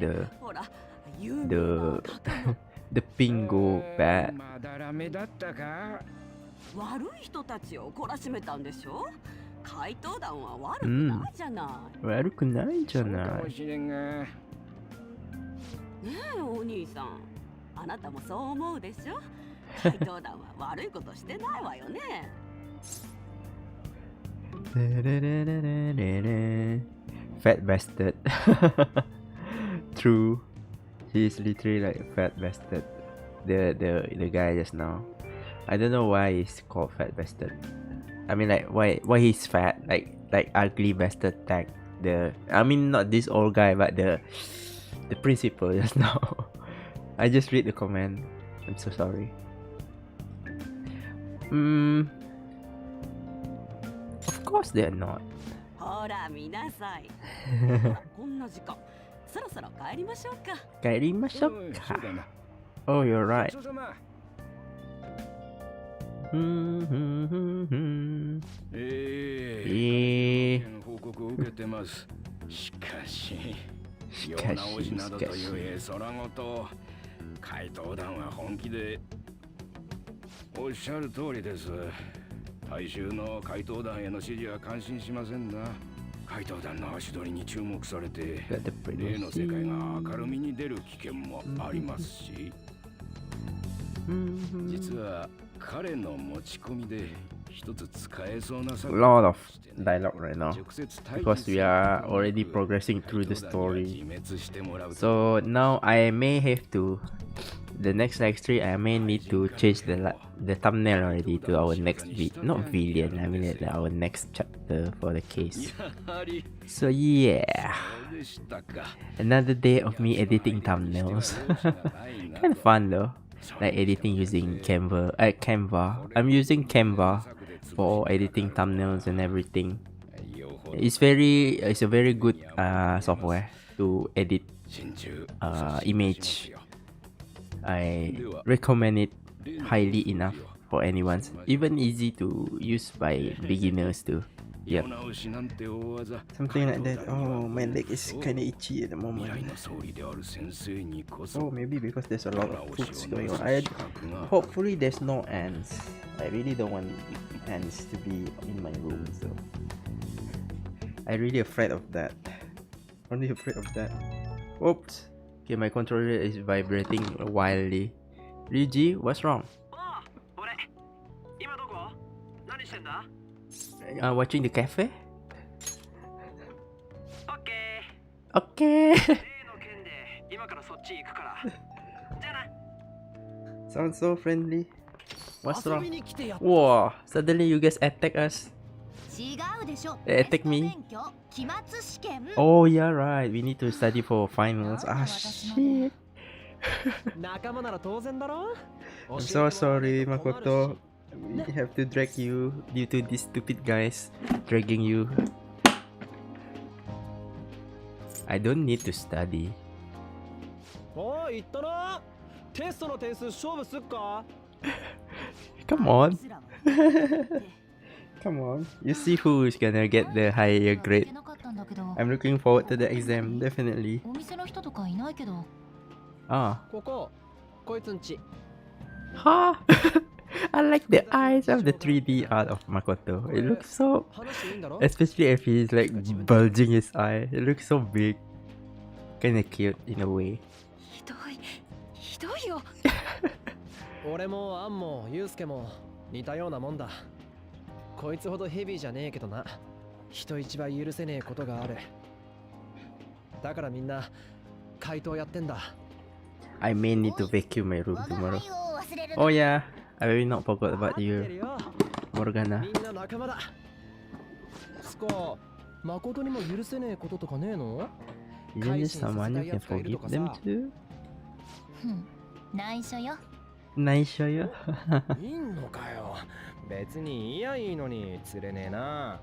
the ping go bad. 悪い人たちを懲らしめたんでしょ。怪盗団は悪くないじゃない。悪くないじゃない。ねえお兄さん、あなたもそう思うでしょ。怪盗団は悪いことしてないわよね。Fat bastard. True. He's literally like a fat bastard. The guy just now. I don't know why he's called fat bastard. I mean like why he's fat, like ugly bastard tag. I mean not this old guy but the principal just now. I just read the comment. I'm so sorry. Of course they're not. ほら見なさい。こんな時間。そろそろ帰りましょうか。帰りましょうか。Oh, you're right. 報告を受けてます。しかし、世直しなどという絵空ごと、怪盗団は本気で。おっしゃる通りです。大衆の怪盗団への支持は感心しませんな。怪盗団の足取りに注目されて、例の世界が明るみに出る危険もありますし、実は彼の持ち込みで一つ使えそうな作品。 lot of dialogue right now because we are already progressing through the story. So now I may have to. The next live stream, I may need to change the thumbnail already to our next not villain. I mean our next chapter for the case. So yeah, another day of me editing thumbnails. Kind of fun though, like editing using Canva. I'm using Canva for editing thumbnails and everything. It's a very good software to edit image. I recommend it highly enough for anyone. Even easy to use by beginners too. Yep. Something like that. Oh, my leg is kinda itchy at the moment. Oh, maybe because there's a lot of foods going on. Hopefully there's no ants. I really don't want ants to be in my room, so I'm really afraid of that. Only afraid of that. Oops. Okay, my controller is vibrating wildly. Ryuji, what's wrong? Watching the cafe? Okay. 例の件で今からそっち行くからじゃあな Sounds so friendly. What's 遊び wrong? に来てやっ Whoa, suddenly you guys attack us. 違うでしょ。 Attack me? テスト勉強期末試験。 Oh, yeah, right. We need to study for finals. Ah, なんで私まで shit. 仲間なら当然だろ I'm so sorry, Makoto. We have to drag you due to these stupid guys dragging you. I don't need to study. おい言ったなテストの点数勝負すっか Come on. すらは Come on. You see who is gonna get the higher 聞 grade. けなかったんだけど I'm looking forward to the exam, definitely. お店の人とかいないけど Ah. こいつんち Ha! I like the eyes of the 3D art of Makoto. It looks so... 話していいんだろ Especially if he's like bulging his eye. It looks so big. Kinda cute in a way. ひどいよ。俺もアンもユウスケも似たようなもんだこいつほどヘビーじゃねえけどな人一倍許せねえことがあるだからみんな怪盗やってんだ I may need to vacuum my room 我が tomorrow. 輩を忘れる Oh yeah, I really not forgot about 待ってる you, よ Morgana. みんな仲間だスコ誠にも許せねえこととかねえの Isn't this someone you can forgive them to? 内緒よ。 Nice, yo. いんのかよ別にいやいいのに釣れねえな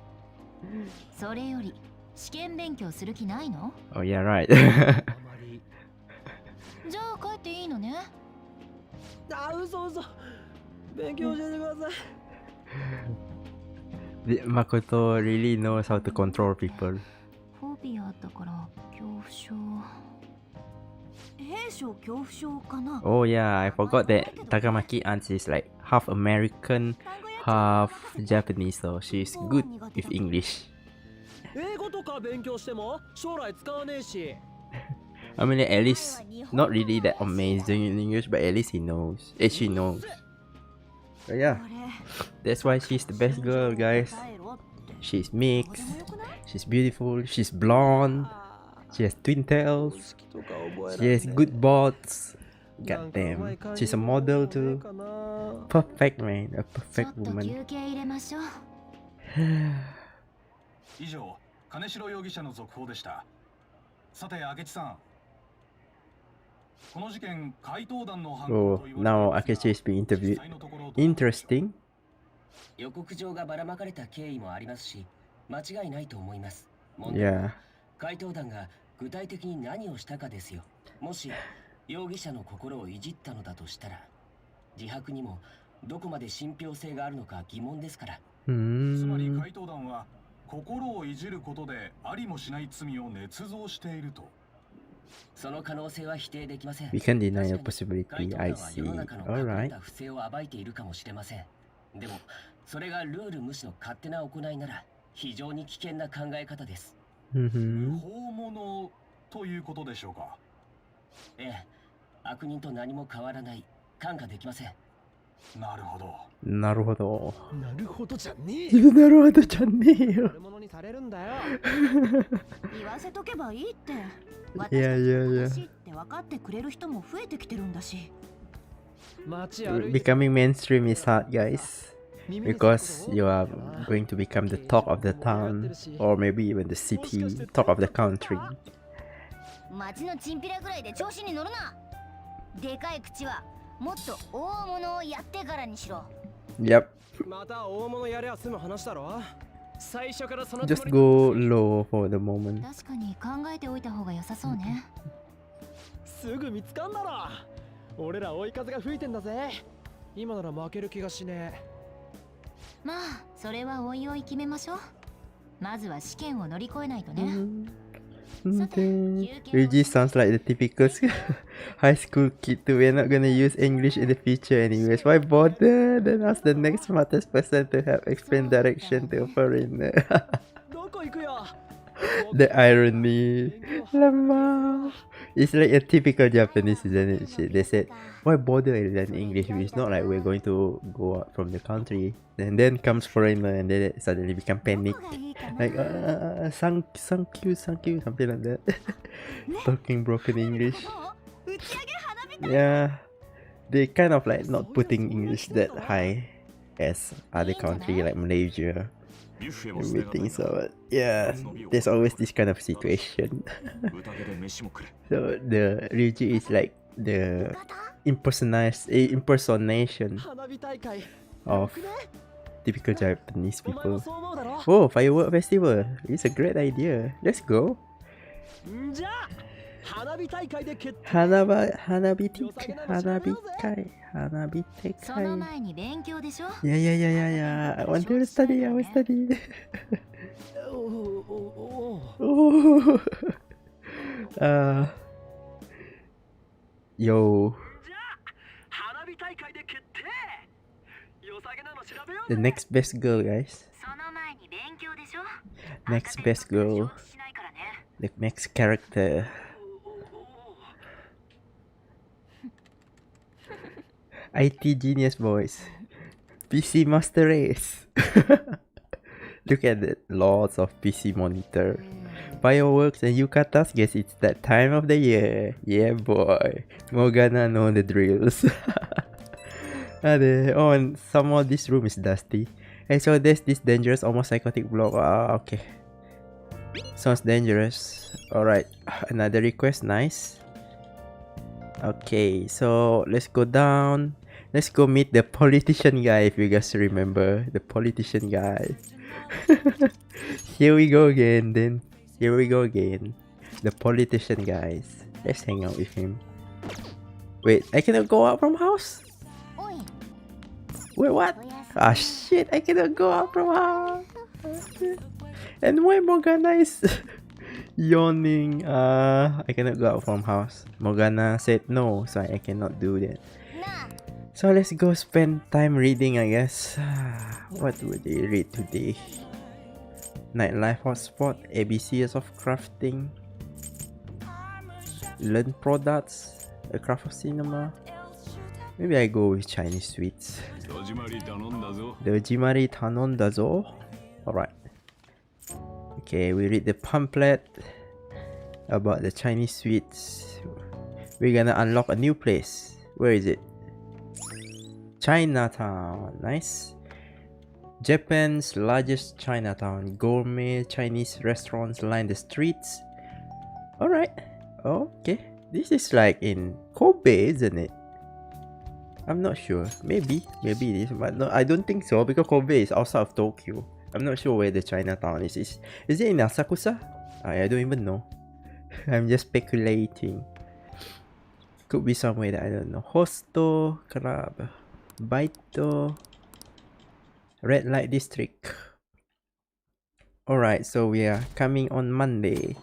それより試験勉強する気ないの？ Oh yeah, right. あまりじゃあ帰っていいのね。嘘勉強教えてください Makoto really knows how to control people. フォビアだから恐怖症。兵所恐怖症かな。 Oh yeah, I forgot that Takamaki aunt is like half American, half Japanese, so she's good with English. 英語とか勉強しても将来使わねえし I mean, at least not really that amazing in English, but at least he knows. She knows. But yeah, that's why she's the best girl, guys. She's mixed, she's beautiful, she's blonde, she has twin tails, she has good bots. God damn, she's a model too. Perfect, man, a ちょ perfect っと woman. 休憩入れましょう。以上、金城容疑者の続報でした。さて、明智さん。この事件、怪盗団の犯行 Oh, と言われてい now ますが Akechi is being 実 interviewed. 際のところどうなんでしょう Interesting. 予告状がばらまかれた経緯もありますし、間違いないと思います。問題は Yeah. 怪盗団が具体的に何をしたかですよ。もし容疑者の心をいじったのだとしたら、自白にもどこまで信憑性があるのか疑問ですから。つま Hmm. り怪盗団は心をいじることでありもしない罪を捏造していると。その可能性は否定できません。 We can deny a 確かに怪 possibility. 盗 I 団は世の see. 中の隠れ Alright. た不正を暴いているかもしれません。でも、それがルール無視の勝手な行いなら非常に危険な考え方です。Mm-hmm. 法物ということでしょうか。ええ、悪人と何も変わらない。看過できません。なるほど。なるほど。なるほどじゃねえなるほどじゃねえよ。悪者にされるんだよ言わせとけばいいって。い私やいやいやたちの話って分かってくれる人も増えてきてるんだし。街歩いて Becoming mainstream is hard, guys. Because you are going to become the talk of the town, or maybe even the city, talk of the country. 町のチンピラぐらいで調子に乗るな。でかい口はもっと大物をやってからにしろ。 Yep. また大物やりゃ済む話だろ最初からその Just go low for the moment. 確かに考えておいた方が良さそうね。すぐ見つかんだろ俺ら追い風が吹いてんだぜ今なら負ける気がしねえまあそれはおいおい決めましょう。まずは試験を乗り越えないとね。 Okay. Reggie sounds like the typical high school kid too. We're not gonna use English in the future anyways. Why bother? Then ask the next smartest person to help explain direction to a foreigner. どこ行くよ The irony. Lama. It's like a typical Japanese, isn't it? Shit. They said, why bother learning English? It's not like we're going to go out from the country. And then comes foreigner and then it suddenly become panic. Like, thank you, something like that. Talking broken English. Yeah. They kind of like not putting English that high as other country like Malaysia. Everything, so yeah, there's always this kind of situation. So the Ryuji is like the impersonation of typical Japanese people. Oh, firework festival! It's a great idea. Let's go. Hanabi Yeah. I want to study. I will study. Yo. The next best girl, guys. Next best girl. The next character. IT genius boys. PC master race. Look at it. Lots of PC monitor. Fireworks and yukatas. Guess it's that time of the year. Yeah, boy. Morgana know the drills. Oh, and somehow this room is dusty. Hey, so there's this dangerous, almost psychotic block. Okay. Sounds dangerous. Alright. Another request. Nice. Okay, so let's go down. Let's go meet the politician guy, if you guys remember. The politician guy. Here we go again, then. Here we go again. The politician guys. Let's hang out with him. Wait, I cannot go out from house? Wait, what? Ah, shit, I cannot go out from house. And why Morgana is yawning? I cannot go out from house. Morgana said no, so I cannot do that. So let's go spend time reading, I guess. What would they read today? Nightlife hotspot, ABCs of crafting, learn products, a craft of cinema. Maybe I go with Chinese sweets. Dojimari tanonda zo. Alright. Okay, we read the pamphlet about the Chinese sweets. We're gonna unlock a new place. Where is it? Chinatown. Nice. Japan's largest Chinatown. Gourmet Chinese restaurants line the streets. Alright. Okay. This is like in Kobe, isn't it? I'm not sure. Maybe it is, but no, I don't think so because Kobe is outside of Tokyo. I'm not sure where the Chinatown is. Is it in Asakusa? I don't even know. I'm just speculating. Could be somewhere that I don't know. Hosto Club, Baito, Red Light District. Alright, so we are coming on Monday.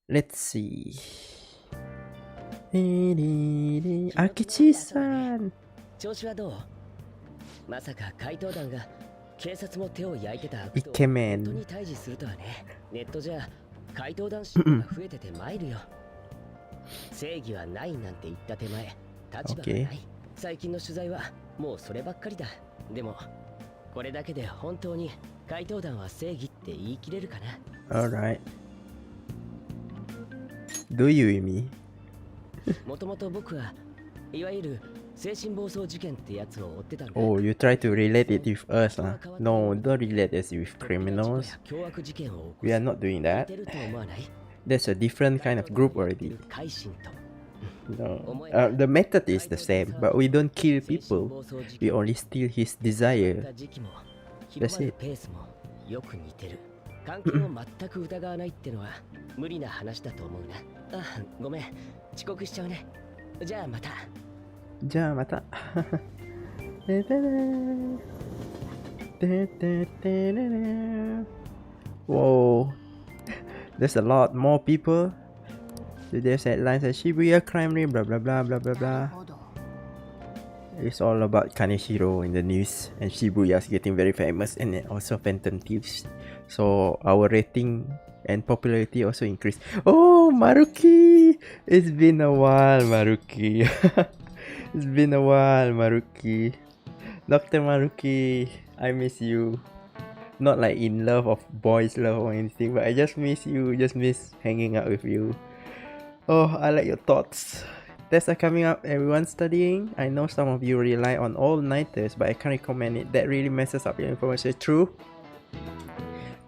Let's see. Akichi-san! 調子はどう？まさか怪盗団が警察も手を焼いてた悪党をイケメン本当に退治するとはね。ネットじゃ怪盗団支援が増えてて参るよ。正義はないなんて言った手前、立場がない。最近の取材はもうそればっかりだ。でもこれだけで本当に怪盗団は正義って言い切れるかな。Alright. Do you, Imi? もともと僕はいわゆる精神暴走事件ってやつを追ってたんだ。 Oh, you try to relate it with us, huh? No, don't relate us with criminals. We are not doing that. That's a different kind of group already. No, the method is the same, but we don't kill people. We only steal his desire. That's it. よく似てる。関係を全く疑わないってのは無理な話だと思うな。あ、ごめん。遅刻しちゃうね。じゃあまた。じゃあまた。Whoa. There's a lot more people. So there's headlines at Shibuya crime rate, blah blah blah blah blah blah. It's all about Kaneshiro in the news, and Shibuya is getting very famous, and then also Phantom Thieves. So our rating and popularity also increased. Oh, Maruki! It's been a while, Maruki. It's been a while, Maruki. Dr. Maruki, I miss you. Not like in love of boys love or anything, but I just miss you. Just miss hanging out with you. Oh, I like your thoughts. Tests are coming up, everyone's studying. I know some of you rely on all-nighters, but I can't recommend it. That really messes up your information. True.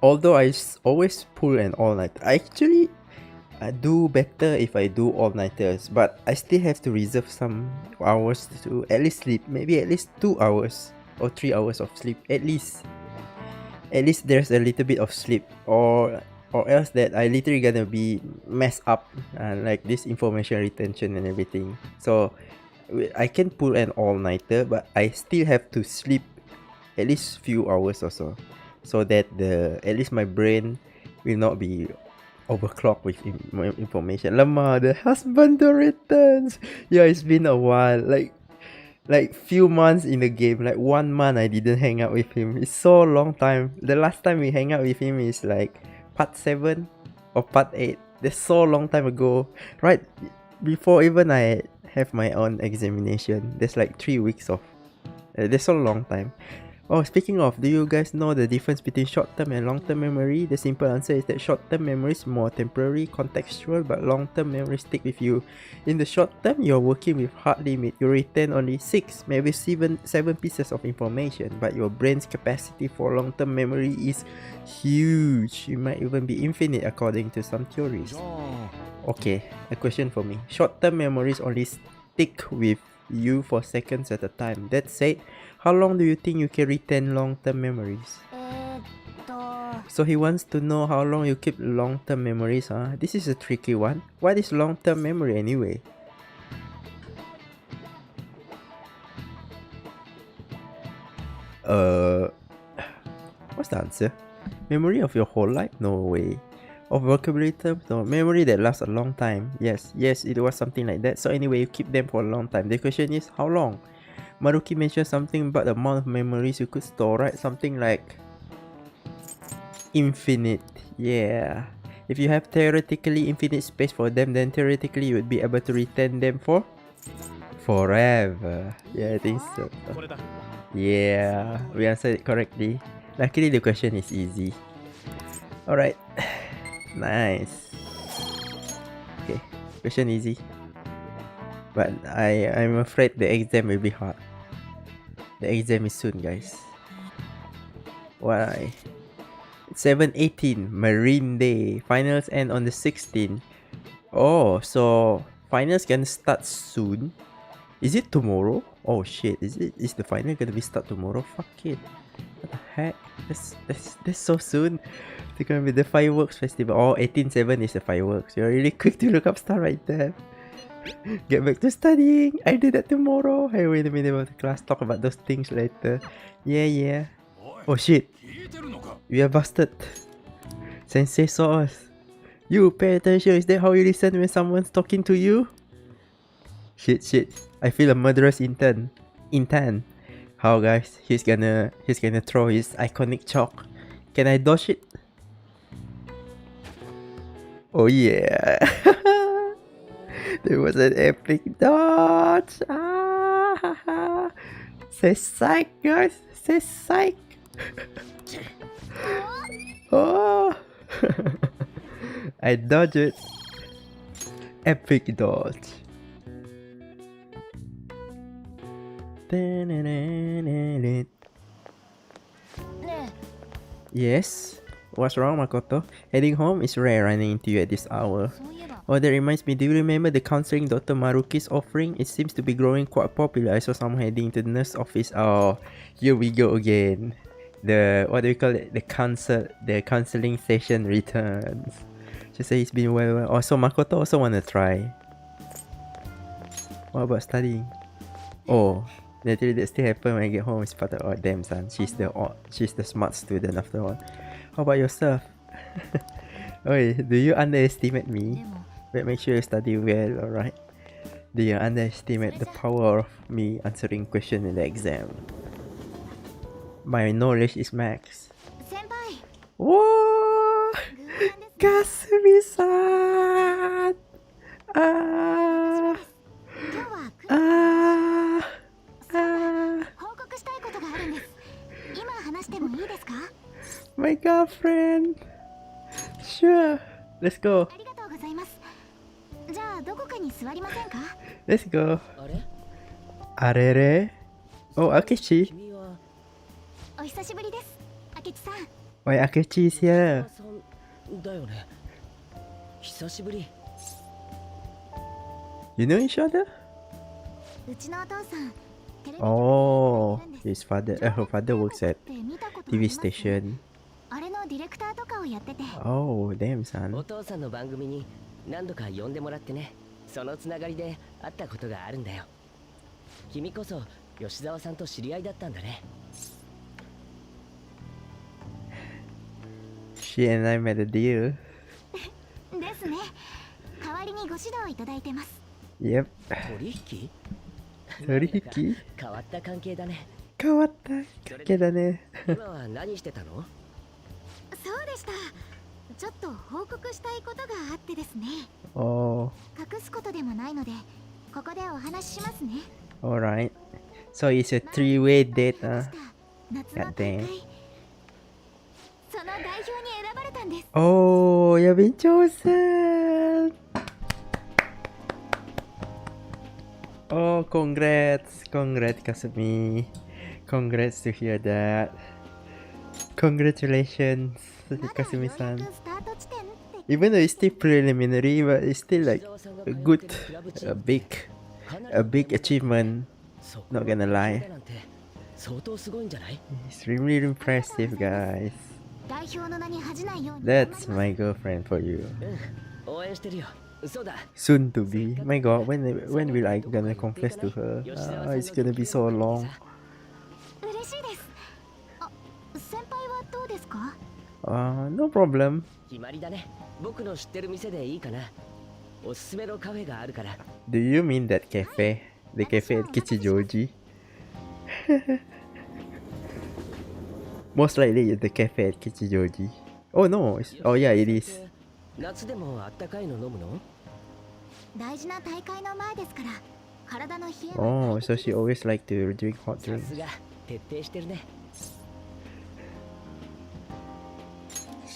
Although I always pull an all-nighter. I do better if I do all-nighters, but I still have to reserve some hours to at least sleep. Maybe at least 2 hours or 3 hours of sleep. At least there's a little bit of sleep, or else that I literally gonna be messed up, like this information retention and everything. So I can pull an all-nighter, but I still have to sleep at least few hours or so that at least my brain will not be overclocked with information. Lama, the husband returns. Yeah, it's been a while, like few months in the game, like 1 month I didn't hang out with him. It's so long time. The last time we hang out with him is like part 7 or part 8. That's so long time ago, right before even I have my own examination. There's like 3 weeks of that's so long time. Oh, speaking of, do you guys know the difference between short-term and long-term memory? The simple answer is that short-term memory is more temporary, contextual, but long-term memory stick with you. In the short term, you're working with hard limit. You retain only 6, maybe 7 pieces of information, but your brain's capacity for long-term memory is huge. It might even be infinite according to some theories. Okay, a question for me. Short-term memories only stick with you for seconds at a time. That said, how long do you think you can retain long-term memories? So he wants to know how long you keep long-term memories, huh? This is a tricky one. What is long-term memory anyway? What's the answer? Memory of your whole life? No way. Of vocabulary terms? No. Memory that lasts a long time. Yes, it was something like that. So anyway, you keep them for a long time. The question is, how long? Maruki mentioned something about the amount of memories you could store, right? Something like infinite. Yeah. If you have theoretically infinite space for them, then theoretically you would be able to retain them for forever. Yeah, I think so. Yeah, we answered it correctly. Luckily the question is easy. Alright. Nice. Okay, question easy. But I'm afraid the exam will be hard. The exam is soon, guys. Why? 7/18, Marine Day. Finals end on the 16th. Oh, so finals gonna start soon. Is it tomorrow? Oh shit, is the final gonna be start tomorrow? Fuck it. What the heck? That's so soon. It's gonna be the fireworks festival. Oh, 18/7 is the fireworks. You're really quick to look up stuff right there. Get back to studying. I do that tomorrow. Hey, wait a minute about the class. Talk about those things later. Yeah. Oh shit. We are busted. Sensei saw us. You pay attention. Is that how you listen when someone's talking to you? Shit. I feel a murderous intent. How guys? He's gonna throw his iconic chalk. Can I dodge it? Oh yeah. There was an epic dodge. Say psych, guys. Say psych. Oh. I dodged it. Epic dodge. Yes? What's wrong, Makoto? Heading home is rare running into you at this hour. Oh, that reminds me, do you remember the counseling Dr. Maruki's offering? It seems to be growing quite popular. I saw someone heading to the nurse office. Oh, here we go again. What do we call it? The counseling session returns. She said it's been well. Also, Makoto also wanna try. What about studying? Oh, naturally that still happen when I get home. It's part of, oh damn son, she's the smart student after all. How about yourself? Oi, do you underestimate me? But make sure you study well, alright? Do you underestimate the power of me answering question in the exam? My knowledge is max. 先輩 Whoa! 偶然ですね Kasumi-san! 今日はそうだ報告したいことがあるんです今話してもいいですか My girlfriend! Sure! Let's go! ありがとうございますじゃあどこかに座りませんか Let's go! あれ Arere? Oh, Akechi! 君はお久しぶりです明智さん Why Akechi is here? さんだよね。久しぶり。 You know each other? うちのお父さんテレビ局に Oh, 働いてるんです his father, her father works at って見たことあり TV ます station. あれのディレクターとかをやってて Oh, damn お son. 父さんの番組に何度か呼んでもらってね。そのつながりで会ったことがあるんだよ。君こそ吉沢さんと知り合いだったんだね。 She and I made a deal. ですね代わりにご指導いただいてます Yep. 取引？取引？変わった関係だね。変わった関係だね。今は何してたの？そうでしたちょっと報告したいことがあってですね Oh, 隠すことでもないのでここでお話ししますね alright. So it's a three-way date, 前に話した夏の God 大 damn. 会その代表に選ばれたんです Oh, you've been chosen. Oh, congrats, congrats, Kasumi. Congrats to hear that. Congratulations, まだようや Kasumi-san. くスタート地点って Even though it's still preliminary, but it's still like a good, a big achievement. そこ Not gonna lie. なんて相当すごいんじゃない？ It's really impressive, guys. 代表の名に恥じないように That's my girlfriend for you. うん、応援してるよ。そうだ。 Soon to be. My God, when will I gonna confess to her? It's gonna be so long. 嬉しいですあ先輩はどうですか No problem. 決まりだね。僕の知ってる店でいいかな。おすすめのカフェがあるから。 Do you mean that cafe? The cafe at Kichijoji? Most likely it's the cafe at Kichijoji. Oh no, oh yeah, it is. 夏でもあったかいの飲むの？大事な大会の前ですから体の冷え Oh, so she always like to drink hot さ drinks. すが徹底してるね。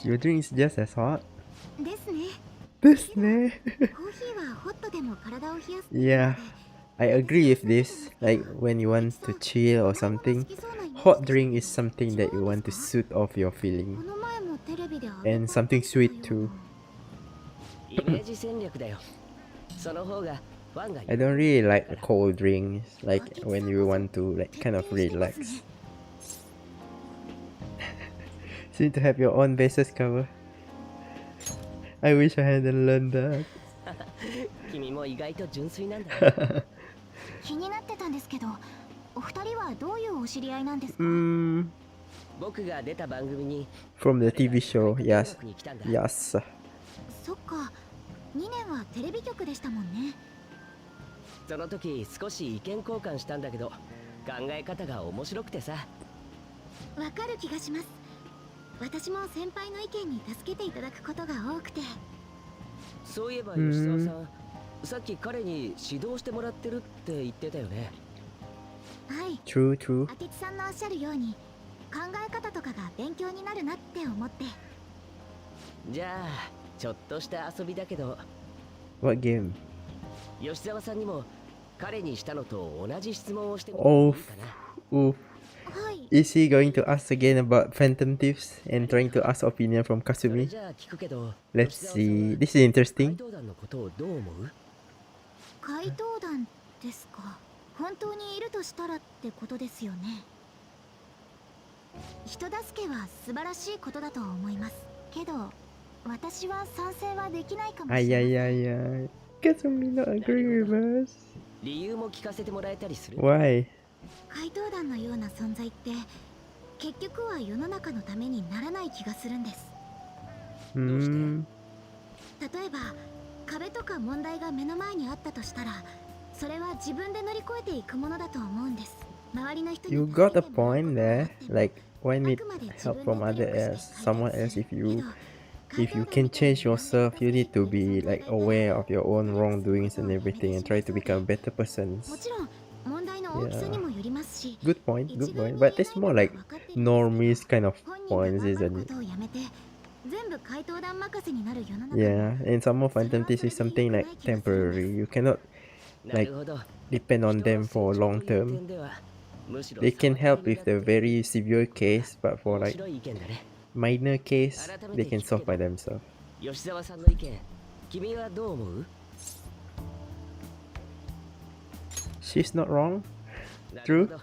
Your drink is just as hot. ですね This ne? コーヒーはホットでも体を冷やす Yeah, I agree with this. Like when you want to chill or something, hot drink is something that you want to soothe off your こ feeling. の前もテレビで And something sweet too. イメージ戦略だよ。その方がファンが I don't really like cold drinks, like when you want to like kind of relax. Seem to have your own bases cover. I wish I hadn't learned that. 君も意外と純粋なんだ。気になってたんですけどお二人はどういうお知り合いなんですか 僕が出た番組に From the TV show, yes. に来たんだ。 Yes. そっか2年はテレビ局でしたもんねその時少し意見交換したんだけど考え方が面白くてさ。わかる気がします私も先輩の意見に助けていただくことが多くてそういえば吉沢さん、さっき彼に指導してもらってるって言ってたよね。はい True, true. 明智さんのおっしゃるように考え方とかが勉強になるなって思ってじゃあちょっとした遊びだけど What game? 吉沢さんにも彼にしたのと同じ質問をしてみてもいい Oh, かな。 oof. はい Is he going to ask again about Phantom Thieves and trying to ask opinion from それ Kasumi? じゃあ聞くけど Let's 吉沢さんは see. This is 怪 interesting. 盗団のことをどう思う？怪盗団ですか本当にいるとしたらってことですよね人助けは素晴らしいことだと思いますけど私は賛成はできないかもし Ay, れ ay, ない ay, ay. Kasumi not agree with us. 理由も聞かせてもらえたりする？ Why? 怪盗団のような存在って結局は世の中のためにならない気がするんです Hmm. 例えば壁とか問題が目の前にあったとしたらそれは自分で乗り越えていくものだと思うんです。周りの人に You got a point there. Like, why need help from someone else if you can change yourself, you need to be like aware of your own wrongdoings and everything and try to become a better person. もちろん問題の大きさにもよりますし、 Good point. But it's more like normies kind of 本人 points, が頑張 isn't るこ it? とをやめて全部怪盗団任せになる世の中。 Yeah, and some more fantasy is something like temporary. You cannot な like るほど。 depend on them for long 人の term. 点ではむしろ They can help with the 騒ぎになって very severe case, but for 面 like 白い意見だね。 minor case, they can solve by themselves. 吉沢さんの意見、君はどう思う？ She's not wrong. なる True. ほど。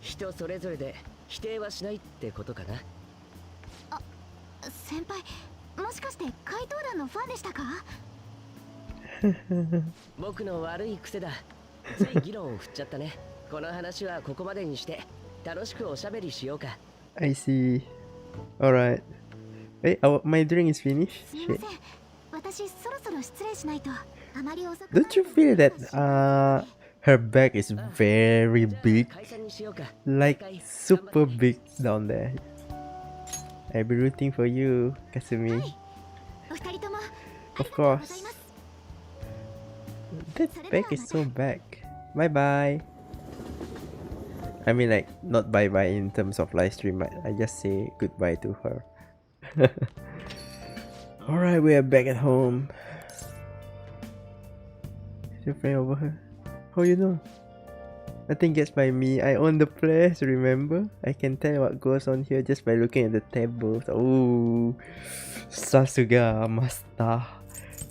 人それぞれで否定はしないってことかな。先輩、もしかして怪盗団のファンでしたか？僕の悪い癖だ。つい議論を振っちゃったね。この話はここまでにして楽しくおしゃべりしようか。 I see. Alright. Hey, my drink is finished. すみま Shit. せん。私そろそろ失礼しないと。あまり遅く Don't you feel that her bag is very big? 解散にしようか。 Like super big down there. I'll be rooting for you, Kasumi. お二人とも Of course. That bag is so big. Bye bye. I mean, like, not bye bye in terms of live stream, but I just say goodbye to her. Alright, we are back at home. Is your friend over here? How you know? Nothing gets by me. I own the place, remember? I can tell what goes on here just by looking at the tables. Oh, Sasuga Master.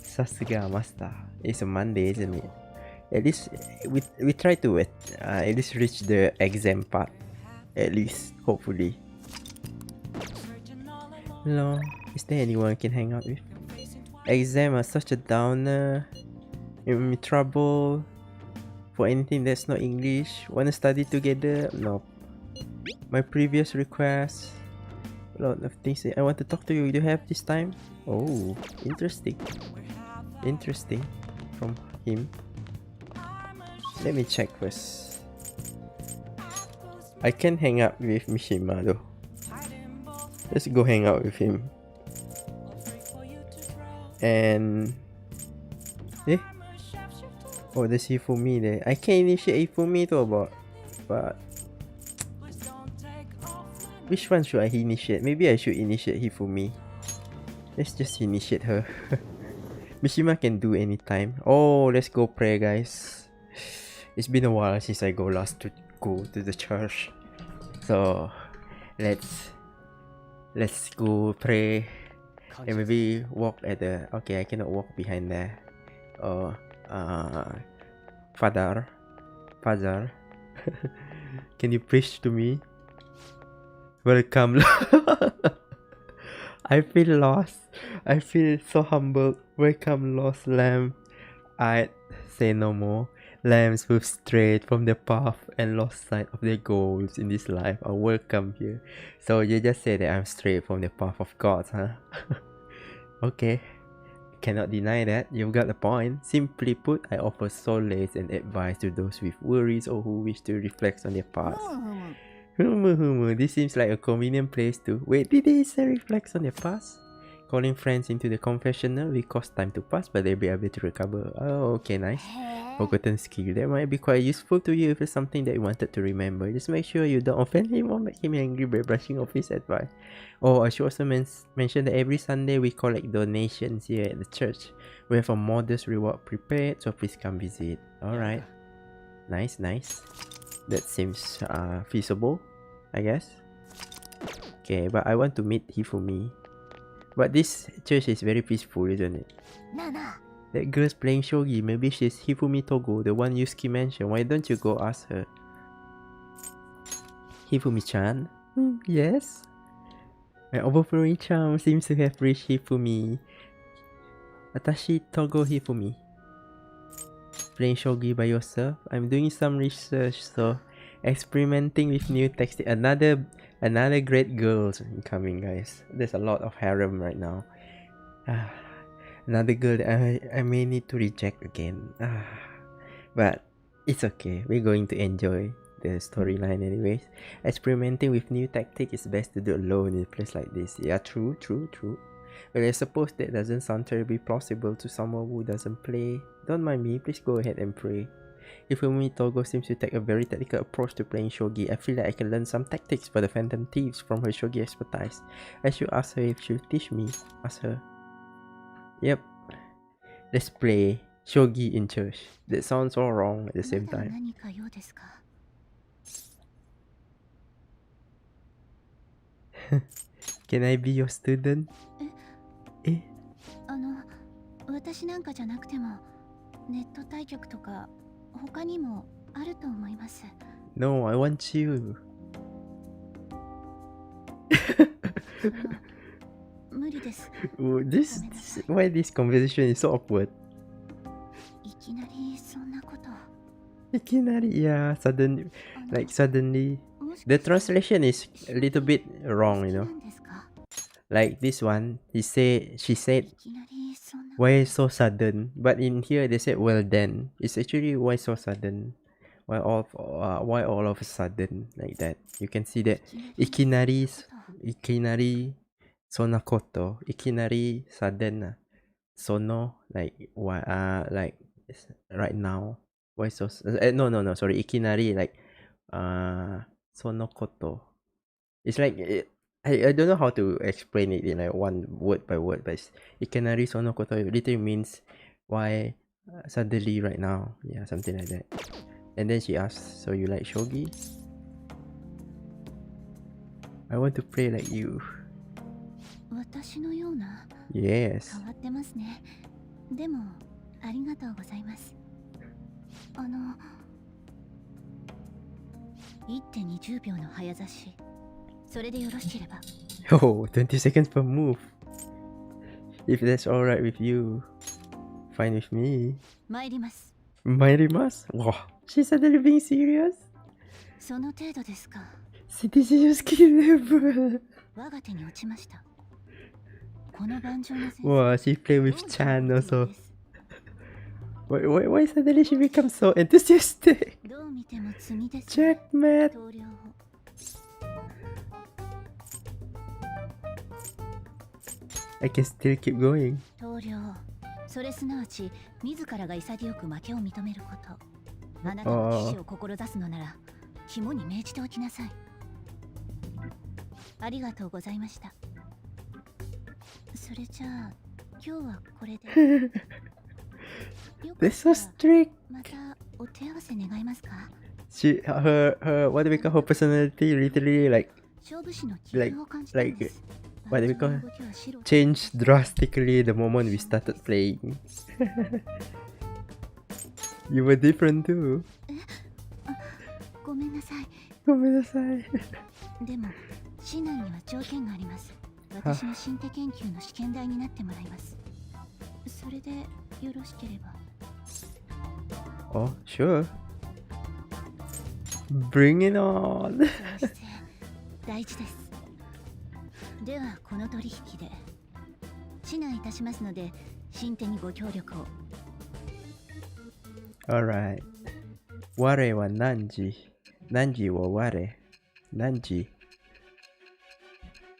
Sasuga Master. It's a Monday, isn't it? At least we try to at least reach the exam part. At least, hopefully. Hello, is there anyone I can hang out with? Exam are such a downer. In me trouble. For anything that's not English. Wanna study together? No. My previous request. A lot of things I want to talk to you. Do you have this time? Oh, interesting. Interesting. From him. Let me check first. I can hang out with Mishima though. Let's go hang out with him. And... Eh? Oh, there's Hifumi there. I can initiate Hifumi though, but... Which one should I initiate? Maybe I should initiate Hifumi. Let's just initiate her. Mishima can do anytime. Oh, let's go pray, guys. It's been a while since I last go to the church. So, let's go pray. And maybe walk at the... Okay, I cannot walk behind there. Father, can you preach to me? Welcome. I feel lost. I feel so humbled. Welcome, lost lamb. I say no more. Lambs who've strayed from their path and lost sight of their goals in this life are welcome here. So you just say that I'm strayed from the path of God, huh? Okay. Cannot deny that. You've got a point. Simply put, I offer solace and advice to those with worries or who wish to reflect on their past. This seems like a convenient place to... Wait, did they say reflect on their past? Calling friends into the confessional will cost time to pass, but they'll be able to recover. Oh, okay, nice. Forgotten skill. That might be quite useful to you if it's something that you wanted to remember. Just make sure you don't offend him or make him angry by brushing off his advice. Oh, I should also mention that every Sunday we collect donations here at the church. We have a modest reward prepared, so please come visit. Alright. Nice, nice. That seems feasible, I guess. Okay, but I want to meet Hifumi. But this church is very peaceful, isn't it? That girl's playing shogi. Maybe she's Hifumi Togo, the one Yusuke mentioned. Why don't you go ask her? Hifumi-chan? Yes? My overflowing charm seems to have reached Hifumi. Watashi Togo Hifumi. Playing shogi by yourself? I'm doing some research, so experimenting with new textiles. Another great girls incoming, guys. There's a lot of harem right now. Another girl that I may need to reject again. But it's okay. We're going to enjoy the storyline anyways. Experimenting with new tactics is best to do alone in a place like this. Yeah, true. Well, I suppose that doesn't sound terribly plausible to someone who doesn't play. Don't mind me, please go ahead and pray. Ifumi Togo seems to take a very technical approach to playing shogi. I feel like I can learn some tactics for the Phantom Thieves from her shogi expertise. I should ask her if she'll teach me. Ask her. Yep. Let's play shogi in church. That sounds all wrong at the same time. Can I be your student? Eh? 私なんかじゃなくてもネット対局とか他にもあると思います。No, I want you. 無理です。Why this conversation is so awkward? いきなりそんなこと。Yeah, suddenly. The translation is a little bit wrong, you know. Like this one, she said, why so sudden? But in here they said, well then. It's actually why so sudden? Why all of a sudden like that? You can see that ikinari sonakoto, ikinari sudden, sono like like right now. Why so? No. Sorry, ikinari like sonokoto. It's like I don't know how to explain it in like one word by word, but ikinari sonokoto literally means why suddenly right now. Yeah, something like that. And then she asks, so you like shogi? I want to play like you. Yes. でもありがとうございます。1.20秒の早指し。それでよろしければ。Oh, 20 seconds per move. If that's alright with you, fine with me. 参ります。Wow, she's suddenly being serious? その程度ですか。This is your skill level. 我が手に落ちました。この盤上の先生。Wow, she play with Chan also. Why suddenly she becomes so enthusiastic? Checkmate. I can still keep going. それすなわち自らが潔く負けを認めること。あなたの騎士を志すのなら肝に銘じておきなさい。ありがとうございました。それじゃあ今日はこれで。They're so strict. またお手合わせ願いますか？ What do we call her personality? Literally like what do we call changed drastically the moment we started playing. You were different too. ごめんなさい。でも指南には条件があります。私の身体研究の試験台になってもらいます。それでよろしければ。Oh, sure. Bring it on. 大事です。ではこの取引で指南いたしますので新手にご協力を。Alright. Ware wa nanji. Nanji wa ware. Nanji.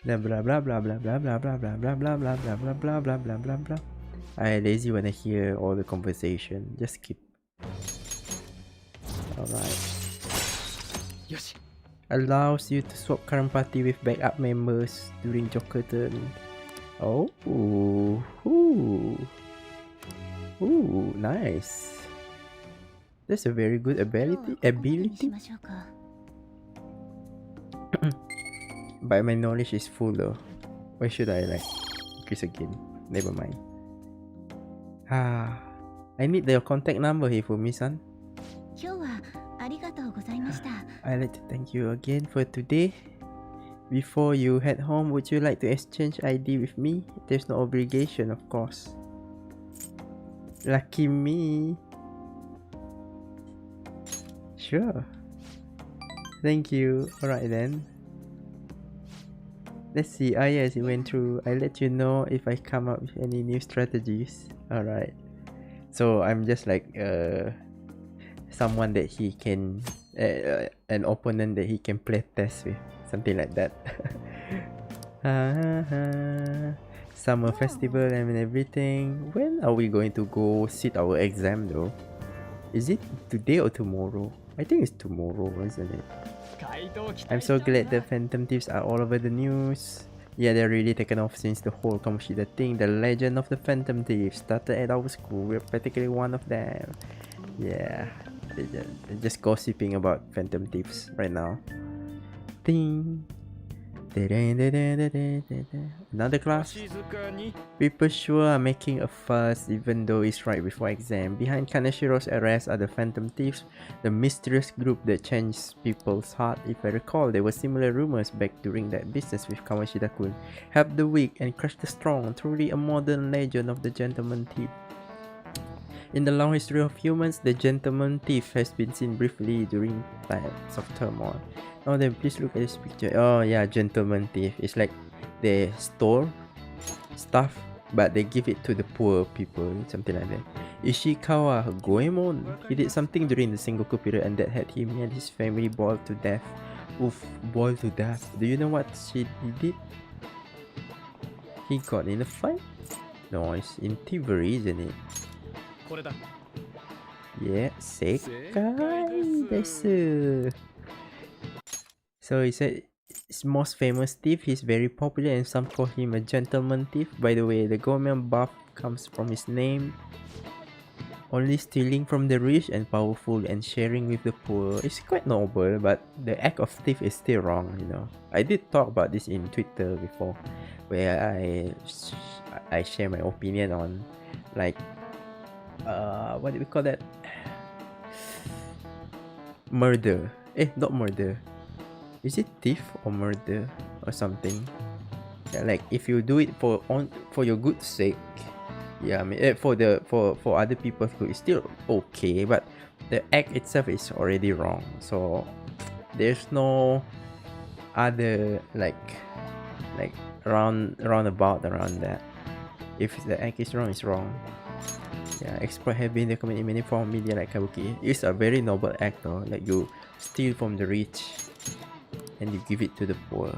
Blah blah blah blah blah blah blah blah blah blah blah blah blah blah blah blah blah blah blah. I lazy when I hear all the conversation. Just skip. Alright. Allows you to swap current party with backup members during Joker turn. Oh, ooh, nice. That's a very good ability. But my knowledge is full though. Why should I like increase again? Never mind. I need your contact number here for me-san. I'd like to thank you again for today. Before you head home, would you like to exchange ID with me? There's no obligation, of course. Lucky me. Sure. Thank you. Alright then. Let's see. Yes, it went through. I'll let you know if I come up with any new strategies. Alright. So I'm just like someone that he can, an opponent that he can play test with, something like that. Summer festival and everything. When are we going to go sit our exam though? Is it today or tomorrow? I think it's tomorrow, isn't it? I'm so glad the Phantom Thieves are all over the news. Yeah, they're really taken off since the whole Kamoshida thing. The legend of the Phantom Thieves started at our school. We're practically one of them. Yeah, they're just gossiping about Phantom Thieves right now. Ding. Another class. People sure are making a fuss even though it's right before exam. Behind Kanashiro's arrest are the Phantom Thieves, the mysterious group that changed people's heart. If I recall, there were similar rumors back during that business with Kamoshida-kun. Help the weak and crush the strong. Truly a modern legend of the gentleman thief. In the long history of humans, the gentleman thief has been seen briefly during times of turmoil. Now then, please look at this picture. Oh yeah, gentleman thief. It's like they store stuff, but they give it to the poor people, something like that. Ishikawa Goemon. He did something during the Sengoku period and that had him and his family boiled to death. Oof, boiled to death. Do you know what he did? He got in a fight? No, it's in thievery, isn't it? Yeah, sekai desu. So he said his most famous thief. He's very popular and some call him a gentleman thief. By the way, the Goemon buff comes from his name. Only stealing from the rich and powerful and sharing with the poor. It's quite noble, but the act of thief is still wrong, you know. I did talk about this in Twitter before, where I share my opinion on, like, what do we call that? Murder. Not murder. Is it thief or murder or something? Yeah, like if you do it for your good sake, yeah, I mean for other people's good, it's still okay, but the act itself is already wrong. So there's no other like roundabout around that. If the act is wrong, it's wrong. Yeah, exploit have been recommended in many forms of media like kabuki. It's a very noble act though, like you steal from the rich and you give it to the poor.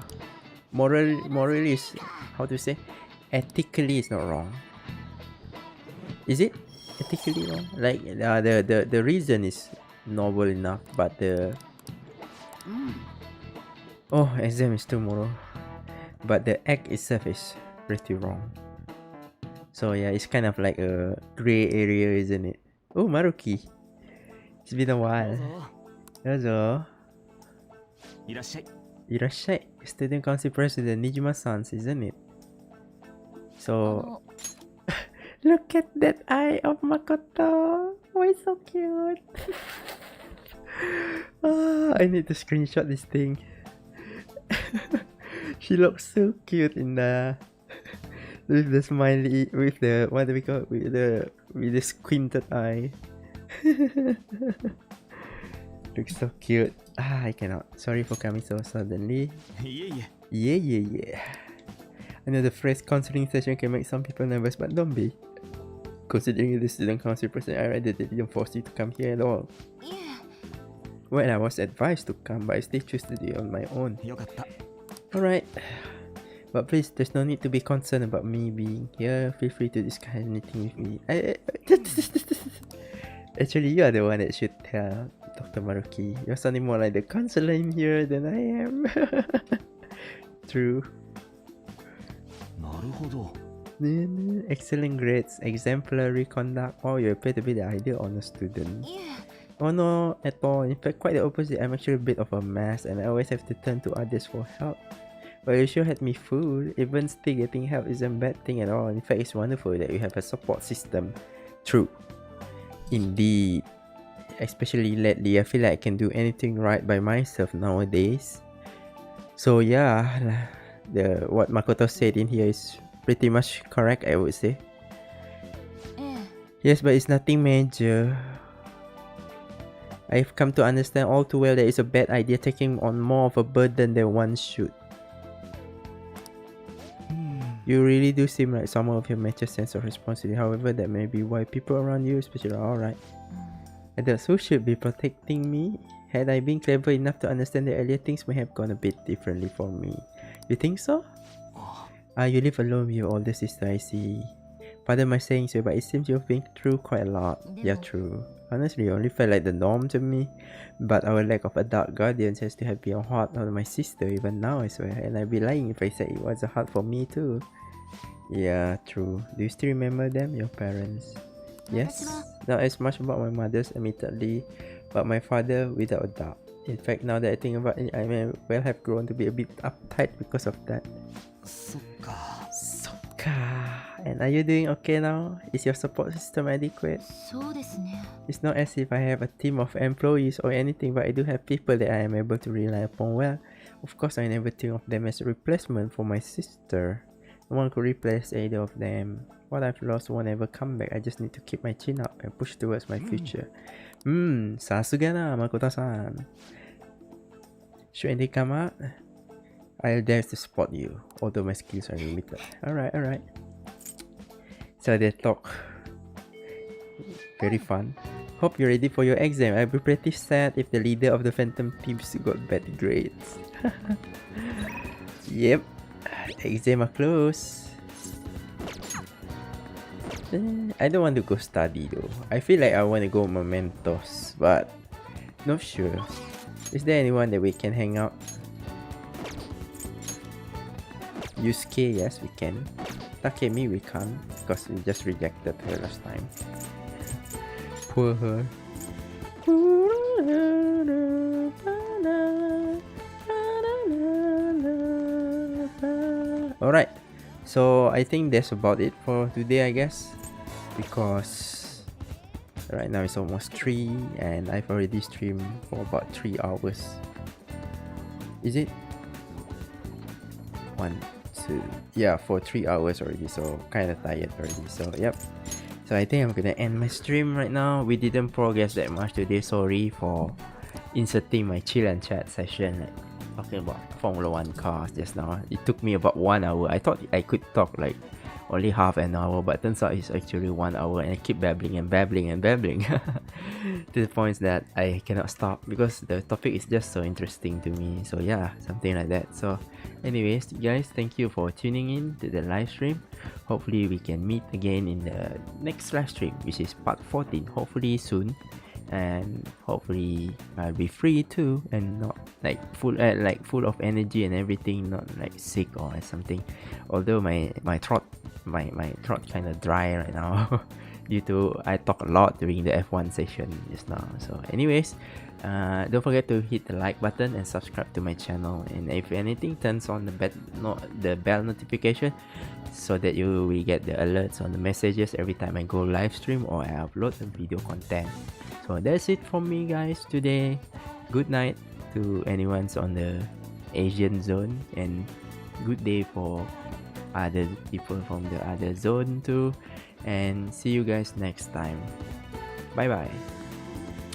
Morally is, how to say, ethically it's not wrong. Is it ethically wrong? Like the reason is noble enough, but the exam is tomorrow, but the act itself is pretty wrong. So yeah, it's kind of like a gray area, isn't it? Oh, Maruki, it's been a while. Hello. Irashai. Student Council President Nijima-san, isn't it? So look at that eye of Makoto. Oh, it's so cute. I need to screenshot this thing. She looks so cute in the with the smiley, with the, what do we call it? with the squinted eye. Looks so cute. I cannot. Sorry for coming so suddenly. Yeah. I know the phrase counseling session can make some people nervous, but don't be. Considering the student council president, I rather they didn't force you to come here at all. Well, I was advised to come, but I still choose to do it on my own. Alright. But please, there's no need to be concerned about me being here. Feel free to discuss anything with me. Actually, you are the one that should tell Dr. Maruki. You're sounding more like the counselor in here than I am. True. Excellent grades, exemplary conduct. Oh, you appear to be the ideal honor student. Oh no, at all. In fact, quite the opposite. I'm actually a bit of a mess and I always have to turn to others for help. But you sure had me fooled. Even still, getting help isn't a bad thing at all. In fact, it's wonderful that you have a support system. True. Indeed. Especially lately, I feel like I can do anything right by myself nowadays. So yeah, what Makoto said in here is pretty much correct, I would say. Yes, but it's nothing major. I've come to understand all too well that it's a bad idea taking on more of a burden than one should. You really do seem like someone with a mature sense of responsibility. However, that may be why people around you especially are alright. Adults who should be protecting me. Had I been clever enough to understand that earlier, things may have gone a bit differently for me. You think so? You live alone with your older sister, I see. Pardon my saying so, but it seems you've been through quite a lot. Yeah, true. Honestly, it only felt like the norm to me. But our lack of adult guardians has to have been hard on my sister even now, I swear. And I'd be lying if I said it wasn't hard for me too. Yeah, true. Do you still remember them, your parents? Yes. Not as much about my mother's, admittedly, but my father, without a doubt. In fact, now that I think about it, I may well have grown to be a bit uptight because of that. And are you doing okay now? Is your support system adequate? It's not as if I have a team of employees or anything, but I do have people that I am able to rely upon well. Of course, I never think of them as a replacement for my sister. No one could replace either of them. What I've lost won't ever come back. I just need to keep my chin up and push towards my future. Sasuga na, Makoto-san. Should anything come up, I'll dare to spot you, although my skills are limited. Alright. So they talk. Very fun. Hope you're ready for your exam. I'll be pretty sad if the leader of the Phantom Thieves got bad grades. Yep. Exam are close. I don't want to go study though. I feel like I want to go Mementos, but not sure. Is there anyone that we can hang out? Yusuke, yes we can. Takemi we can't, because we just rejected her last time. Poor her. Alright, so I think that's about it for today, I guess, because right now it's almost 3 and I've already streamed for about 3 hours. Is it? 1, 2, yeah, for 3 hours already, so kind of tired already. So yep, so I think I'm gonna end my stream right now. We didn't progress that much today. Sorry for inserting my chill and chat session, like talking about Formula 1 cars just now. It took me about 1 hour. I thought I could talk like only half an hour, but turns out it's actually 1 hour, and I keep babbling to the point that I cannot stop because the topic is just so interesting to me. So yeah, something like that. So anyways, guys, thank you for tuning in to the live stream. Hopefully we can meet again in the next live stream, which is part 14, hopefully soon. And hopefully I'll be free too, and not like full of energy and everything, not like sick or something. Although my throat kind of dry right now due to I talk a lot during the F1 session just now. So anyways, don't forget to hit the like button and subscribe to my channel, and if anything, turns on the bell notification so that you will get the alerts on the messages every time I go live stream or I upload the video content. So that's it from me, guys, today. Good night to anyone's on the Asian zone, and good day for other people from the other zone too. And see you guys next time. Bye bye.